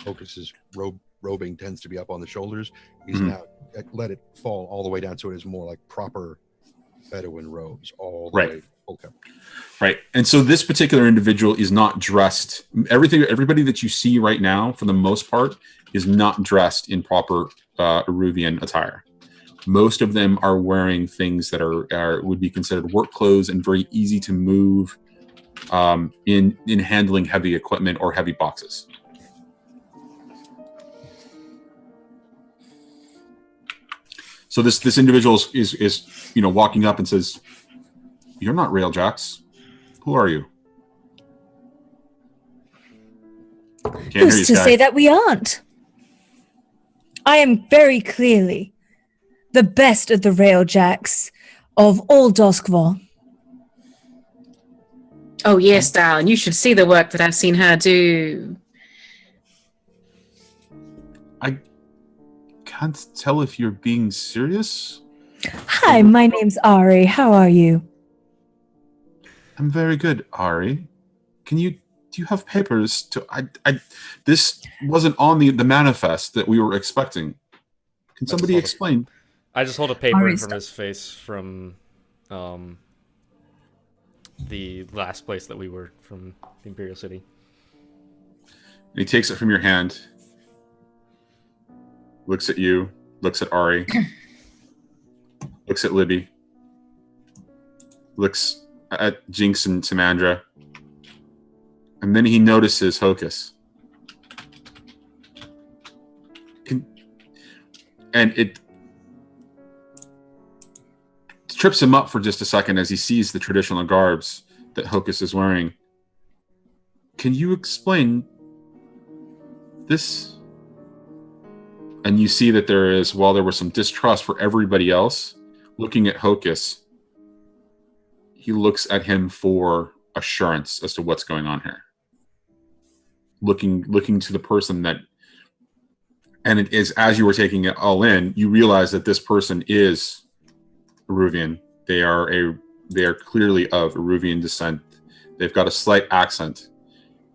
S1: Hocus's robing tends to be up on the shoulders. He's now let it fall all the way down, so it is more like proper Bedouin robes all the way. Okay.
S4: Right. And so this particular individual is not dressed. Everybody that you see right now, for the most part, is not dressed in proper Eruvian attire. Most of them are wearing things that would be considered work clothes and very easy to move in handling heavy equipment or heavy boxes. So this individual is walking up and says, "You're not Railjacks. Who are you?"
S5: Who's to say that we aren't? I am very clearly the best of the Railjacks of all Doskvor.
S2: Oh, yes, darling. You should see the work that I've seen her do.
S4: I can't tell if you're being serious.
S5: Hi, my name's Ari. How are you?
S4: I'm very good, Ari. Do you have papers to? This wasn't on the manifest that we were expecting. Can somebody explain?
S3: I just hold a paper in
S5: Ari's
S3: front of his face from the last place that we were, from the Imperial City.
S4: And he takes it from your hand, looks at you, looks at Ari, looks at Libi, looks at Jinx and Samandra, and then he notices Hocus. trips him up for just a second as he sees the traditional garbs that Hocus is wearing. Can you explain this? And you see that there is, while there was some distrust for everybody else, looking at Hocus, he looks at him for assurance as to what's going on here. Looking to the person that, and it is, as you were taking it all in, you realize that this person is Eruvian. They are clearly of Eruvian descent. They've got a slight accent,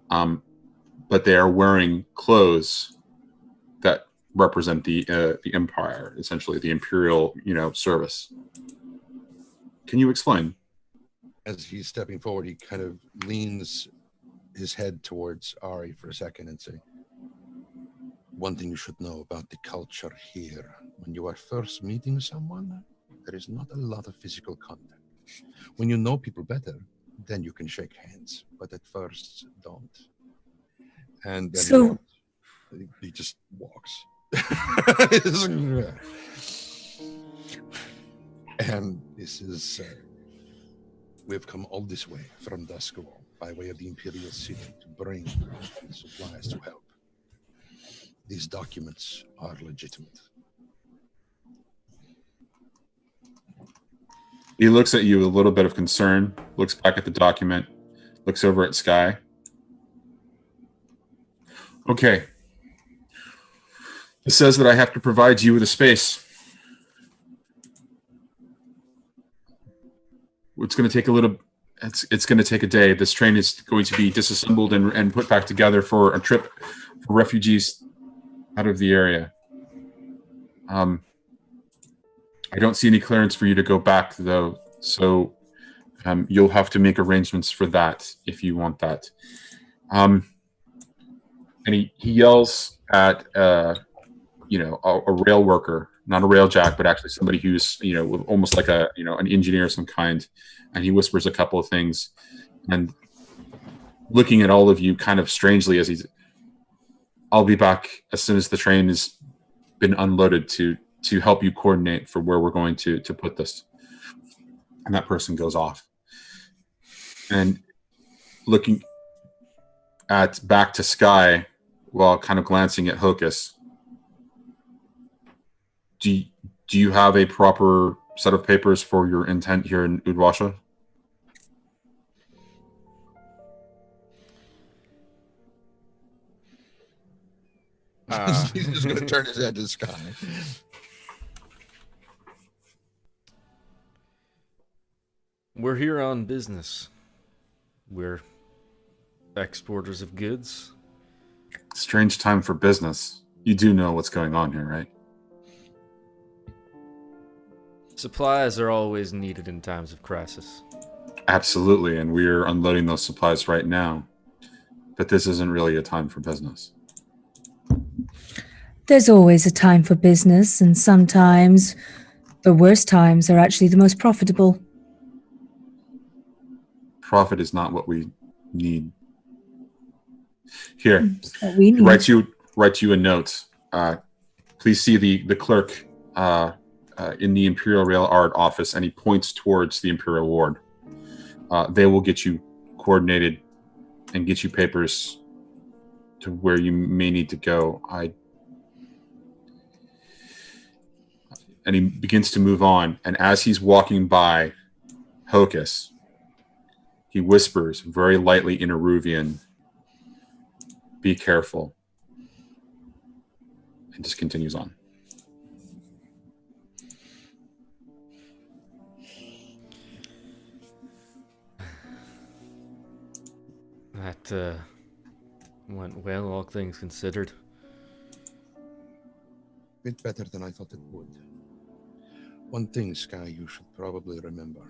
S4: but they are wearing clothes that represent the Empire, essentially the Imperial, service. Can you explain?
S1: As he's stepping forward, he kind of leans his head towards Ari for a second and say, one thing you should know about the culture here. When you are first meeting someone, there is not a lot of physical contact. When you know people better, then you can shake hands. But at first, don't. And then
S5: So
S1: he just walks. And this is... we've come all this way from Duskwall by way of the Imperial City to bring supplies to help. These documents are legitimate.
S4: He looks at you with a little bit of concern, looks back at the document, looks over at Sky. Okay. It says that I have to provide you with a space. It's going to take a little... It's going to take a day. This train is going to be disassembled and put back together for a trip for refugees out of the area. I don't see any clearance for you to go back, though, so you'll have to make arrangements for that if you want that. And he yells at a rail worker, not a rail jack, but actually somebody who's almost like an engineer of some kind, and he whispers a couple of things, and looking at all of you kind of strangely as he's, I'll be back as soon as the train has been unloaded to help you coordinate for where we're going to put this. And that person goes off. And looking back to Sky while kind of glancing at Hocus, do you have a proper set of papers for your intent here in Udwasha?
S1: He's just going to turn his head to Sky.
S3: We're here on business. We're exporters of goods.
S4: Strange time for business. You do know what's going on here, right?
S3: Supplies are always needed in times of crisis.
S4: Absolutely, and we're unloading those supplies right now. But this isn't really a time for business.
S5: there's always a time for business, and sometimes the worst times are actually the most profitable.
S4: Profit is not what we need. Here,
S5: What we need.
S4: write you a note. Please see the clerk in the Imperial Rail Art office, and he points towards the Imperial Ward. They will get you coordinated and get you papers to where you may need to go. And he begins to move on, and as he's walking by Hocus, he whispers very lightly in Eruvian, "Be careful," and just continues on.
S3: That went well, all things considered.
S1: Bit better than I thought it would. One thing, Sky, you should probably remember.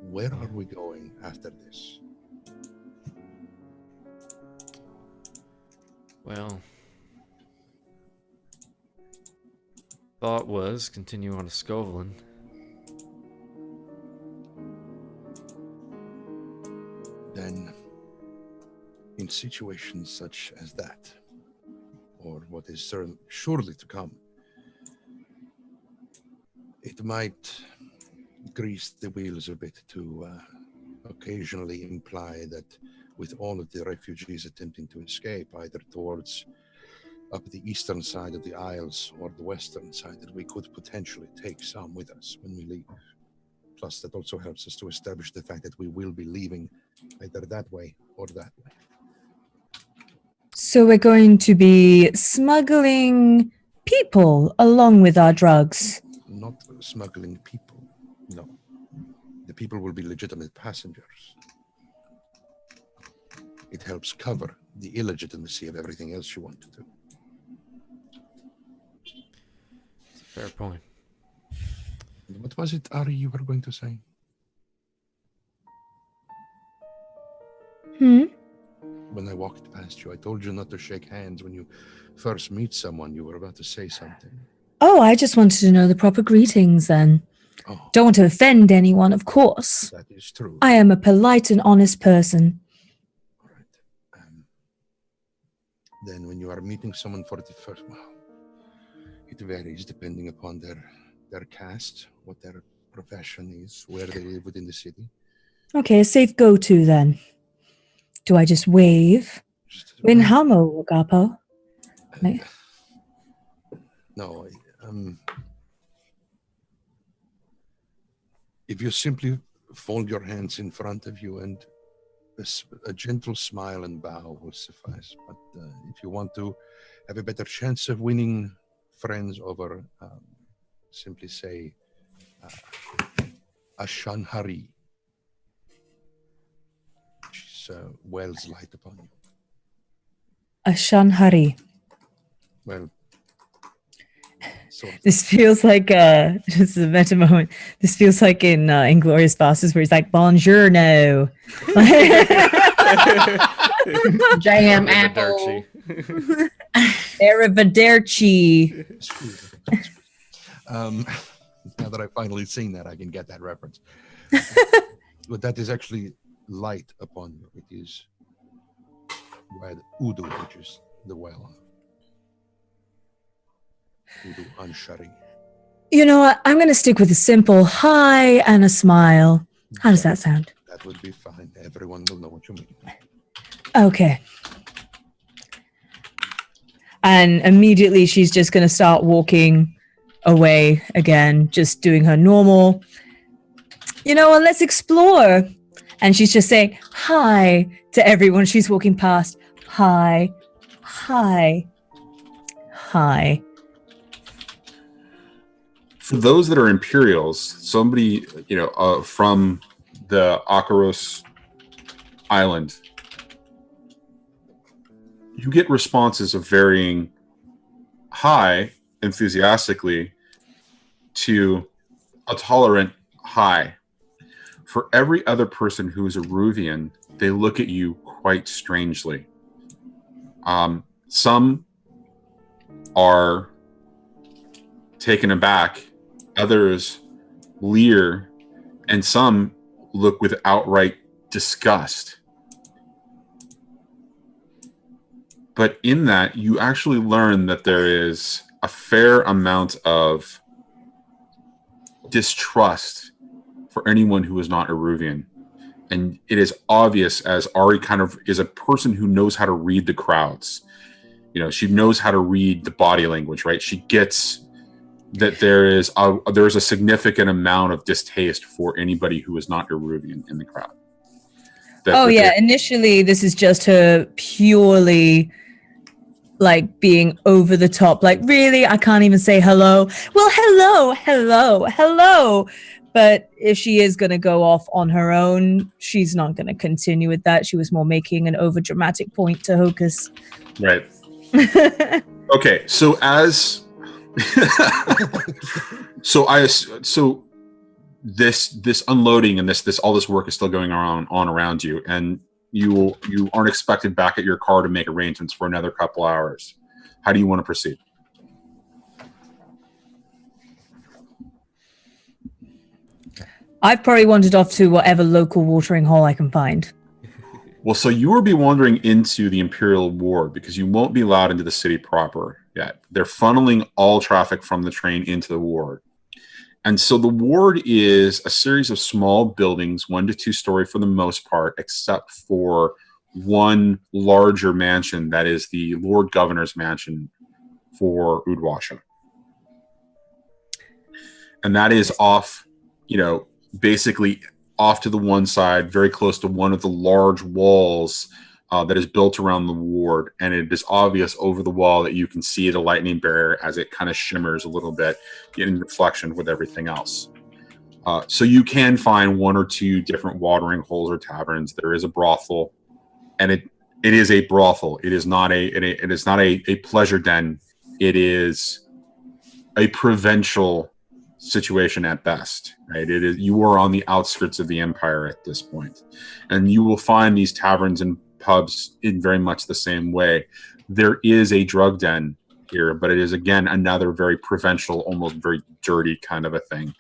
S1: Where are we going after this?
S3: Well, thought was continue on to Scovelin.
S1: Then, in situations such as that, or what is surely to come, it might grease the wheels a bit to occasionally imply that with all of the refugees attempting to escape, either towards up the eastern side of the Isles or the western side, that we could potentially take some with us when we leave. Plus, that also helps us to establish the fact that we will be leaving either that way or that way.
S5: So we're going to be smuggling people along with our drugs.
S1: Not smuggling people, no. The people will be legitimate passengers. It helps cover the illegitimacy of everything else you want to do.
S3: Fair point.
S1: What was it, Ari, you were going to say? When I walked past you, I told you not to shake hands when you first meet someone. You were about to say something.
S5: Oh, I just wanted to know the proper greetings then.
S1: Oh,
S5: Don't want to offend anyone, of course.
S1: that is true.
S5: I am a polite and honest person.
S1: All right. Then when you are meeting someone for the first, well, it varies depending upon their caste, what their profession is, where they live within the city.
S5: Okay, a safe go-to then. Do I just wave? In hamo, Agapo?
S1: No. If you simply fold your hands in front of you and a gentle smile and bow will suffice. But if you want to have a better chance of winning friends over, simply say Ashan Hari. She's Wells light upon you.
S5: Ashan Hari.
S1: Well, sort of.
S5: This feels like just a meta moment. This feels like in Inglourious Basterds where he's like, bonjour no.
S2: Jam apple.
S5: Arrivederci.
S1: Now that I've finally seen that, I can get that reference. But that is actually light upon you. It is red Udu, which is the well. Udu Anshari.
S5: You know what? I'm going to stick with a simple hi and a smile. How does that sound?
S1: That would be fine. Everyone will know what you mean.
S5: Okay. And immediately she's just going to start walking away again, just doing her normal, you know what, let's explore. And she's just saying hi to everyone she's walking past. Hi, hi, hi.
S4: For those that are Imperials, somebody, from the Akaros Island, you get responses of varying high enthusiastically to a tolerant high. For every other person who is a Ruvian, they look at you quite strangely. Some are taken aback, others leer, and some look with outright disgust. But in that, you actually learn that there is a fair amount of distrust for anyone who is not Eruvian. And it is obvious, as Ari kind of is a person who knows how to read the crowds. You know, she knows how to read the body language, right? She gets that there's a significant amount of distaste for anybody who is not Eruvian in the crowd.
S5: Initially this is just her purely like being over the top, like, really, I can't even say hello. Well, hello. But if she is going to go off on her own, she's not going to continue with that. She was more making an over dramatic point to Hocus.
S4: Right. Okay, so as this unloading and this all this work is still going on around you, and you aren't expected back at your car to make arrangements for another couple hours. How do you want to proceed?
S5: I've probably wandered off to whatever local watering hole I can find.
S4: Well, so you will be wandering into the Imperial Ward because you won't be allowed into the city proper yet. They're funneling all traffic from the train into the ward. And so the ward is a series of small buildings, 1 to 2 story for the most part, except for one larger mansion that is the Lord Governor's mansion for Udwasha. And that is off, basically off to the one side, very close to one of the large walls that is built around the ward. And it is obvious over the wall that you can see the lightning barrier as it kind of shimmers a little bit in reflection with everything else. So you can find 1 or 2 different watering holes or taverns. There is a brothel, and it is a brothel. It is not a pleasure den. It is a provincial situation at best, right? It is, you are on the outskirts of the empire at this point, and you will find these taverns and pubs in very much the same way. There is a drug den here, but it is again another very provincial, almost very dirty kind of a thing.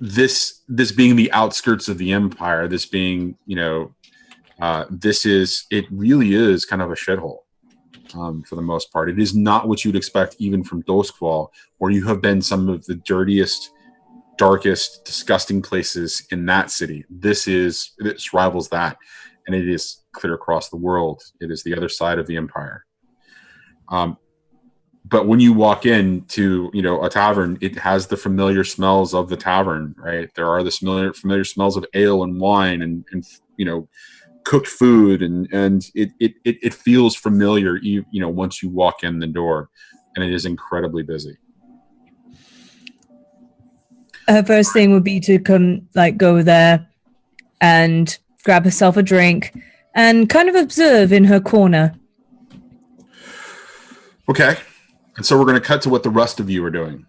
S4: This being the outskirts of the empire, this being it really is kind of a shithole. For the most part, it is not what you'd expect even from Doskval, where you have been some of the dirtiest, darkest, disgusting places in that city. This rivals that, and it is clear across the world. It is the other side of the empire. But when you walk into a tavern, it has the familiar smells of the tavern, right? There are the familiar smells of ale and wine and cooked food, and it feels familiar, once you walk in the door, and it is incredibly busy.
S5: Her first thing would be to go there and grab herself a drink and kind of observe in her corner.
S4: Okay. And so we're going to cut to what the rest of you are doing.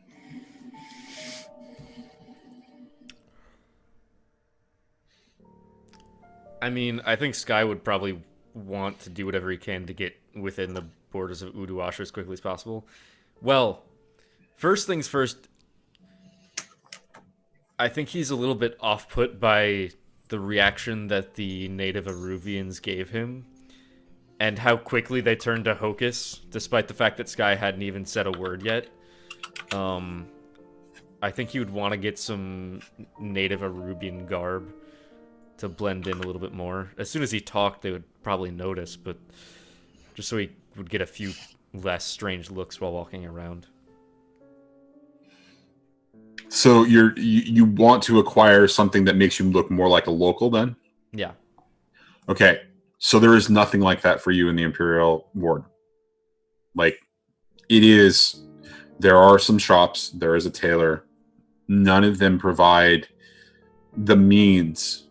S3: I mean, I think Sky would probably want to do whatever he can to get within the borders of Udwasha as quickly as possible. Well, first things first, I think he's a little bit off-put by the reaction that the native Aruvians gave him and how quickly they turned to Hocus, despite the fact that Sky hadn't even said a word yet. I think he would want to get some native Aruvian garb to blend in a little bit more. As soon as he talked, they would probably notice, but just so he would get a few less strange looks while walking around.
S4: So you want to acquire something that makes you look more like a local then?
S3: Yeah.
S4: Okay. So there is nothing like that for you in the Imperial Ward. There are some shops, there is a tailor. None of them provide the means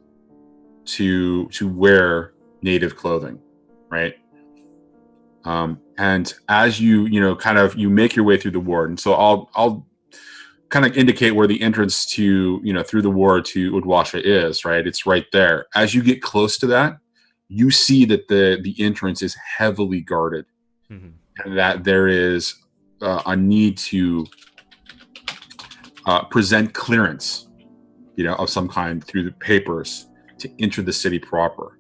S4: to wear native clothing, right? And as you make your way through the ward, and so I'll kind of indicate where the entrance to through the ward to Udwasha is, right? It's right there. As you get close to that, you see that the entrance is heavily guarded, and that there is a need to present clearance, of some kind through the papers to enter the city proper.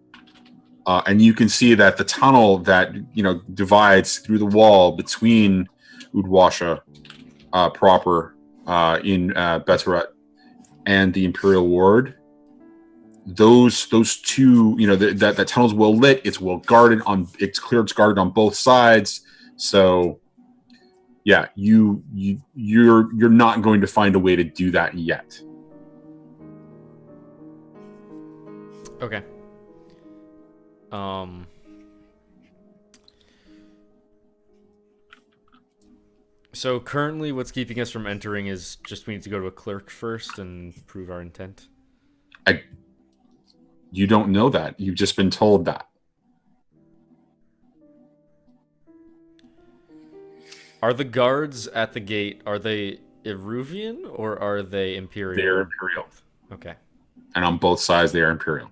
S4: And you can see that the tunnel that divides through the wall between Udwasha proper in Beteret and the Imperial Ward, those two, that tunnel's well lit. It's well guarded it's clear. It's guarded on both sides. So yeah, you're not going to find a way to do that yet.
S3: Okay. So currently what's keeping us from entering is just we need to go to a clerk first and prove our intent.
S4: You don't know that. You've just been told that.
S3: Are the guards at the gate, are they Eruvian or are they Imperial?
S4: They're Imperial.
S3: Okay.
S4: And on both sides, they are Imperial.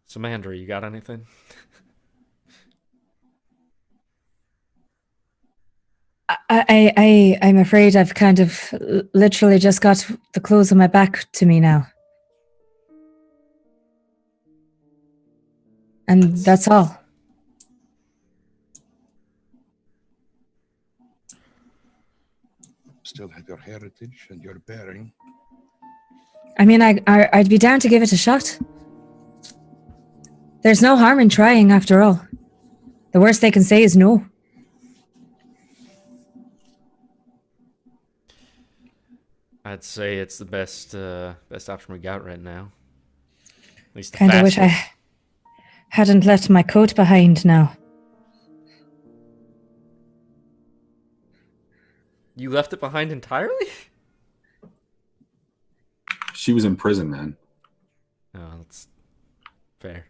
S3: Samandra, you got anything?
S5: I'm afraid I've kind of literally just got the clothes on my back to me now. And that's all.
S1: still have your heritage and your bearing.
S5: I mean, I'd be down to give it a shot. There's no harm in trying, after all. The worst they can say is no.
S3: I'd say it's the best option we got right now. At least the
S5: Kind of wish
S3: fastest.
S5: I hadn't left my coat behind now.
S3: You left it behind entirely?
S4: She was in prison, man.
S3: Oh, that's fair.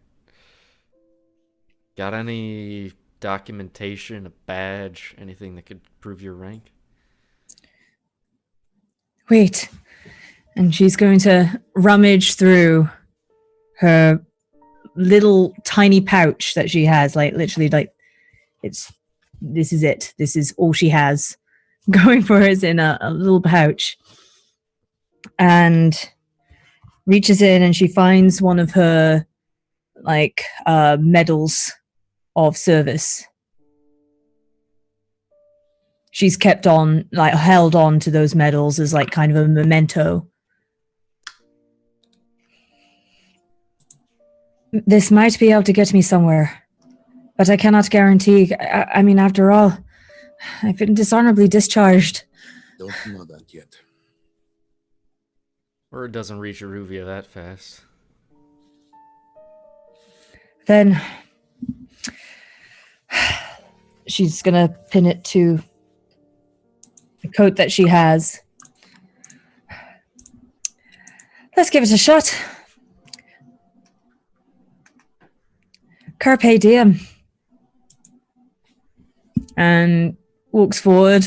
S3: Got any documentation, a badge, anything that could prove your rank?
S5: Wait. And she's going to rummage through her little tiny pouch that she has, like literally like this is it. This is all she has going for her is in a little pouch. And reaches in and she finds one of her like medals of service. She's kept on, like held on to those medals as like kind of a memento. This might be able to get me somewhere, but I cannot guarantee. I mean, after all, I've been dishonorably discharged.
S1: Don't know that yet.
S3: Or it doesn't reach Aruvia that fast.
S5: Then she's gonna pin it to the coat that she has. Let's give it a shot. Carpe diem. And walks forward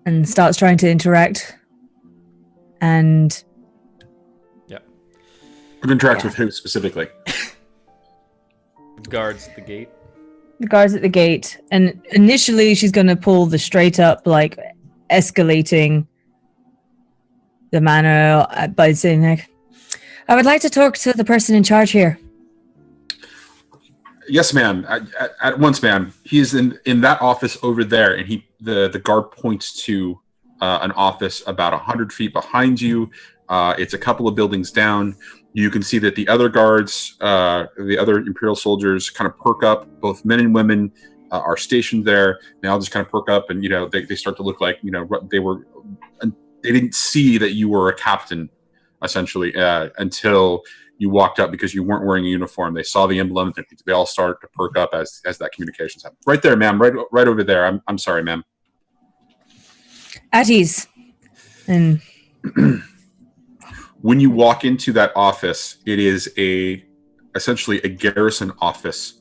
S5: and starts trying to interact. And
S4: It interacts with who specifically?
S3: Guards at the gate.
S5: the guards at the gate. And initially she's going to pull the straight up, like escalating the manner by saying, like, I would like to talk to the person in charge here.
S4: Yes, ma'am. At once, ma'am. He is in that office over there, and the guard points to an office about 100 feet behind you. It's a couple of buildings down. You can see that the other guards, the other Imperial soldiers, kind of perk up. Both men and women are stationed there. They all just kind of perk up, and they start to look like they didn't see that you were a captain, essentially, until you walked up because you weren't wearing a uniform. They saw the emblem. They all started to perk up as that communications happened. Right there, ma'am. Right over there. I'm sorry, ma'am.
S5: At ease. And
S4: When you walk into that office, it is essentially a garrison office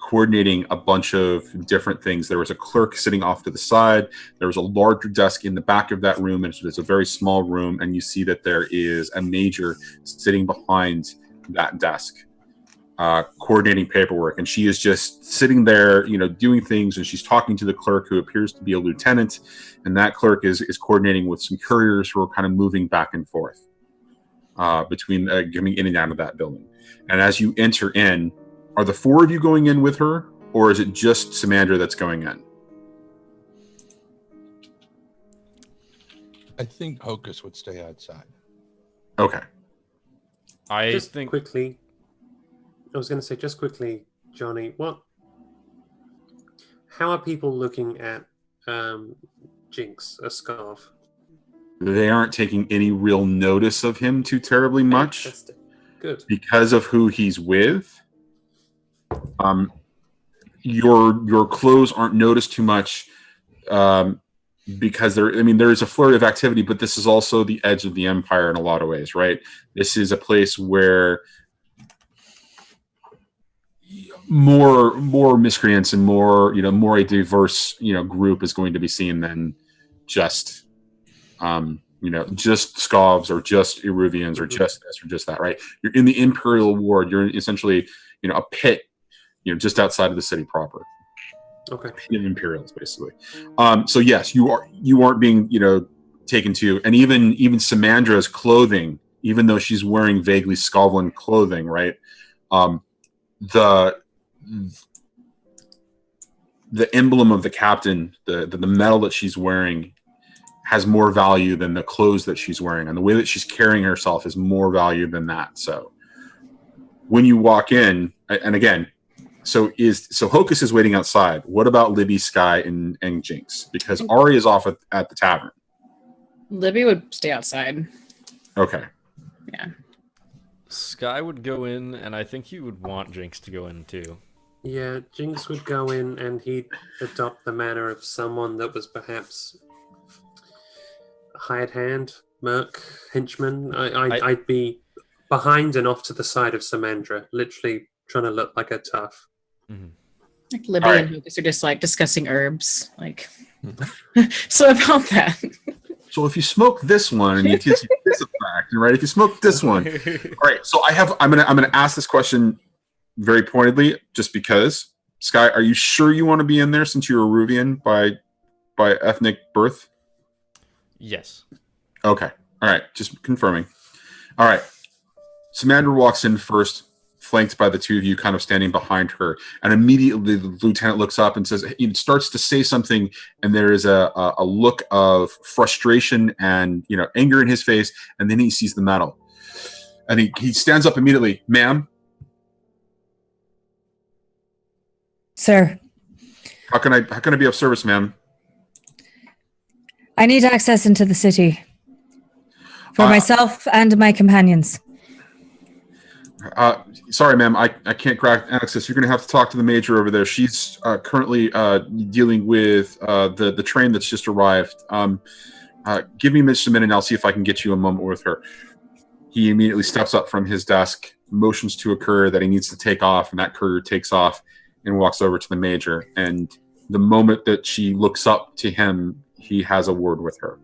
S4: coordinating a bunch of different things. There was a clerk sitting off to the side. There was a larger desk in the back of that room, and it's a very small room, and you see that there is a major sitting behind that desk coordinating paperwork, and she is just sitting there, doing things, and she's talking to the clerk, who appears to be a lieutenant, and that clerk is coordinating with some couriers who are kind of moving back and forth between coming in and out of that building. And as you enter in, are the four of you going in with her, or is it just Samandra that's going in?
S1: I think Hocus would stay outside.
S4: Okay.
S3: I
S6: Just
S3: think
S6: quickly, I was going to say, just quickly, Johnny, how are people looking at Jinx, a scarf?
S4: They aren't taking any real notice of him too terribly much.
S6: Fantastic. Good.
S4: Because of who he's with. Your clothes aren't noticed too much because there is a flurry of activity, but this is also the edge of the empire in a lot of ways, right? This is a place where more miscreants and more a diverse group is going to be seen than just just Scavs or just Eruvians or just this or just that, right? You're in the Imperial Ward. You're essentially a pit just outside of the city proper.
S6: Okay.
S4: Pit of Imperials, basically. So yes, you aren't being taken to, and even Samandra's clothing, even though she's wearing vaguely Scavlan clothing, right? The emblem of the captain, the medal that she's wearing, has more value than the clothes that she's wearing, and the way that she's carrying herself is more value than that. So when you walk in, and again, so Hocus is waiting outside. What about Libby, Sky, and Jinx? Because Ari is off at the tavern.
S2: Libby would stay outside.
S4: Okay.
S2: Yeah.
S3: Sky would go in, and I think you would want Jinx to go in too.
S6: Yeah, Jinx would go in and he'd adopt the manner of someone that was perhaps a hired hand, merc, henchman. I'd be behind and off to the side of Samandra, literally trying to look like a tough.
S3: Mm-hmm.
S2: Like Libby and Hocus are just like discussing herbs. Like, so about that.
S4: So if you smoke this one, and you get this effect, right? If you smoke this one, all right. So I'm gonna ask this question very pointedly, just because. Sky, are you sure you want to be in there since you're a Ruvian by ethnic birth?
S3: Yes.
S4: Okay. All right. Just confirming. All right. Samandra walks in first, flanked by the two of you kind of standing behind her. And immediately the lieutenant looks up and says, he starts to say something, and there is a look of frustration and anger in his face, and then he sees the medal. And he stands up immediately. Ma'am?
S5: Sir.
S4: How can I be of service, ma'am?
S5: I need access into the city. For myself and my companions.
S4: Sorry, ma'am. I can't grant access. You're going to have to talk to the major over there. She's currently dealing with the train that's just arrived. Give me just a minute, and I'll see if I can get you a moment with her. He immediately steps up from his desk, motions to a courier that he needs to take off, and that courier takes off and walks over to the major. And the moment that she looks up to him, he has a word with her.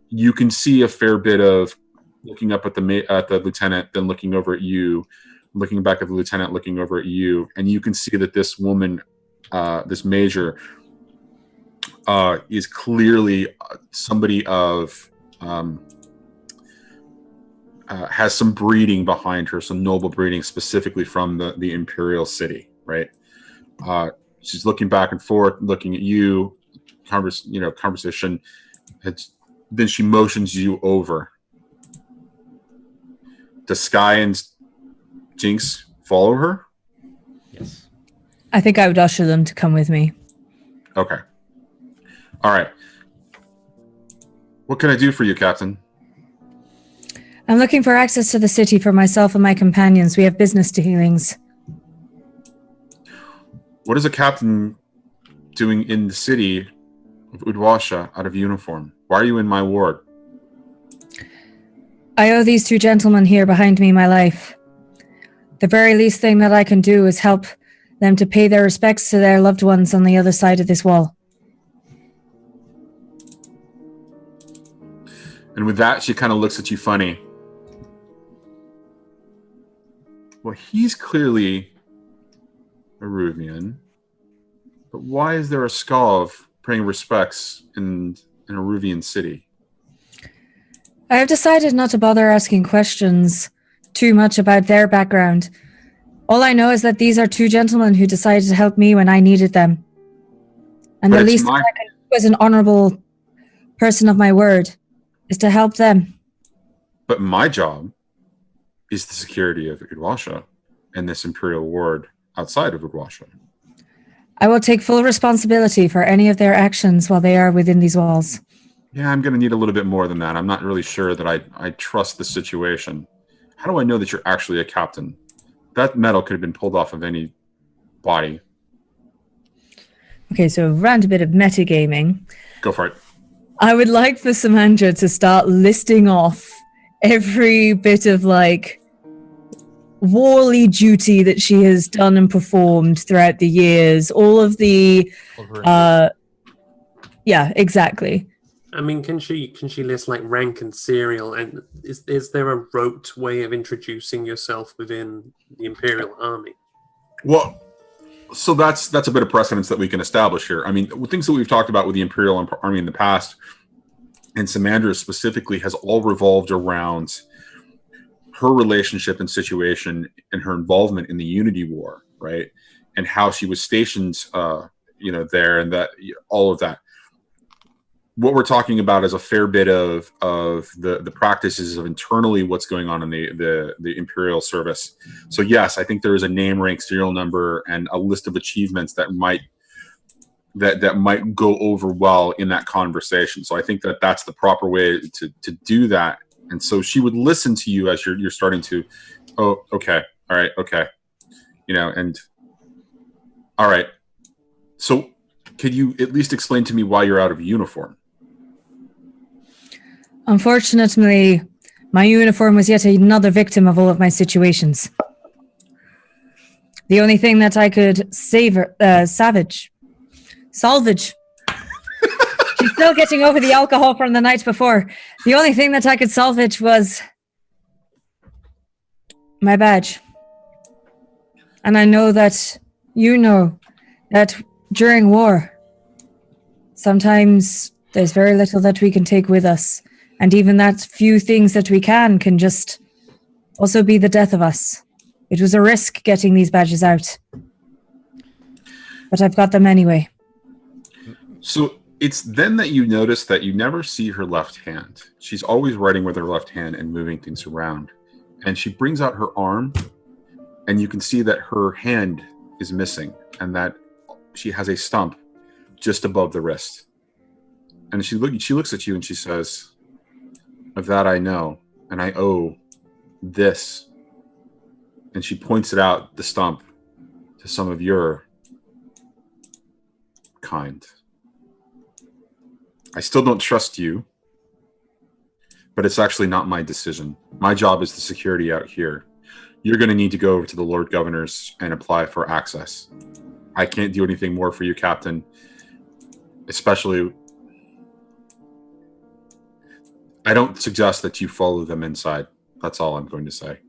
S4: You can see a fair bit of looking up at the lieutenant, then looking over at you, looking back at the lieutenant, looking over at you, and you can see that this woman, this major, is clearly somebody of has some breeding behind her, some noble breeding, specifically from the imperial city, right? She's looking back and forth, looking at you, conversation. Then she motions you over. Does Sky and Jinx follow her?
S3: Yes.
S5: I think I would usher them to come with me.
S4: Okay. All right. What can I do for you, Captain?
S5: I'm looking for access to the city for myself and my companions. We have business dealings.
S4: What is a captain doing in the city of Udwasha out of uniform? Why are you in my ward?
S5: I owe these two gentlemen here behind me my life. The very least thing that I can do is help them to pay their respects to their loved ones on the other side of this wall.
S4: And with that, she kind of looks at you funny. Well, he's clearly a Ruvian, but why is there a Skav paying respects in a Ruvian city?
S5: I have decided not to bother asking questions too much about their background. All I know is that these are two gentlemen who decided to help me when I needed them. And the least I can do as an honorable person of my word is to help them.
S4: But my job is the security of Udwasha and this Imperial ward outside of Udwasha.
S5: I will take full responsibility for any of their actions while they are within these walls.
S4: Yeah, I'm going to need a little bit more than that. I'm not really sure that I trust the situation. How do I know that you're actually a captain? That medal could have been pulled off of any body.
S5: Okay, so around a bit of metagaming.
S4: Go for it.
S5: I would like for Samandra to start listing off every bit of warly duty that she has done and performed throughout the years. All of the yeah, exactly.
S6: I mean, can she list rank and serial? And is there a rote way of introducing yourself within the Imperial Army?
S4: Well, so that's a bit of precedence that we can establish here. I mean, things that we've talked about with the Imperial Army in the past, and Samandra specifically, has all revolved around her relationship and situation and her involvement in the Unity War, right? And how she was stationed, there, and that all of that. what we're talking about is a fair bit of the practices of internally what's going on in the Imperial service. So yes, I think there is a name, rank, serial number, and a list of achievements that might go over well in that conversation. So I think that that's the proper way to do that. And so she would listen to you as you're starting to, oh, okay, all right, okay, and all right. So could you at least explain to me why you're out of uniform?
S5: Unfortunately, my uniform was yet another victim of all of my situations. The only thing that I could salvage. She's still getting over the alcohol from the night before. The only thing that I could salvage was my badge. And I know that that during war, sometimes there's very little that we can take with us. And even that few things that we can just also be the death of us. It was a risk getting these badges out. But I've got them anyway.
S4: So it's then that you notice that you never see her left hand. She's always writing with her left hand and moving things around. And she brings out her arm, and you can see that her hand is missing and that she has a stump just above the wrist. And she looks at you and she says, "Of that I know, and I owe this." And she points it out, the stump, to some of your kind. I still don't trust you, but it's actually not my decision. My job is the security out here. You're going to need to go over to the Lord Governor's and apply for access. I can't do anything more for you, Captain, especially... I don't suggest that you follow them inside. That's all I'm going to say.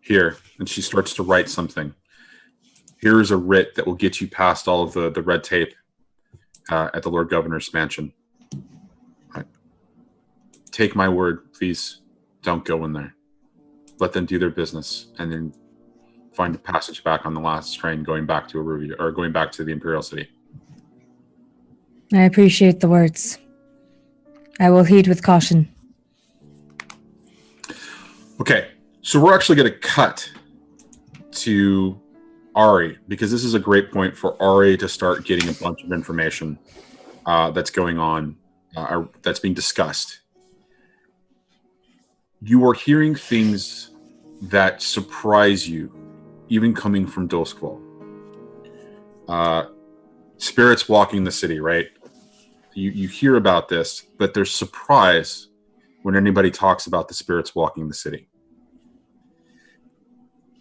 S4: Here, and she starts to write something. Here is a writ that will get you past all of the red tape at the Lord Governor's mansion. Take my word, please. Don't go in there. Let them do their business, and then find a passage back on the last train going back to Aruvia, or going back to the Imperial City.
S5: I appreciate the words. I will heed with caution.
S4: Okay, so we're actually going to cut to Ari, because this is a great point for Ari to start getting a bunch of information that's going on, that's being discussed. You are hearing things that surprise you, even coming from Doskvol. Spirits walking the city, right? You hear about this, but there's surprise when anybody talks about the spirits walking the city.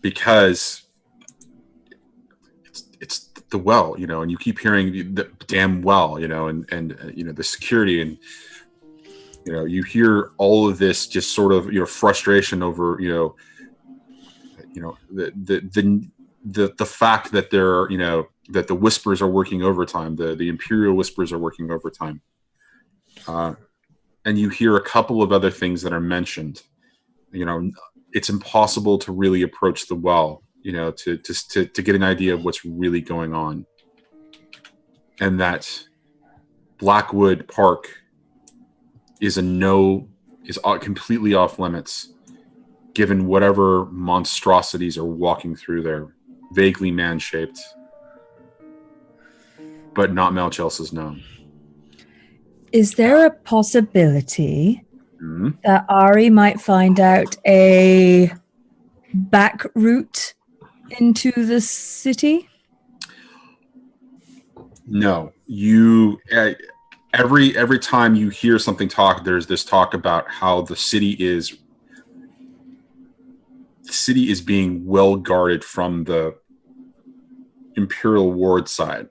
S4: Because it's the well, and you keep hearing the damn well, and the security, and you hear all of this just sort of frustration over the fact that there are that the whispers are working overtime, the Imperial whispers are working overtime, and you hear a couple of other things that are mentioned. It's impossible to really approach the well, to get an idea of what's really going on, and that Blackwood Park is completely off limits, given whatever monstrosities are walking through there, vaguely man-shaped, but not much else is known.
S5: Is there a possibility that Ari might find out a back route into the city?
S4: No. Every time you hear something talk, there's this talk about how the city is being well guarded from the Imperial Ward side.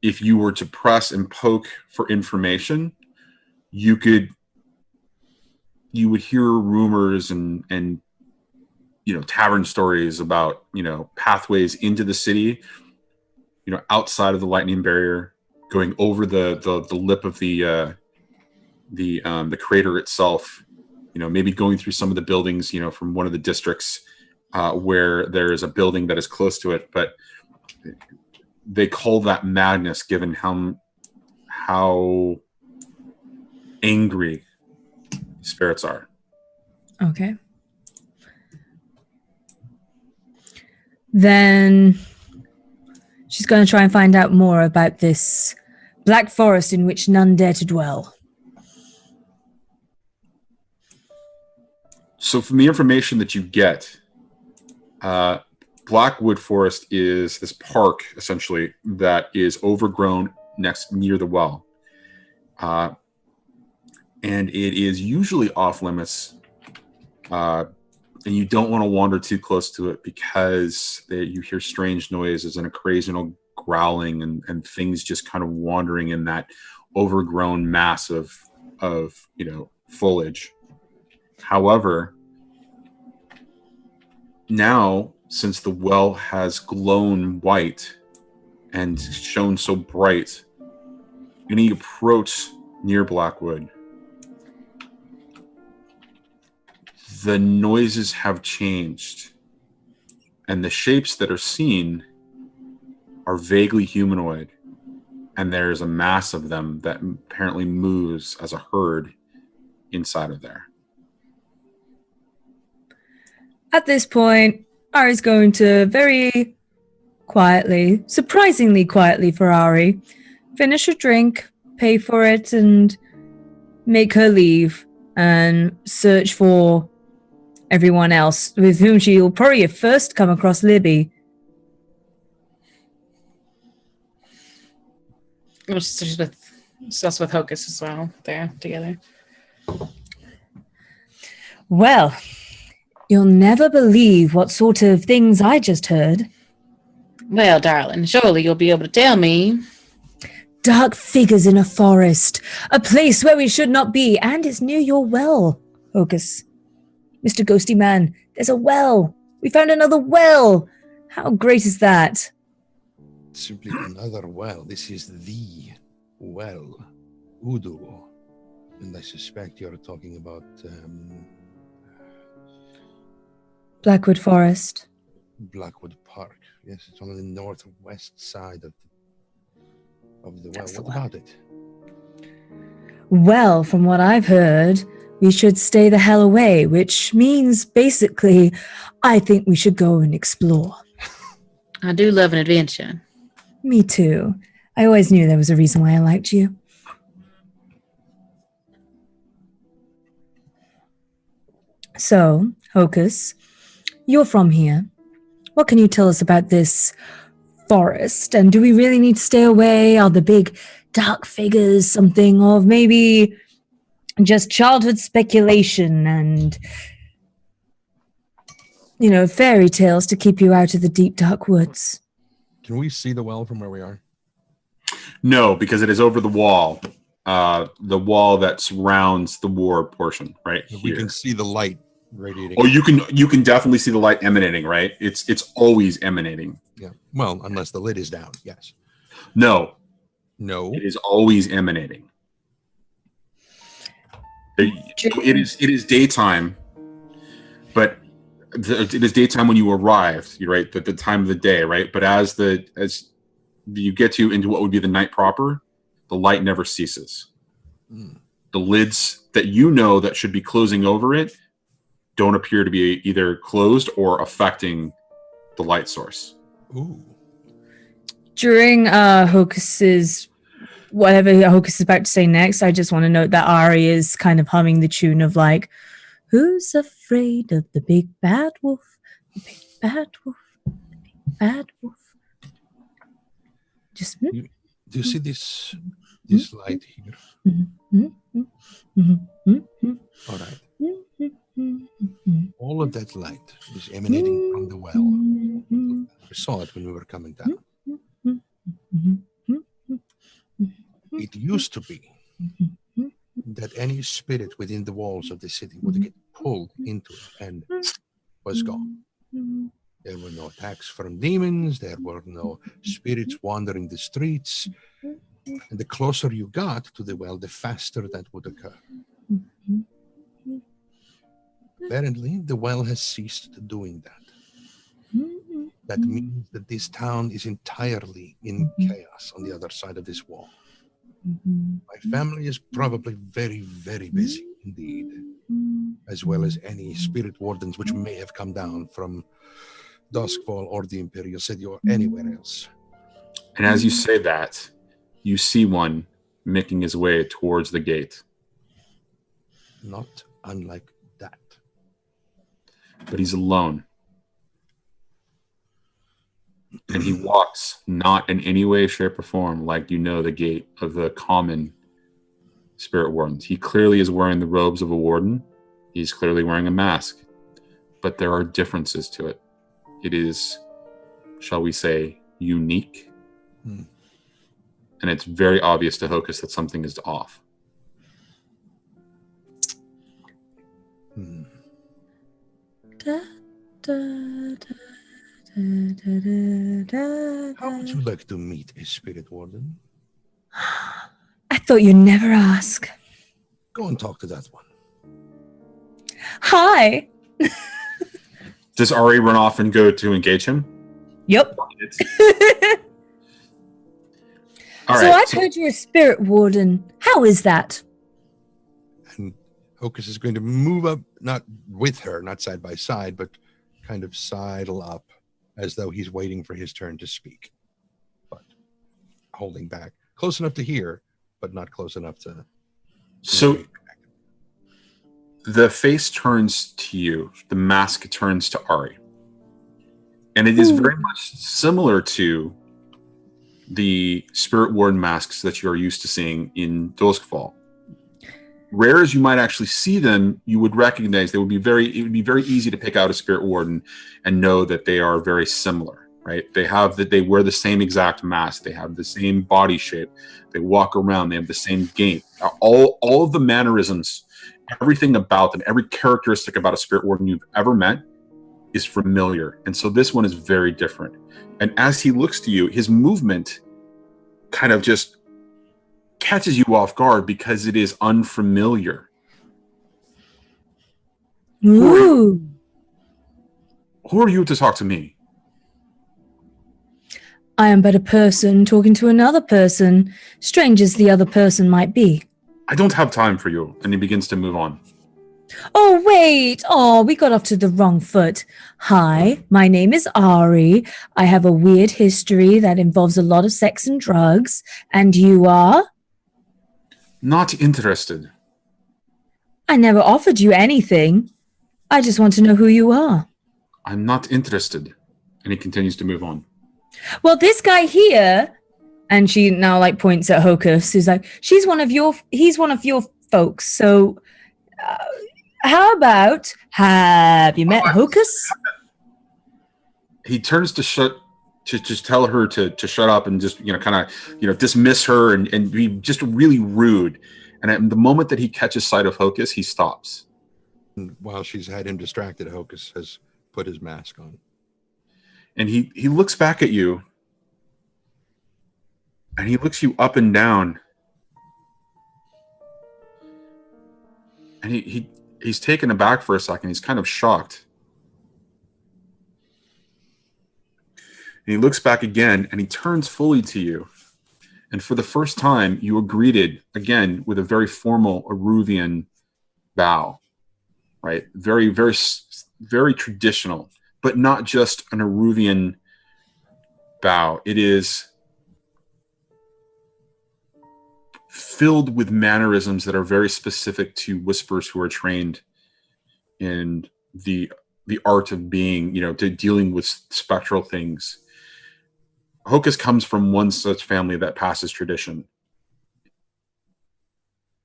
S4: If you were to press and poke for information, you would hear rumors and tavern stories about pathways into the city, outside of the lightning barrier, going over the lip of the crater itself, maybe going through some of the buildings, from one of the districts where there is a building that is close to it, but they call that madness, given how angry spirits are.
S5: Okay. Then she's going to try and find out more about this black forest in which none dare to dwell.
S4: So from the information that you get, Blackwood Forest is this park, essentially, that is overgrown near the well. And it is usually off limits, and you don't want to wander too close to it because you hear strange noises and occasional growling and things just kind of wandering in that overgrown mass of foliage. However, now, since the well has glown white and shone so bright, any approach near Blackwood, the noises have changed, and the shapes that are seen are vaguely humanoid, and there's a mass of them that apparently moves as a herd inside of there.
S5: At this point, Ari's going to very quietly, surprisingly quietly for Ari, finish her drink, pay for it, and make her leave and search for everyone else, with whom she'll probably first come across Libi.
S2: She's also with Hocus as well. They're together.
S5: Well, you'll never believe what sort of things I just heard.
S2: Well, darling, surely you'll be able to tell me.
S5: Dark figures in a forest, a place where we should not be, and it's near your well, Hocus. Mr. Ghosty Man, there's a well. We found another well. How great is that?
S1: Simply another well. This is the well. Udo. And I suspect you're talking about
S5: Blackwood Forest.
S1: Blackwood Park. Yes, it's on the northwest side of the well.
S2: That's the
S1: What about it?
S5: Well, from what I've heard, we should stay the hell away, which means basically, I think we should go and explore.
S2: I do love an adventure.
S5: Me too. I always knew there was a reason why I liked you. So, Hocus, you're from here. What can you tell us about this forest? And do we really need to stay away? Are the big dark figures something of maybe just childhood speculation and, fairy tales to keep you out of the deep, dark woods?
S1: Can we see the well from where we are?
S4: No, because it is over the wall that surrounds the war portion right here.
S1: We can see the light radiating.
S4: Oh, you can definitely see the light emanating, right? It's always emanating.
S1: Yeah. Well, unless the lid is down. Yes.
S4: No.
S1: It
S4: is always emanating. It is daytime, but it is daytime when you arrived, right? At the time of the day, right? But as you get into what would be the night proper, the light never ceases. The lids that that should be closing over it don't appear to be either closed or affecting the light source.
S1: Ooh.
S5: During whatever Hocus is about to say next, I just want to note that Ari is kind of humming the tune of like, who's afraid of the big bad wolf? The big bad wolf, the big bad wolf. Just
S1: Do you see this light here? All right. All of that light is emanating from the well. We saw it when we were coming down. It used to be that any spirit within the walls of the city would get pulled into it and was gone. There were no attacks from demons. There were no spirits wandering the streets. And the closer you got to the well, the faster that would occur. Apparently, the well has ceased doing that. That means that this town is entirely in chaos on the other side of this wall. My family is probably very, very busy indeed, as well as any spirit wardens which may have come down from Duskfall or the Imperial City or anywhere else.
S4: And as you say that, you see one making his way towards the gate.
S1: Not unlike that.
S4: But he's alone. And he walks not in any way, shape, or form like you know the gate of the common spirit wardens. He clearly is wearing the robes of a warden. He's clearly wearing a mask. But there are differences to it. It is, shall we say, unique. And it's very obvious to Hocus that something is off.
S5: Da, da, da.
S1: How would you like to meet a spirit warden?
S5: I thought you'd never ask.
S1: Go and talk to that one.
S5: Hi.
S4: Does Ari run off and go to engage him?
S5: Yep.
S4: All
S5: So
S4: right.
S5: I've heard you're a spirit warden. How is that?
S1: And Hocus is going to move up, not with her, not side by side, but kind of sidle up as though he's waiting for his turn to speak, but holding back. Close enough to hear, but not close enough to...
S4: So the face turns to you. The mask turns to Ari. And it is very much similar to the Spirit Warden masks that you're used to seeing in Duskfall. Rare as you might actually see them, you would recognize it would be very easy to pick out a Spirit Warden and know that they are very similar, right? They wear the same exact mask, they have the same body shape, they walk around, they have the same gait. All of the mannerisms, everything about them, every characteristic about a Spirit Warden you've ever met is familiar. And so this one is very different. And as he looks to you, his movement kind of just catches you off guard because it is unfamiliar.
S5: Ooh.
S4: Who are you to talk to me?
S5: I am but a person talking to another person, strange as the other person might be.
S4: I don't have time for you. And he begins to move on.
S5: Oh, wait. Oh, we got off to the wrong foot. Hi, my name is Ari. I have a weird history that involves a lot of sex and drugs. And you are?
S4: Not interested.
S5: I never offered you anything. I just want to know who you are.
S4: I'm not interested. And he continues to move on.
S5: Well, this guy here, and she now like points at Hocus, who's like, he's one of your folks. So how about, have you met Hocus?
S4: He turns to just tell her to shut up and just, dismiss her and be just really rude. And at the moment that he catches sight of Hocus, he stops.
S1: And while she's had him distracted, Hocus has put his mask on.
S4: And he looks back at you. And he looks you up and down. And he's taken aback for a second. He's kind of shocked. And he looks back again, and he turns fully to you. And for the first time, you are greeted, again, with a very formal Aruvian bow. Right? Very, very, very traditional. But not just an Aruvian bow. It is filled with mannerisms that are very specific to Whisperers who are trained in the art of being, to dealing with spectral things. Hocus comes from one such family that passes tradition.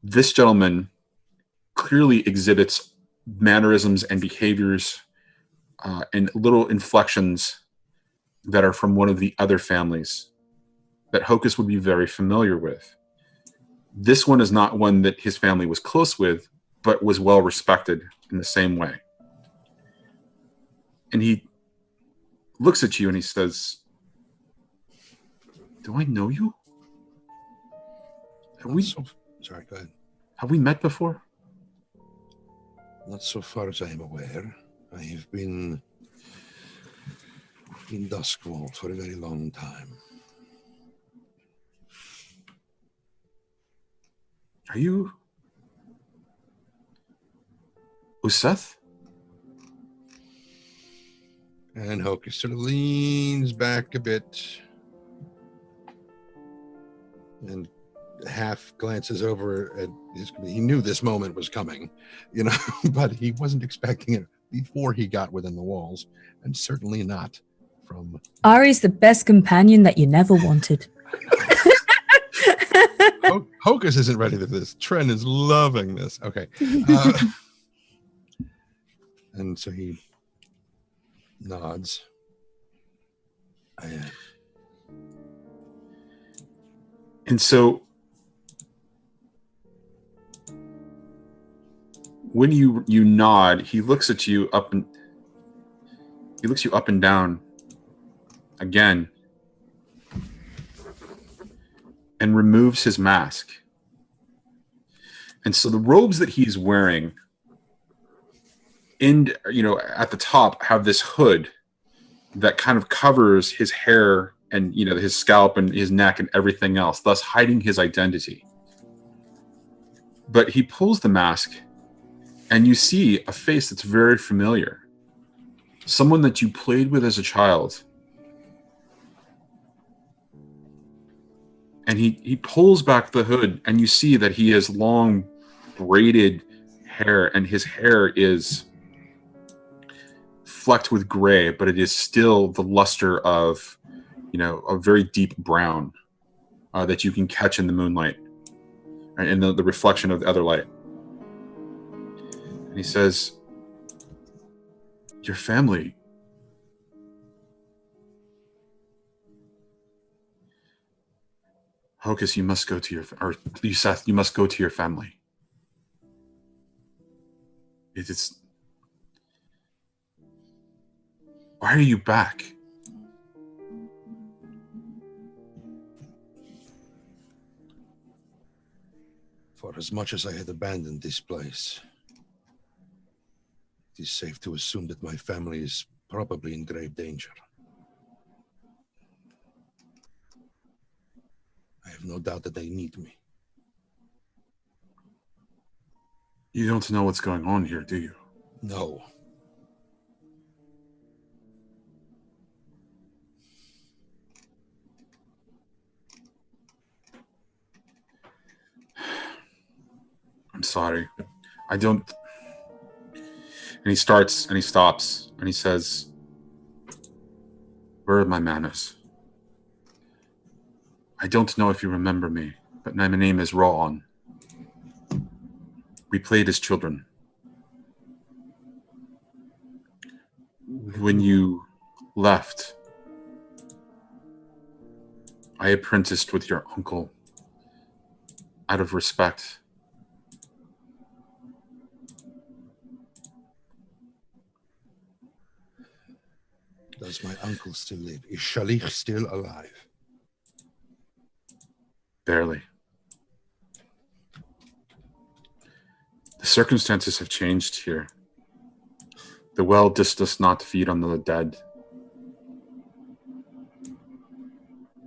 S4: This gentleman clearly exhibits mannerisms and behaviors and little inflections that are from one of the other families that Hocus would be very familiar with. This one is not one that his family was close with, but was well respected in the same way. And he looks at you and he says, "Do I know you?
S1: Sorry, go ahead.
S4: Have we met before?"
S1: Not so far as I am aware. I have been in Duskvault for a very long time.
S4: Are you Useth?
S1: And Hocus sort of leans back a bit and half glances over at he knew this moment was coming, but he wasn't expecting it before he got within the walls, and certainly not from
S5: Ari's the best companion that you never wanted.
S1: Hocus isn't ready for this. Trent is loving this. Okay. And so he nods.
S4: And so when you nod, he looks at you up and down again and removes his mask. And so the robes that he's wearing at the top have this hood that kind of covers his hair and his scalp and his neck and everything else, thus hiding his identity. But he pulls the mask and you see a face that's very familiar. Someone that you played with as a child. And he pulls back the hood and you see that he has long braided hair, and his hair is flecked with gray, but it is still the luster of, a very deep brown that you can catch in the moonlight, right, in the reflection of the other light. And he says, "Your family. Hocus, you must go to Seth, you must go to your family. It is. Why are you back?"
S1: For as much as I had abandoned this place, it is safe to assume that my family is probably in grave danger. I have no doubt that they need me.
S4: You don't know what's going on here, do you?
S1: No.
S4: I'm sorry. I don't. And he starts and he stops and he says, "Where are my manners? I don't know if you remember me, but my name is Ron. We played as children. When you left, I apprenticed with your uncle out of respect.
S1: Does my uncle still live? Is Shalich still alive?
S4: Barely. The circumstances have changed here. The well does not feed on the dead.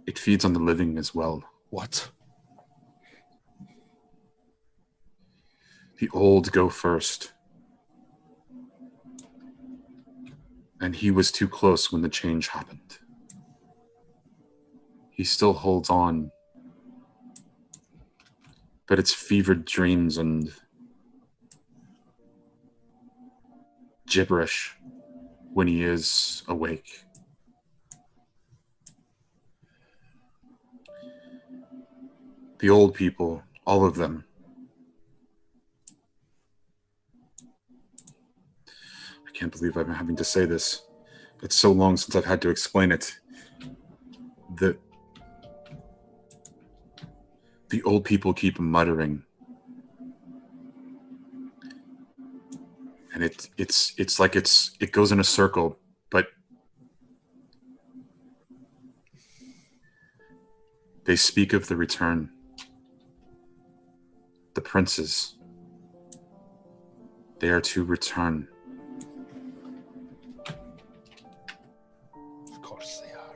S4: It feeds on the living as well.
S1: What?
S4: The old go first. And he was too close when the change happened. He still holds on. But it's fevered dreams and gibberish when he is awake. The old people, all of them. I can't believe I'm having to say this. It's so long since I've had to explain it. The old people keep muttering. And it's like it goes in a circle, but they speak of the return. The princes. They are to return.
S1: Of course they are.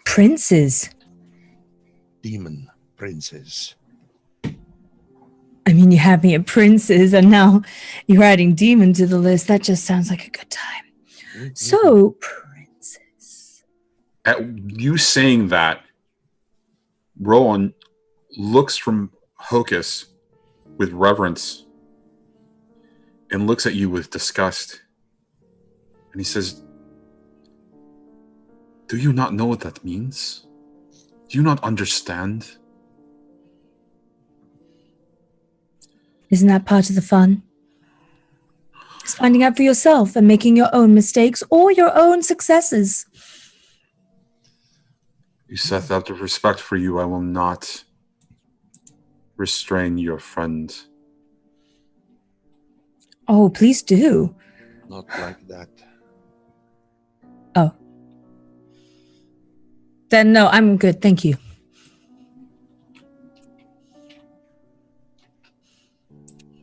S5: Princes.
S1: Demon princes.
S5: I mean, you had me at princes, and now you're adding demon to the list. That just sounds like a good time.
S1: Mhm.
S5: So, princes.
S4: At you saying that, Rowan looks from Hocus with reverence and looks at you with disgust. And he says, do you not know what that means? Do you not understand?
S5: Isn't that part of the fun? It's finding out for yourself and making your own mistakes or your own successes.
S4: You said out of respect for you, I will not restrain your friend.
S5: Oh, please do.
S1: Not like that.
S5: Oh. Then no, I'm good. Thank you.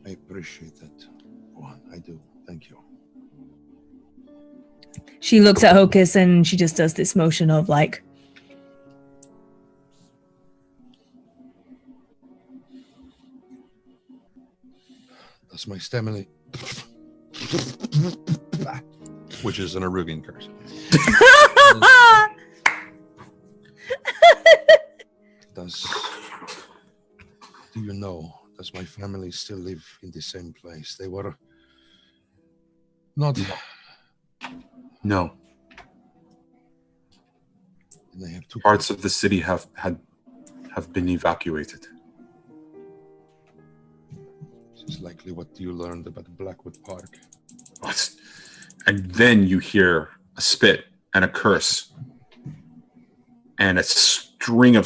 S1: I appreciate that. Juan, I do. Thank you.
S5: She looks at Hocus and she just does this motion of like,
S1: That's my stamina. Which is an Arugan curse. Do you know, does my family still live in the same place? They were not.
S4: No.
S1: And they have two
S4: Parts of the city have been evacuated.
S1: This is likely what you learned about Blackwood Park.
S4: What? And then you hear a spit and a curse and a string of,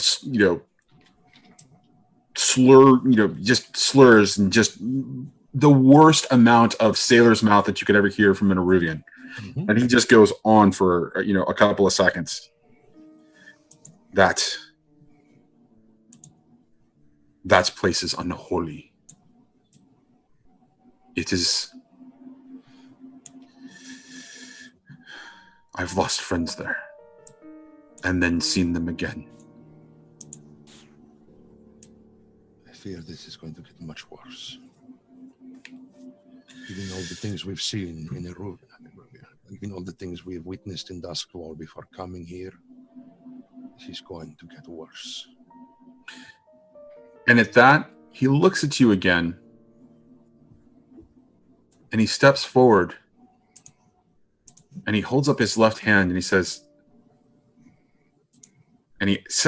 S4: just slurs and just the worst amount of sailor's mouth that you could ever hear from an Aruvian.
S1: Mm-hmm.
S4: And he just goes on for, a couple of seconds. That place is unholy. It is. I've lost friends there and then seen them again.
S1: I fear this is going to get much worse. Even all the things we've seen in Aruvia, even all the things we've witnessed in Duskwall before coming here, this is going to get worse.
S4: And at that, he looks at you again and he steps forward and he holds up his left hand and he says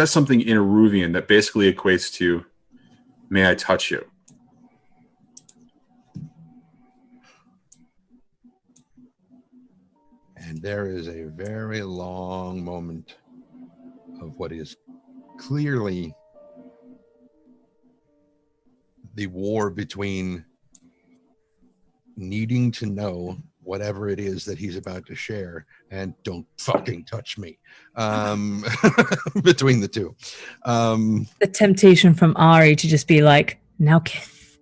S4: something in Aruvian that basically equates to, may I touch you?
S1: And there is a very long moment of what is clearly the war between needing to know whatever it is that he's about to share and don't fucking touch me, between the two.
S5: the temptation from Ari to just be like, now kiss.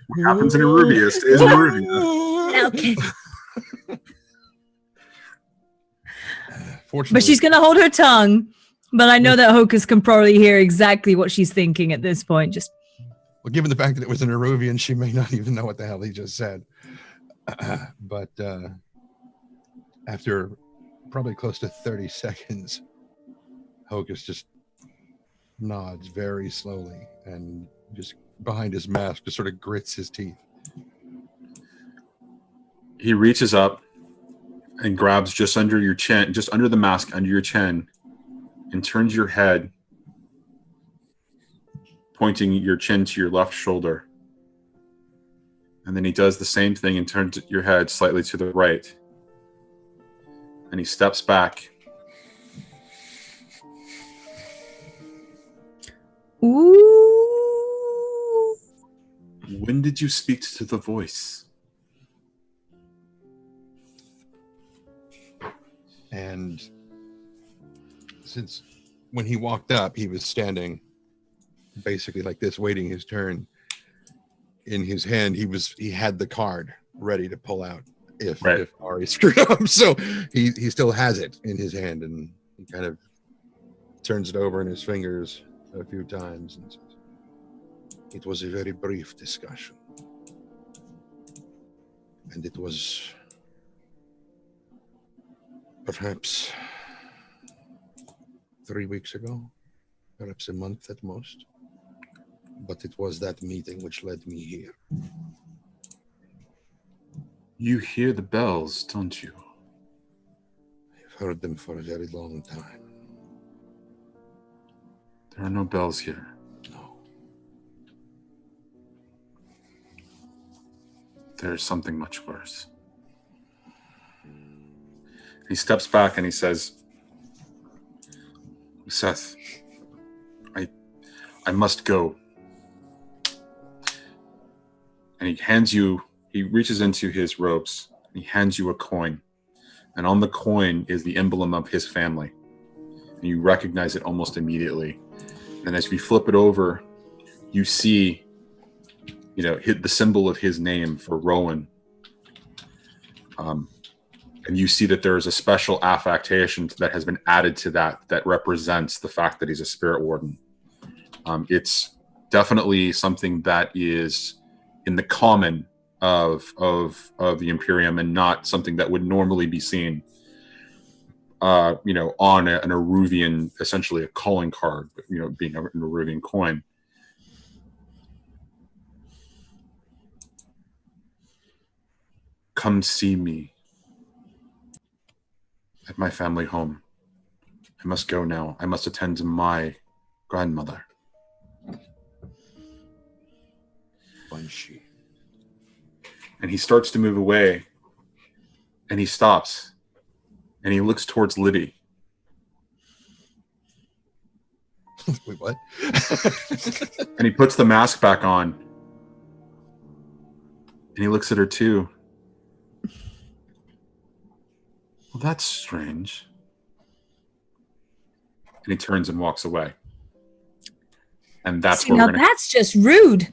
S4: What happens in Aruvia stays in Aruvia.
S5: Now kiss.
S1: Fortunately,
S5: But she's going to hold her tongue. But I know that Hocus can probably hear exactly what she's thinking at this point. Just
S1: well, given the fact that it was an Aruvian, she may not even know what the hell he just said. But after probably close to 30 seconds, Hocus just nods very slowly and just behind his mask just sort of grits his teeth.
S4: He reaches up and grabs just under your chin, just under the mask, under your chin, and turns your head, pointing your chin to your left shoulder. And then he does the same thing and turns your head slightly to the right. And he steps back.
S5: ooh.
S4: When did you speak to the voice?
S1: And since when he walked up, he was standing basically like this, waiting his turn. in his hand. He had the card ready to pull out if Ari screwed up. So he still has it in his hand, and he kind of turns it over in his fingers a few times and says, "It was a very brief discussion. And it was perhaps 3 weeks ago, perhaps a month at most. But it was that meeting which led me here."
S4: You hear the bells, don't you?
S1: I've heard them for a very long time.
S4: There are no bells here.
S1: No.
S4: There's something much worse. He steps back and he says, Seth, I must go. And he reaches into his robes, and he hands you a coin. And on the coin is the emblem of his family. And you recognize it almost immediately. And as we flip it over, you see, the symbol of his name for Rowan. And you see that there is a special affectation that has been added to that represents the fact that he's a spirit warden. It's definitely something that is in the common of the Imperium, and not something that would normally be seen, on an Eruvian, essentially a calling card, being an Eruvian coin. Come see me at my family home. I must go now. I must attend to my grandmother.
S1: Banshee.
S4: And he starts to move away, and he stops, and he looks towards Libi.
S1: Wait, what?
S4: And he puts the mask back on, and he looks at her too. Well, that's strange. And he turns and walks away. And that's where
S5: that's just rude.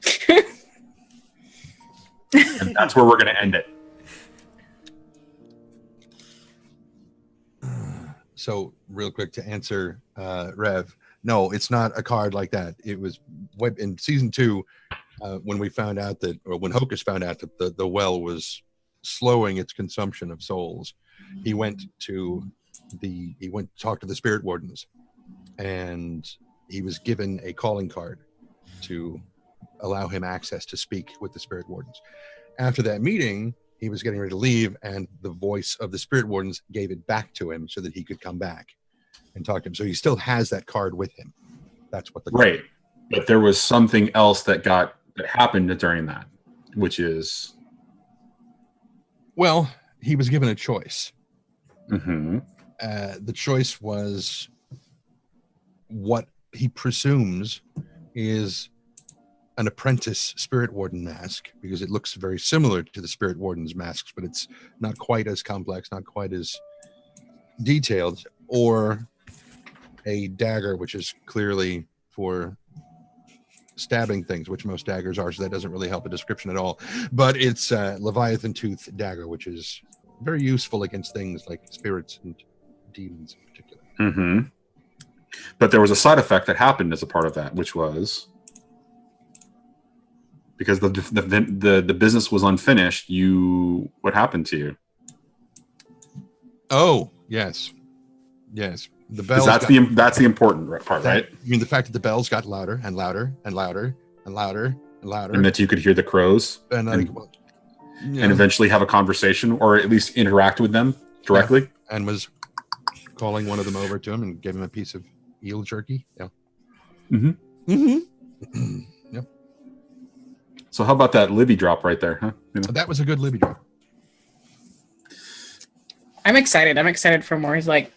S4: And that's where we're going to end it.
S1: So, real quick to answer Rev, no, it's not a card like that. It was in season 2 when we found out that, or when Hocus found out that the well was slowing its consumption of souls. He went to talk to the spirit wardens, and he was given a calling card to allow him access to speak with the spirit wardens. After that meeting, he was getting ready to leave, and the voice of the spirit wardens gave it back to him so that he could come back and talk to him. So he still has that card with him. That's what the
S4: right. But there was something else that happened during that, which is,
S1: well, he was given a choice.
S4: Mm-hmm.
S1: The choice was what he presumes is an apprentice spirit warden mask, because it looks very similar to the spirit warden's masks, but it's not quite as complex, not quite as detailed, or a dagger, which is clearly for stabbing things, which most daggers are, so that doesn't really help a description at all. But it's a Leviathan tooth dagger, which is very useful against things like spirits and demons in particular.
S4: Mm-hmm. But there was a side effect that happened as a part of that, which was, because the business was unfinished, what happened to you?
S1: Oh, yes. The bells.
S4: That's the important part, right?
S1: You mean the fact that the bells got louder and louder and louder and louder and louder,
S4: and that you could hear the crows,
S1: and
S4: eventually have a conversation, or at least interact with them directly.
S1: Yeah. And was calling one of them over to him and gave him a piece of eel jerky. Yeah.
S4: Mm-hmm.
S1: Mm-hmm. Yep.
S4: So how about that Libi drop right there, huh?
S1: That was a good Libi drop.
S2: I'm excited for more. He's like,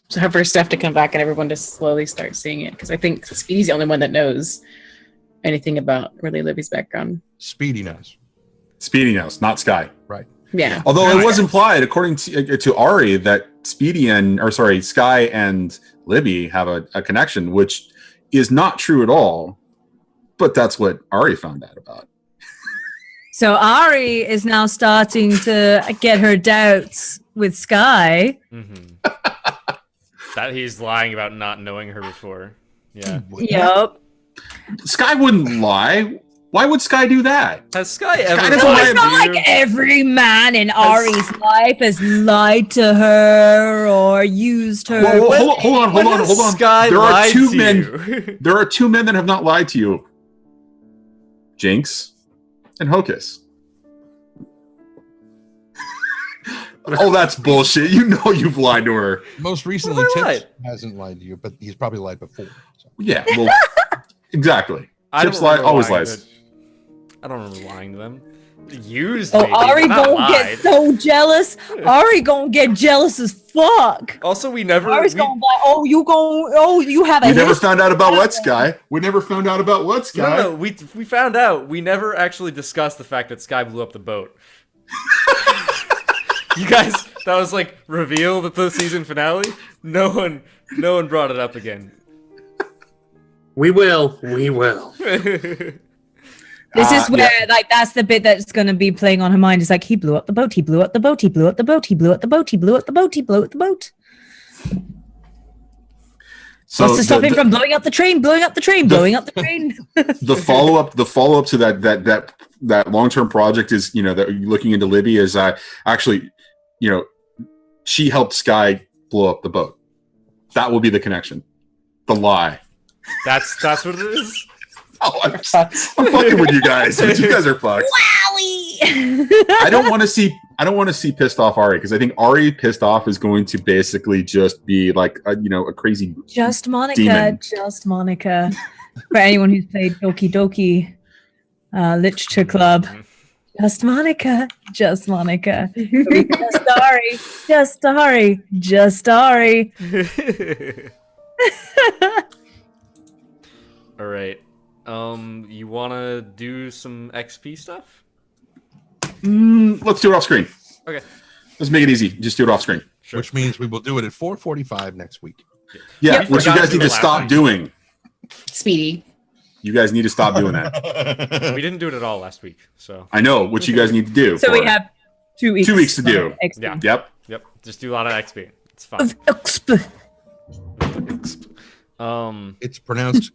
S2: to have her stuff to come back and everyone to slowly start seeing it, because I think Speedy's the only one that knows anything about really Livy's background.
S1: Speedy knows,
S4: not Sky.
S1: Right.
S2: Yeah.
S4: Although it was implied, according to Ari, that Sky and Libi have a connection, which is not true at all. But that's what Ari found out about.
S5: So Ari is now starting to get her doubts with Sky.
S3: That he's lying about not knowing her before. Yeah.
S5: Yep.
S4: Sky wouldn't lie. Why would Sky do that?
S3: Has Sky ever
S4: doesn't
S5: No,
S4: lie
S5: it's
S3: lied
S5: not
S3: to you?
S5: like every man in Ari's life has lied to her or used her.
S4: Whoa, hold on.
S3: Sky
S4: There are
S3: lied
S4: two
S3: to
S4: men.
S3: you?
S4: There are two men that have not lied to you. Jinx and Hocus. Oh, that's bullshit. You know you've lied to her.
S1: Most recently,
S3: Well, I
S1: Tips
S3: lied.
S1: hasn't lied to you, but he's probably lied before. So.
S4: Yeah, well, exactly.
S3: I don't
S4: Tips lie,
S3: remember
S4: always
S3: lying
S4: lies.
S3: to- I don't remember lying to them. Used
S5: Oh,
S3: maybe,
S5: Ari
S3: but not
S5: gonna
S3: lied.
S5: get so jealous. Ari gonna get jealous as fuck.
S3: Also, we never.
S5: Ari's
S3: we-
S5: gonna be like, you have a
S4: We never
S5: history.
S4: found out about what, Sky? We never found out about what, Sky?
S3: No, we found out. We never actually discussed the fact that Sky blew up the boat. You guys, that was like revealed at the season finale. No one brought it up again.
S6: We will.
S5: This is where,
S4: yeah.
S5: like, that's the bit that's going to be playing on her mind. It's like, he blew up the boat, he blew up the boat, he blew up the boat, he blew up the boat, he blew up the boat, he blew up the boat.
S4: So
S5: What's to stop
S4: the-
S5: him from blowing up the train, blowing up the train, blowing up the train?
S4: the follow up to that long-term project is, you know, that you're looking into Libby is actually, you know, she helped Sky blow up the boat. That will be the connection. The lie.
S3: That's what it is.
S4: Oh, I'm fucking with you guys. But you guys are fucked.
S5: Wowie!
S4: I don't want to see pissed off Ari, because I think Ari pissed off is going to basically just be like a crazy.
S5: Just Monica,
S4: Demon.
S5: just Monica. For anyone who's played Doki Doki Literature Club. Just Monica, just Monica. Just Ari, just Ari, just Ari.
S3: All right. You want to do some XP stuff?
S4: Let's do it off screen.
S3: Okay.
S4: Let's make it easy. Just do it off screen.
S3: Sure.
S1: Which means we will do it at 4:45 next week.
S4: Yeah,
S5: Yep.
S4: which you
S3: Forgot
S4: guys
S3: to do
S4: need to
S3: it last
S4: stop
S3: week.
S4: doing.
S2: Speedy.
S4: You guys need to stop doing that.
S3: We didn't do it at all last week, so
S4: I know what you guys need to do.
S5: So we
S4: for-
S5: have 2 weeks.
S4: 2 weeks to do.
S5: XP.
S3: yeah.
S4: Yep.
S3: Just do a lot of XP. It's fun.
S5: Of exp.
S1: It's pronounced.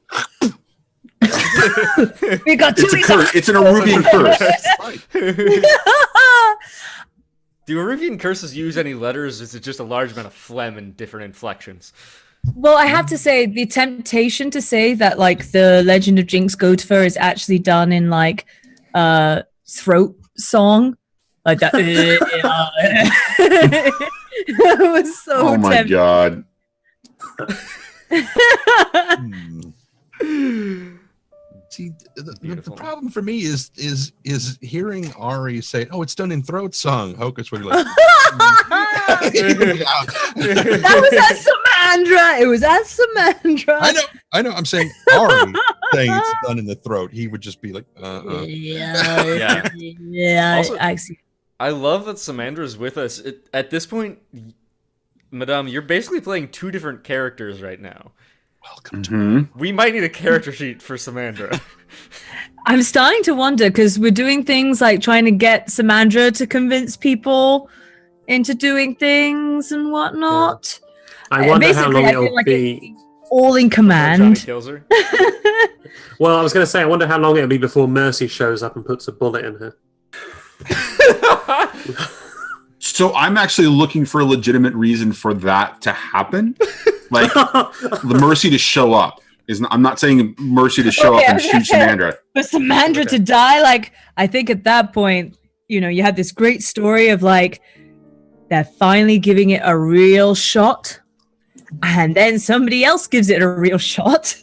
S5: We got 2
S4: It's a
S5: weeks.
S4: curse. It's an Arubian curse.
S3: Do Arubian curses use any letters? Or is it just a large amount of phlegm and different inflections?
S5: Well, I have to say, the temptation to say that, like, the Legend of Jinx Godfer is actually done in, like, throat song. Like that. That was so
S4: Oh my
S5: tempting.
S4: god.
S1: See, the
S3: Beautiful.
S1: problem for me is hearing Ari say, "Oh, it's done in throat song." Hocus would be like,
S5: That was at Samandra. It was at Samandra.
S1: I know. I'm saying Ari saying it's done in the throat. He would just be like,
S5: Yeah.
S3: Yeah.
S5: Yeah.
S3: Also-
S5: Actually,
S3: I love that Samandra's with us. At this point, Madame, you're basically playing two different characters right now.
S1: "Welcome to."
S4: Mhm.
S3: We might need a character sheet for Samandra.
S5: I'm starting to wonder because we're doing things like trying to get Samandra to convince people into doing things and whatnot.
S6: I wonder how long
S5: Basically, I
S6: it'll
S5: feel like
S6: be.
S5: All in
S3: Johnny
S5: command.
S3: kills her.
S6: Well, I was going to say, I wonder how long it'll be before Mercy shows up and puts a bullet in her.
S4: So I'm actually looking for a legitimate reason for that to happen. Like the Mercy to show up. I'm not saying Mercy to show
S5: Okay,
S4: up
S5: I
S4: and
S5: was
S4: shoot
S5: gonna say-
S4: Samandra.
S5: For Samandra
S6: Okay.
S5: to die, like, I think at that point, you had this great story of like, they're finally giving it a real shot. And then somebody else gives it a real shot.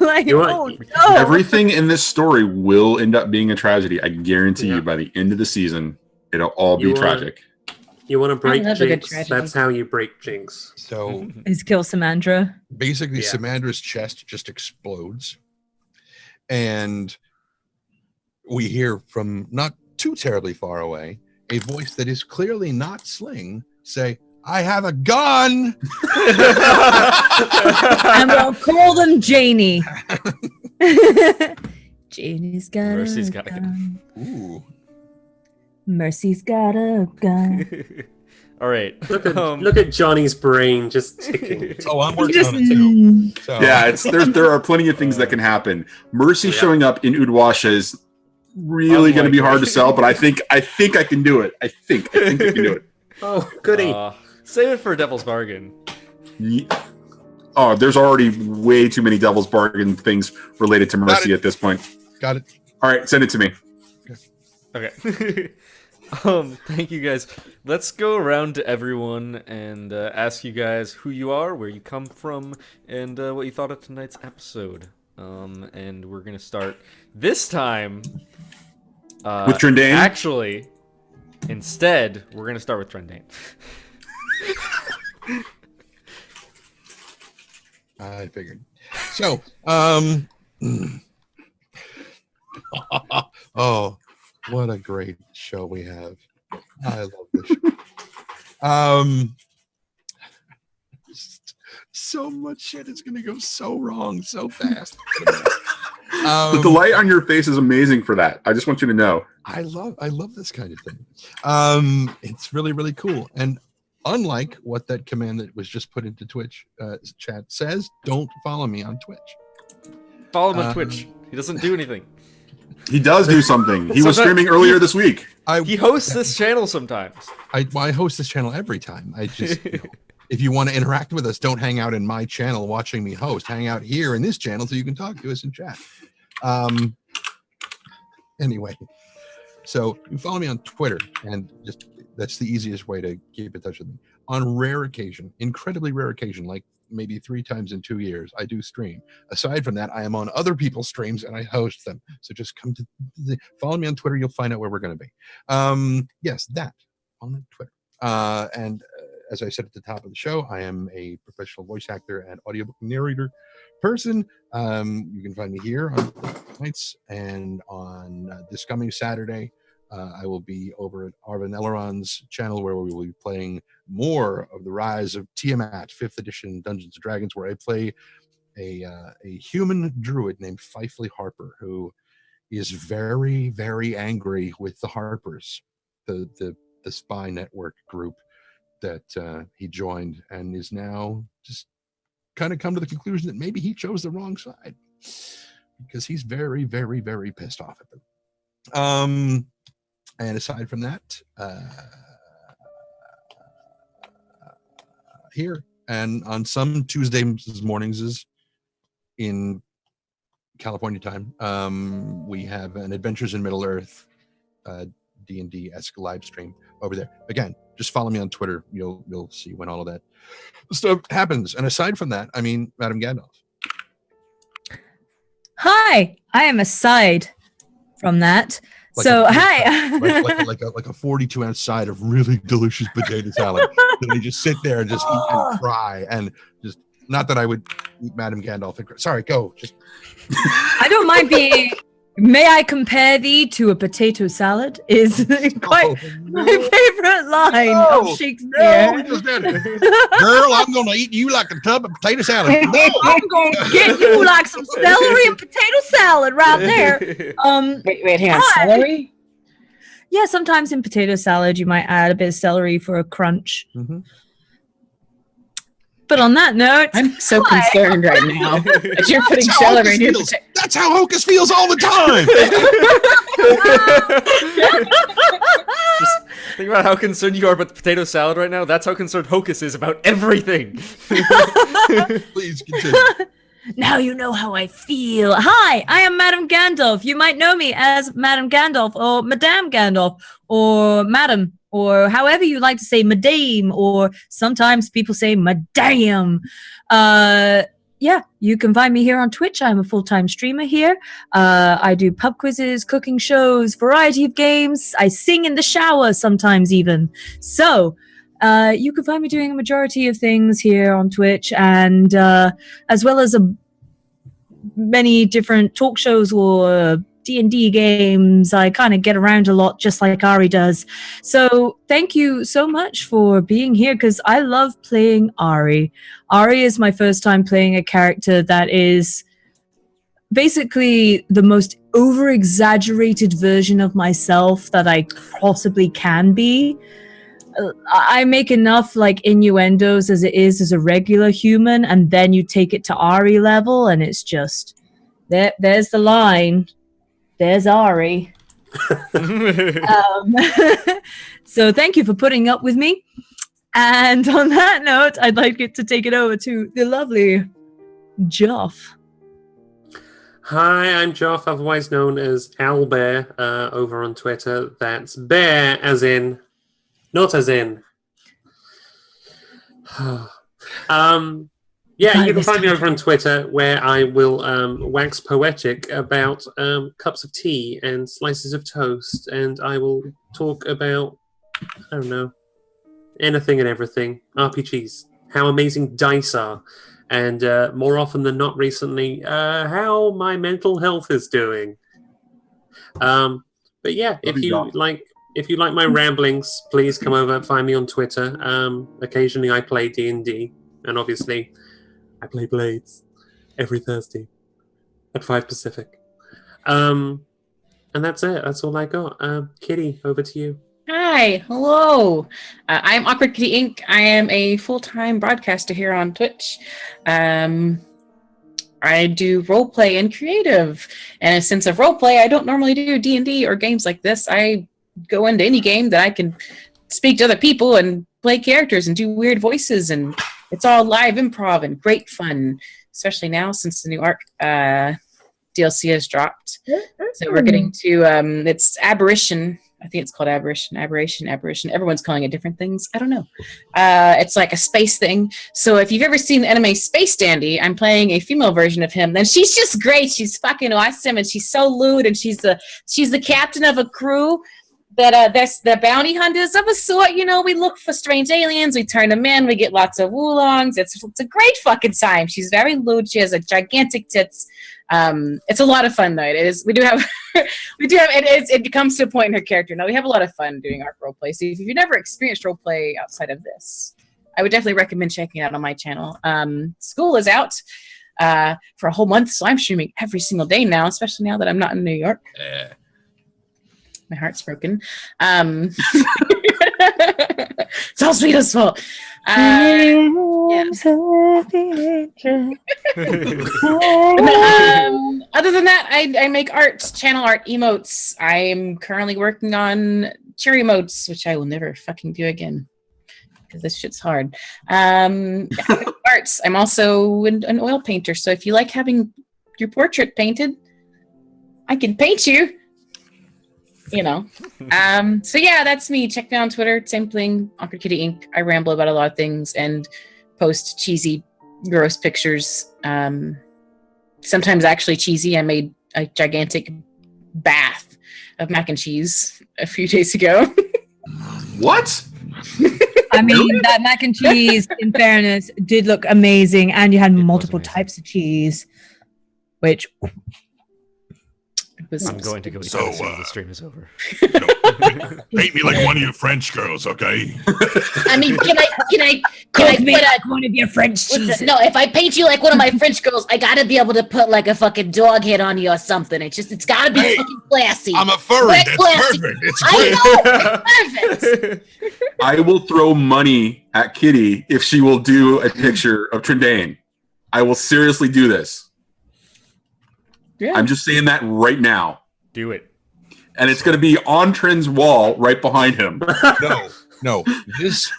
S5: Like
S6: You want-
S5: oh no.
S4: Everything in this story will end up being a tragedy. I guarantee you by the end of the season, it'll all be
S6: You want-
S4: tragic.
S6: You want to break
S2: love a good
S6: Jinx?
S2: tragedy.
S6: That's how you break Jinx.
S1: So
S5: Is kill Samandra.
S1: basically,
S6: Yeah.
S1: Samandra's chest just explodes, and we hear from not too terribly far away a voice that is clearly not Sling say, "I have a gun."
S5: And we'll call them Janie. Janie's got
S3: Mercy's
S5: a
S3: got a
S5: gun.
S1: Ooh.
S5: Mercy's got a gun.
S3: All right.
S6: Look at Johnny's brain just ticking.
S1: Oh, I'm
S5: You
S1: working
S5: just
S1: on it too. So.
S4: Yeah, there are plenty of things that can happen. Mercy showing up in Udwasha is really going to be hard to sell, but I think I can do it. I think I can do it.
S6: Oh, goody.
S3: Save it for a Devil's Bargain.
S4: Oh, there's already way too many Devil's Bargain things related to Mercy at this point.
S1: Got it.
S4: All right, send it to me.
S3: Okay. Thank you guys. Let's go around to everyone and ask you guys who you are, where you come from, and what you thought of tonight's episode. And we're gonna start this time
S4: With Trendane?
S3: Actually, instead, we're gonna start with Trendane.
S1: I figured. So, oh, what a great show we have. I love this show. So much shit is going to go so wrong so fast.
S4: The delight on your face is amazing for that. I just want you to know.
S1: I love this kind of thing. It's really, really cool. And unlike what that command that was just put into Twitch chat says, don't follow me on Twitch.
S3: Follow him on Twitch. He doesn't do anything.
S4: He does do something. He was streaming earlier this week.
S3: He hosts this channel sometimes.
S1: I host this channel every time. I just, if you want to interact with us, don't hang out in my channel watching me host. Hang out here in this channel so you can talk to us in chat. Anyway, so you follow me on Twitter, and just that's the easiest way to keep in touch with me. On rare occasion, incredibly rare occasion, like maybe 3 times in 2 years, I do stream. Aside from that, I am on other people's streams and I host them. So just come to follow me on Twitter. You'll find out where we're going to be. Yes, that on Twitter. As I said at the top of the show, I am a professional voice actor and audiobook narrator person. You can find me here on nights, and on this coming Saturday, I will be over at Arvin Elrond's channel, where we will be playing more of the Rise of Tiamat 5th edition Dungeons & Dragons, where I play a human druid named Fifely Harper, who is very, very angry with the Harpers, the spy network group that he joined, and is now just kind of come to the conclusion that maybe he chose the wrong side, because he's very, very, very pissed off at them. And aside from that, here and on some Tuesday mornings is in California time, we have an Adventures in Middle Earth D&D-esque live stream over there. Again, just follow me on Twitter. You'll see when all of that stuff happens. And aside from that, I mean, Madam Gandalf.
S5: Hi, I am aside from that. Hi.
S1: like a 42-ounce side of really delicious potato salad. And they just sit there and just eat and cry, and just, not that I would eat Madam Gandalf and cry. Sorry, go. Just
S5: I don't mind being. May I compare thee to a potato salad? Is quite my favorite line of Shakespeare.
S1: No, just did it. Girl, I'm gonna eat you like a tub of potato salad. No.
S5: I'm gonna get you like some celery and potato salad right there.
S2: Wait, hang on. Celery?
S5: Yeah, sometimes in potato salad you might add a bit of celery for a crunch.
S1: Mm-hmm.
S5: But on that note,
S2: I'm so concerned right now that you're putting celery in your potato.
S1: That's how Hocus feels all the time.
S3: Just think about how concerned you are about the potato salad right now. That's how concerned Hocus is about everything.
S1: Please continue.
S5: Now you know how I feel. Hi, I am Madam Gandalf. You might know me as Madam Gandalf or Madame Gandalf or Madam, or however you like to say Madame, or sometimes people say Madame. Yeah, you can find me here on Twitch. I'm a full-time streamer here. I do pub quizzes, cooking shows, variety of games. I sing in the shower sometimes even. So you can find me doing a majority of things here on Twitch, and as well as many different talk shows or D&D games. I kind of get around a lot, just like Ari does. So thank you so much for being here, because I love playing Ari. Ari is my first time playing a character that is basically the most over-exaggerated version of myself that I possibly can be. I make enough like innuendos as it is as a regular human, and then you take it to Ari level, and it's just there's the line. There's Ari. So thank you for putting up with me. And on that note, I'd like it to take it over to the lovely Joff.
S6: Hi, I'm Joff, otherwise known as Owlbare over on Twitter. That's bear as in, not as in. Yeah, you can find me over on Twitter where I will wax poetic about cups of tea and slices of toast, and I will talk about, I don't know, anything and everything. RPGs, how amazing dice are, and more often than not recently, how my mental health is doing. But yeah, if you like my ramblings, please come over and find me on Twitter. Occasionally I play D&D, and obviously I play Blades every Thursday at 5 Pacific. And that's it. That's all I got. Kitty, over to you.
S2: Hi, hello. I'm AwkwardKittyInc. I am a full-time broadcaster here on Twitch. I do roleplay and creative. And in a sense of roleplay, I don't normally do D&D or games like this. I go into any game that I can speak to other people and play characters and do weird voices, and it's all live improv and great fun, especially now since the new ARC DLC has dropped. So we're getting to, it's Aberration. I think it's called Aberration. Everyone's calling it different things. I don't know. It's like a space thing. So if you've ever seen the anime Space Dandy, I'm playing a female version of him. Then she's just great. She's fucking awesome, and she's so lewd, and she's the captain of a crew that's the bounty hunters of a sort. You know, we look for strange aliens, we turn them in, we get lots of oolongs. It's a great fucking time. She's very lewd. She has a gigantic tits. It's a lot of fun though. It is. We do have it comes to a point in her character. Now we have a lot of fun doing ARC roleplay. So if you've never experienced roleplay outside of this, I would definitely recommend checking it out on my channel. School is out for a whole month, so I'm streaming every single day now, especially now that I'm not in New York. My heart's broken. It's all Sweetest fault. Yeah. Other than that, I make art, channel art, emotes. I'm currently working on cherry emotes, which I will never fucking do again because this shit's hard. Arts. I'm also an oil painter, so if you like having your portrait painted, I can paint you. You know. So yeah, that's me. Check me on Twitter. Same thing, AwkwardKittyInc. I ramble about a lot of things and post cheesy, gross pictures. Sometimes actually cheesy. I made a gigantic bath of mac and cheese a few days ago.
S4: What?
S5: I mean, that mac and cheese, in fairness, did look amazing, and you had multiple types of cheese, which...
S3: I'm going to go eat that as soon as the stream is over.
S7: Paint me like one of your French girls, okay?
S8: I mean, can I
S5: Cook me like one of your French cheeses.
S8: No, if I paint you like one of my French girls, I gotta be able to put like a fucking dog head on you or something. It's gotta be fucking classy.
S7: I'm a furry.
S8: That's
S7: That's
S8: classy.
S7: perfect. It's
S8: I
S7: great.
S8: know, it's perfect.
S4: I will throw money at Kitty if she will do a picture of Trendane. I will seriously do this.
S2: Yeah.
S4: I'm just saying that right now.
S3: Do it.
S4: And it's going to be on Trend's wall right behind him.
S1: No. This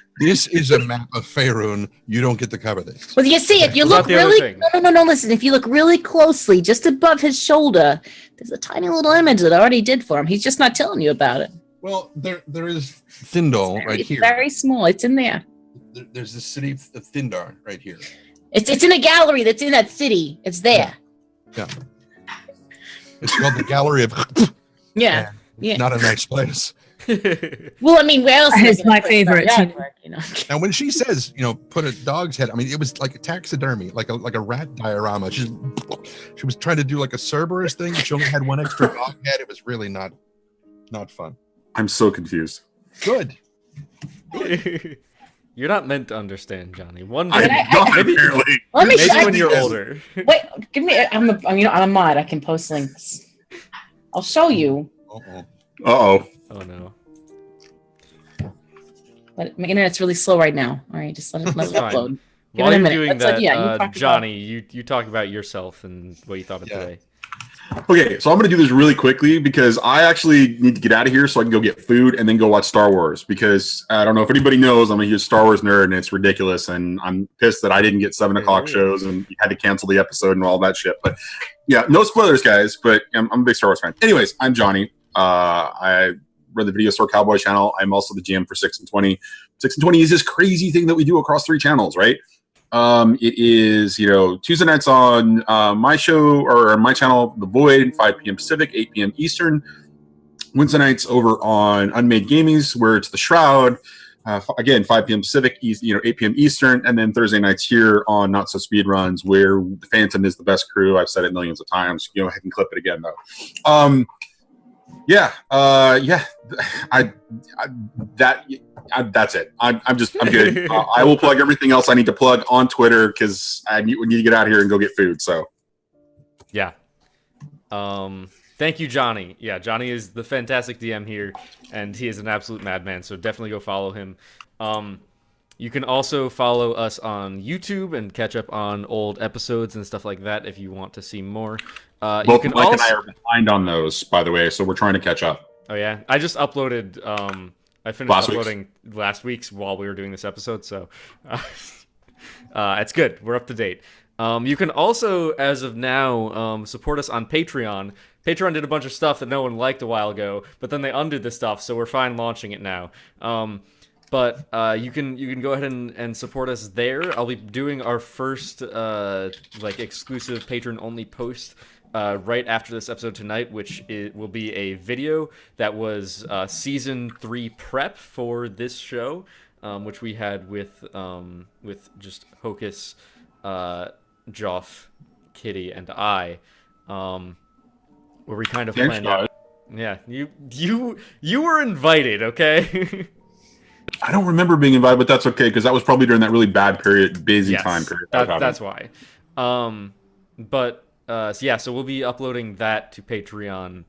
S1: is a map of Faerun. You don't get to cover this.
S8: Well, you see, if you
S3: What
S8: look
S3: about the other
S8: really,
S3: thing?
S8: no, listen, if you look really closely, just above his shoulder, there's a tiny little image that I already did for him. He's just not telling you about it.
S1: Well, there is Thindal right
S2: It's
S1: here.
S2: very small. It's in there.
S1: There's the city of Thindar right here.
S8: It's in a gallery that's in that city. It's there.
S1: Yeah. It's called the Gallery of.
S2: Yeah.
S1: It's not a nice place.
S8: Well, I mean, where else?
S5: It's my favorite.
S8: You know.
S1: Now, when she says, put a dog's head, I mean, it was like a taxidermy, like a rat diorama. She was trying to do like a Cerberus thing. She only had one extra dog head. It was really not fun.
S4: I'm so confused.
S1: Good.
S3: You're not meant to understand, Johnny. One
S4: I'm
S3: day,
S4: not,
S3: maybe-
S4: apparently.
S2: Let me
S3: maybe
S2: show
S3: when
S2: you.
S3: you're older.
S2: Wait, give me. I'm a mod. I can post links. I'll show you.
S4: Uh-oh.
S3: Oh no.
S2: But my internet's really slow right now. All right, just let it
S3: It's fine.
S2: upload. Give
S3: While
S2: it a
S3: you're
S2: minute.
S3: doing
S2: Let's,
S3: that,
S2: you talk about-
S3: Johnny, you talk about yourself and what you thought of today.
S4: Okay, so I'm going to do this really quickly because I actually need to get out of here so I can go get food and then go watch Star Wars because I don't know if anybody knows, I'm a huge Star Wars nerd and it's ridiculous. And I'm pissed that I didn't get 7 o'clock shows and you had to cancel the episode and all that shit. But yeah, no spoilers, guys, but I'm a big Star Wars fan. Anyways, I'm Johnny. I run the Video Store Cowboy channel. I'm also the GM for 6 and 20. 6 and 20 is this crazy thing that we do across 3 channels, right? It is, Tuesday nights on my show or on my channel, The Void, 5 p.m. Pacific, 8 p.m. Eastern. Wednesday nights over on Unmade Gamies, where it's the Shroud. Again, 5 p.m. Pacific, 8 p.m. Eastern. And then Thursday nights here on Not-So-Speedruns, where the Phantom is the best crew. I've said it millions of times. Go ahead and clip it again, though. That's it. I'm good. I will plug everything else I need to plug on Twitter because we need to get out of here and go get food. So,
S3: Yeah. Thank you, Johnny. Yeah, Johnny is the fantastic DM here, and he is an absolute madman. So definitely go follow him. You can also follow us on YouTube and catch up on old episodes and stuff like that if you want to see more.
S4: both
S3: you can
S4: Mike and
S3: also...
S4: I are behind on those, by the way. So we're trying to catch up.
S3: Oh yeah, I just uploaded. I finished uploading last week's while we were doing this episode, so it's good. We're up to date. You can also, as of now, support us on Patreon. Patreon did a bunch of stuff that no one liked a while ago, but then they undid the stuff, so we're fine launching it now. But you can go ahead and support us there. I'll be doing our first exclusive patron only post right after this episode tonight, which will be a video that was season 3 prep for this show, which we had with just Hocus, Joff, Kitty, and I, where we kind of planned out. Yeah, you were invited, okay?
S4: I don't remember being invited, but that's okay because that was probably during that really bad period, busy time period.
S3: That's why. So we'll be uploading that to Patreon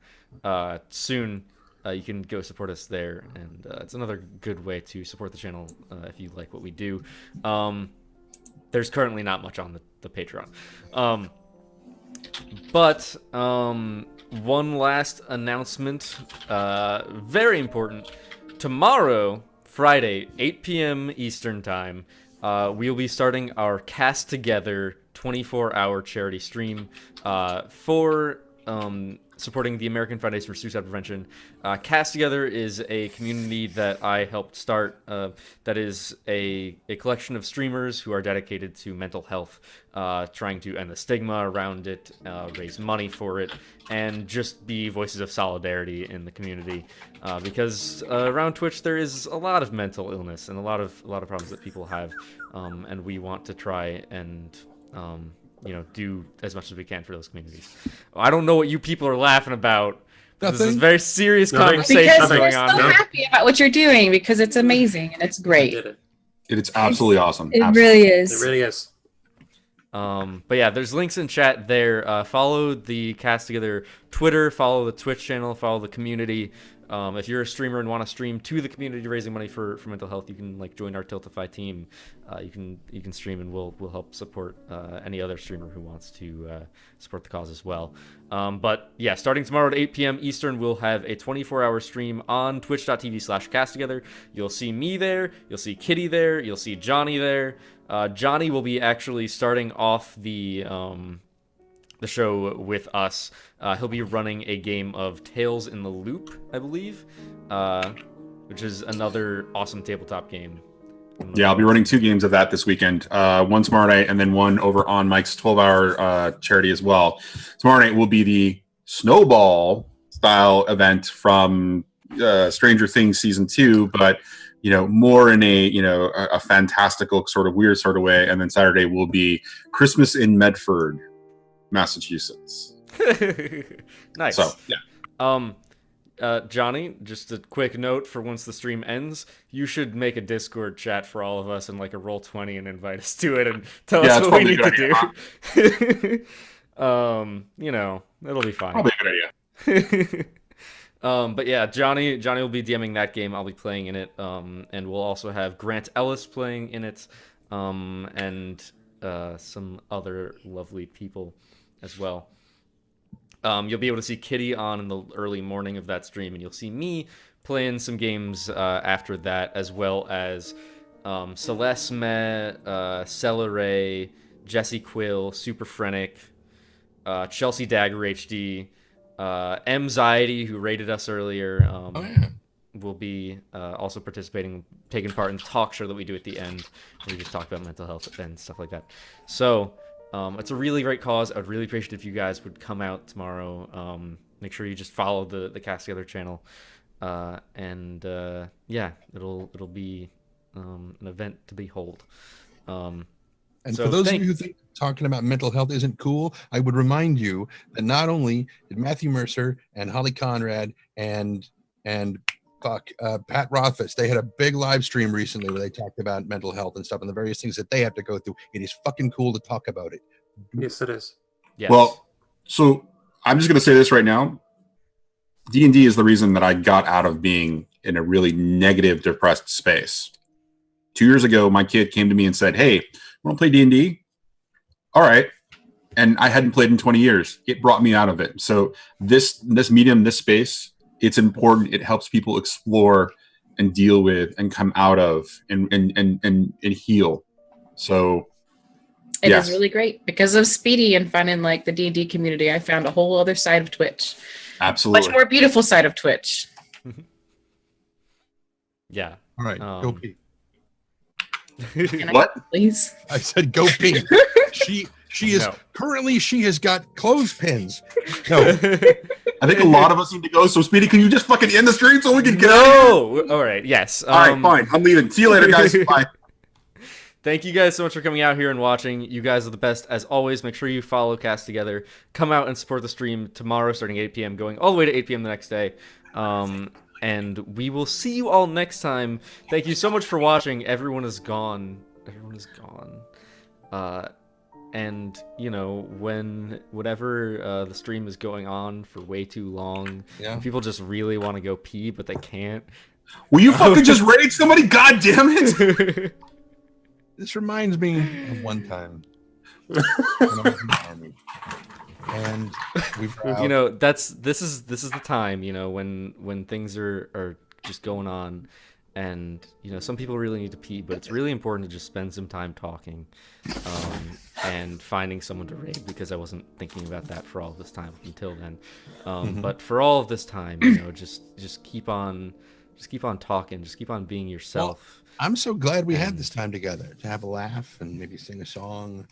S3: soon. You can go support us there, and it's another good way to support the channel if you like what we do. There's currently not much on the Patreon. But one last announcement, very important. Tomorrow, Friday, 8 p.m. Eastern Time, we'll be starting our Cast Together 24-hour charity stream for supporting the American Foundation for Suicide Prevention. Cast Together is a community that I helped start that is a collection of streamers who are dedicated to mental health, trying to end the stigma around it, raise money for it, and just be voices of solidarity in the community. Because around Twitch there is a lot of mental illness and a lot of problems that people have, and we want to try and do as much as we can for those communities. I don't know what you people are laughing about. This is a very serious conversation
S2: because
S3: going
S2: we're
S3: on.
S2: so happy about what you're doing because it's amazing and it's great.
S4: It's absolutely awesome.
S5: It really is.
S6: It really is.
S3: But yeah, there's links in chat there. Follow the Cast Together Twitter, follow the Twitch channel, follow the community. If you're a streamer and want to stream to the community raising money for mental health, you can join our Tiltify team. You can stream and we'll help support any other streamer who wants to support the cause as well. But yeah, starting tomorrow at 8 p.m. Eastern, we'll have a 24-hour stream on twitch.tv/casttogether. You'll see me there, you'll see Kitty there, you'll see Johnny there. Johnny will be actually starting off the show with us. He'll be running a game of Tales in the Loop, I believe, which is another awesome tabletop game.
S4: Yeah, I'll be running 2 games of that this weekend. One tomorrow night and then one over on Mike's 12-hour charity as well. Tomorrow night will be the Snowball style event from Stranger Things Season 2, but more in a fantastical sort of weird sort of way. And then Saturday will be Christmas in Medford, Massachusetts.
S3: Nice.
S4: So, yeah.
S3: Johnny, just a quick note for once the stream ends, you should make a Discord chat for all of us and like a Roll20 and invite us to it and tell us what we need to do. You know, it'll be fine.
S4: Probably a good idea.
S3: But yeah, Johnny will be DMing that game. I'll be playing in it. And we'll also have Grant Ellis playing in it. And some other lovely people as well. You'll be able to see Kitty on in the early morning of that stream, and you'll see me playing some games after that, as well as Celesme, Celeray, Jesse Quill, Super Frenic, Chelsea Dagger HD, Mziety, who rated us earlier, will be also participating, taking part in the talk show that we do at the end, where we just talk about mental health and stuff like that. So it's a really great cause. I would really appreciate it if you guys would come out tomorrow. Make sure you just follow the Cast Together channel, and yeah, it'll be an event to behold.
S1: And so for those of you who think talking about mental health isn't cool, I would remind you that not only did Matthew Mercer and Holly Conrad and Pat Rothfuss, they had a big live stream recently where they talked about mental health and stuff and the various things that they have to go through. It is fucking cool to talk about it.
S6: Yes, it is.
S3: Yes.
S4: Well, so I'm just going to say this right now. D&D is the reason that I got out of being in a really negative, depressed space. 2 years ago, my kid came to me and said, "Hey, want to play D&D?" All right. And I hadn't played in 20 years. It brought me out of it. So this medium, this space, it's important. It helps people explore and deal with and come out of and heal. So
S2: it is really great because of Speedy and finding like the D&D community. I found a whole other side of Twitch.
S4: Absolutely.
S2: Much more beautiful side of Twitch.
S3: Yeah.
S1: All right. Go pee.
S4: What?
S2: Please.
S1: I said go pee. She is currently she has got clothespins. No.
S4: I think a lot of us need to go. So Speedy, can you just fucking end the stream so we can get
S3: out? All right. Yes.
S4: All right. Fine. I'm leaving. See you later, guys. Bye.
S3: Thank you guys so much for coming out here and watching. You guys are the best as always. Make sure you follow Cast Together. Come out and support the stream tomorrow starting 8 p.m. going all the way to 8 p.m. the next day. And we will see you all next time. Thank you so much for watching. Everyone is gone. Everyone is gone. And you know, whenever the stream is going on for way too long, people just really want to go pee but they can't.
S4: Will you fucking just raid somebody? God damn it!
S1: This reminds me of one time when I was in the army, and
S3: you know, this is the time, you know, when things are just going on, and you know, some people really need to pee, but it's really important to just spend some time talking, and finding someone to raid, because I wasn't thinking about that for all this time until then. But for all of this time, you know, just keep on talking, just keep on being yourself.
S1: Well, I'm so glad we had this time together to have a laugh and maybe sing a song.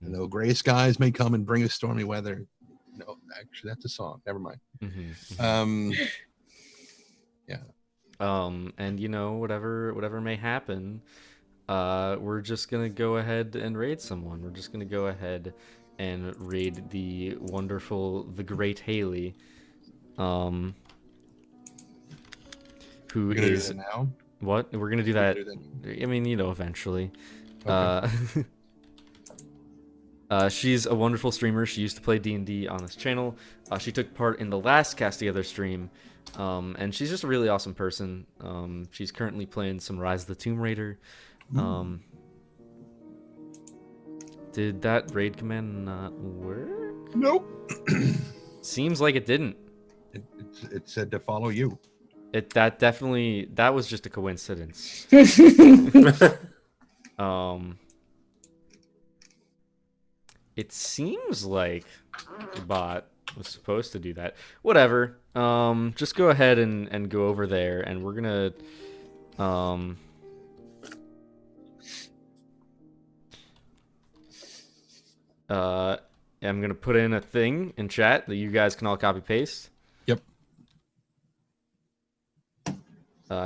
S1: And though gray skies may come and bring us stormy weather. No, actually, that's a song. Never mind. Yeah.
S3: And you know, whatever may happen, we're just gonna go ahead and raid someone. We're just gonna go ahead and raid the wonderful, the great Haley. Who is
S1: now?
S3: What? We're gonna do that. I mean, you know, eventually. Okay. She's a wonderful streamer. She used to play D&D on this channel. She took part in the last Cast Together stream, and she's just a really awesome person. She's currently playing some Rise of the Tomb Raider. Did that raid command not work?
S1: Nope.
S3: Seems like it didn't.
S1: It said to follow you.
S3: That was just a coincidence. It seems like the bot was supposed to do that. Whatever. Just go ahead and go over there, and we're gonna I'm gonna put in a thing in chat that you guys can all copy paste.
S1: Yep.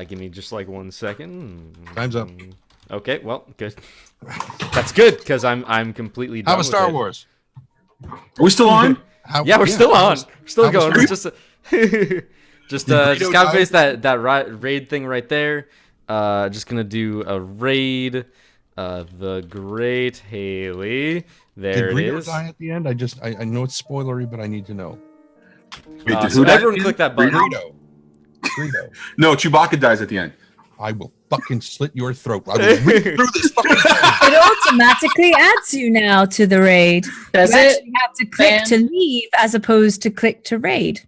S3: Give me just like 1 second.
S1: Time's up.
S3: Okay, well, good. That's good, because I'm completely done
S1: How was
S3: with
S1: Star
S3: it.
S1: Wars?
S4: Are we still on?
S3: Yeah, we're still on. We're still going. We're just Just
S1: Burrito
S3: copy
S1: died?
S3: paste that raid thing right there. Just gonna do a raid. The Great Haley. There
S1: Did
S3: it
S1: Greedo
S3: is.
S1: die at the end? I know it's spoilery, but I need to know.
S4: Wait, did
S3: So
S4: who die
S3: everyone
S4: again?
S3: click that button.
S1: Greedo.
S4: No, Chewbacca dies at the end.
S1: I will fucking slit your throat. I will read through this fucking thing.
S5: It automatically adds you now to the raid.
S2: Does
S5: You
S2: it?
S5: actually have to click to leave as opposed to click to raid.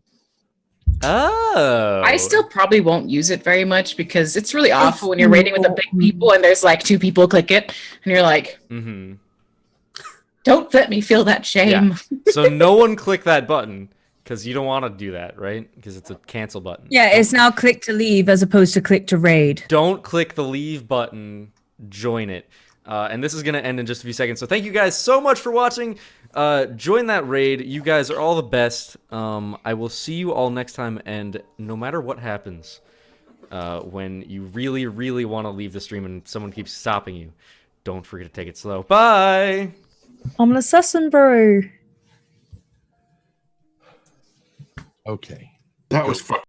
S3: Oh.
S2: I still probably won't use it very much because it's really awful when you're raiding with the big people and there's like 2 people click it and you're like,
S3: Mm-hmm.
S2: don't let me feel that shame.
S3: So no one click that button because you don't want to do that, right? Because it's a cancel button.
S5: Yeah, it's now click to leave as opposed to click to raid.
S3: Don't click the leave button. Join it. And this is going to end in just a few seconds. So thank you guys so much for watching. Join that raid. You guys are all the best. I will see you all next time. And no matter what happens, when you really, really want to leave the stream and someone keeps stopping you, don't forget to take it slow. Bye.
S5: I'm an assassin, bro.
S1: Okay.
S4: That was fucking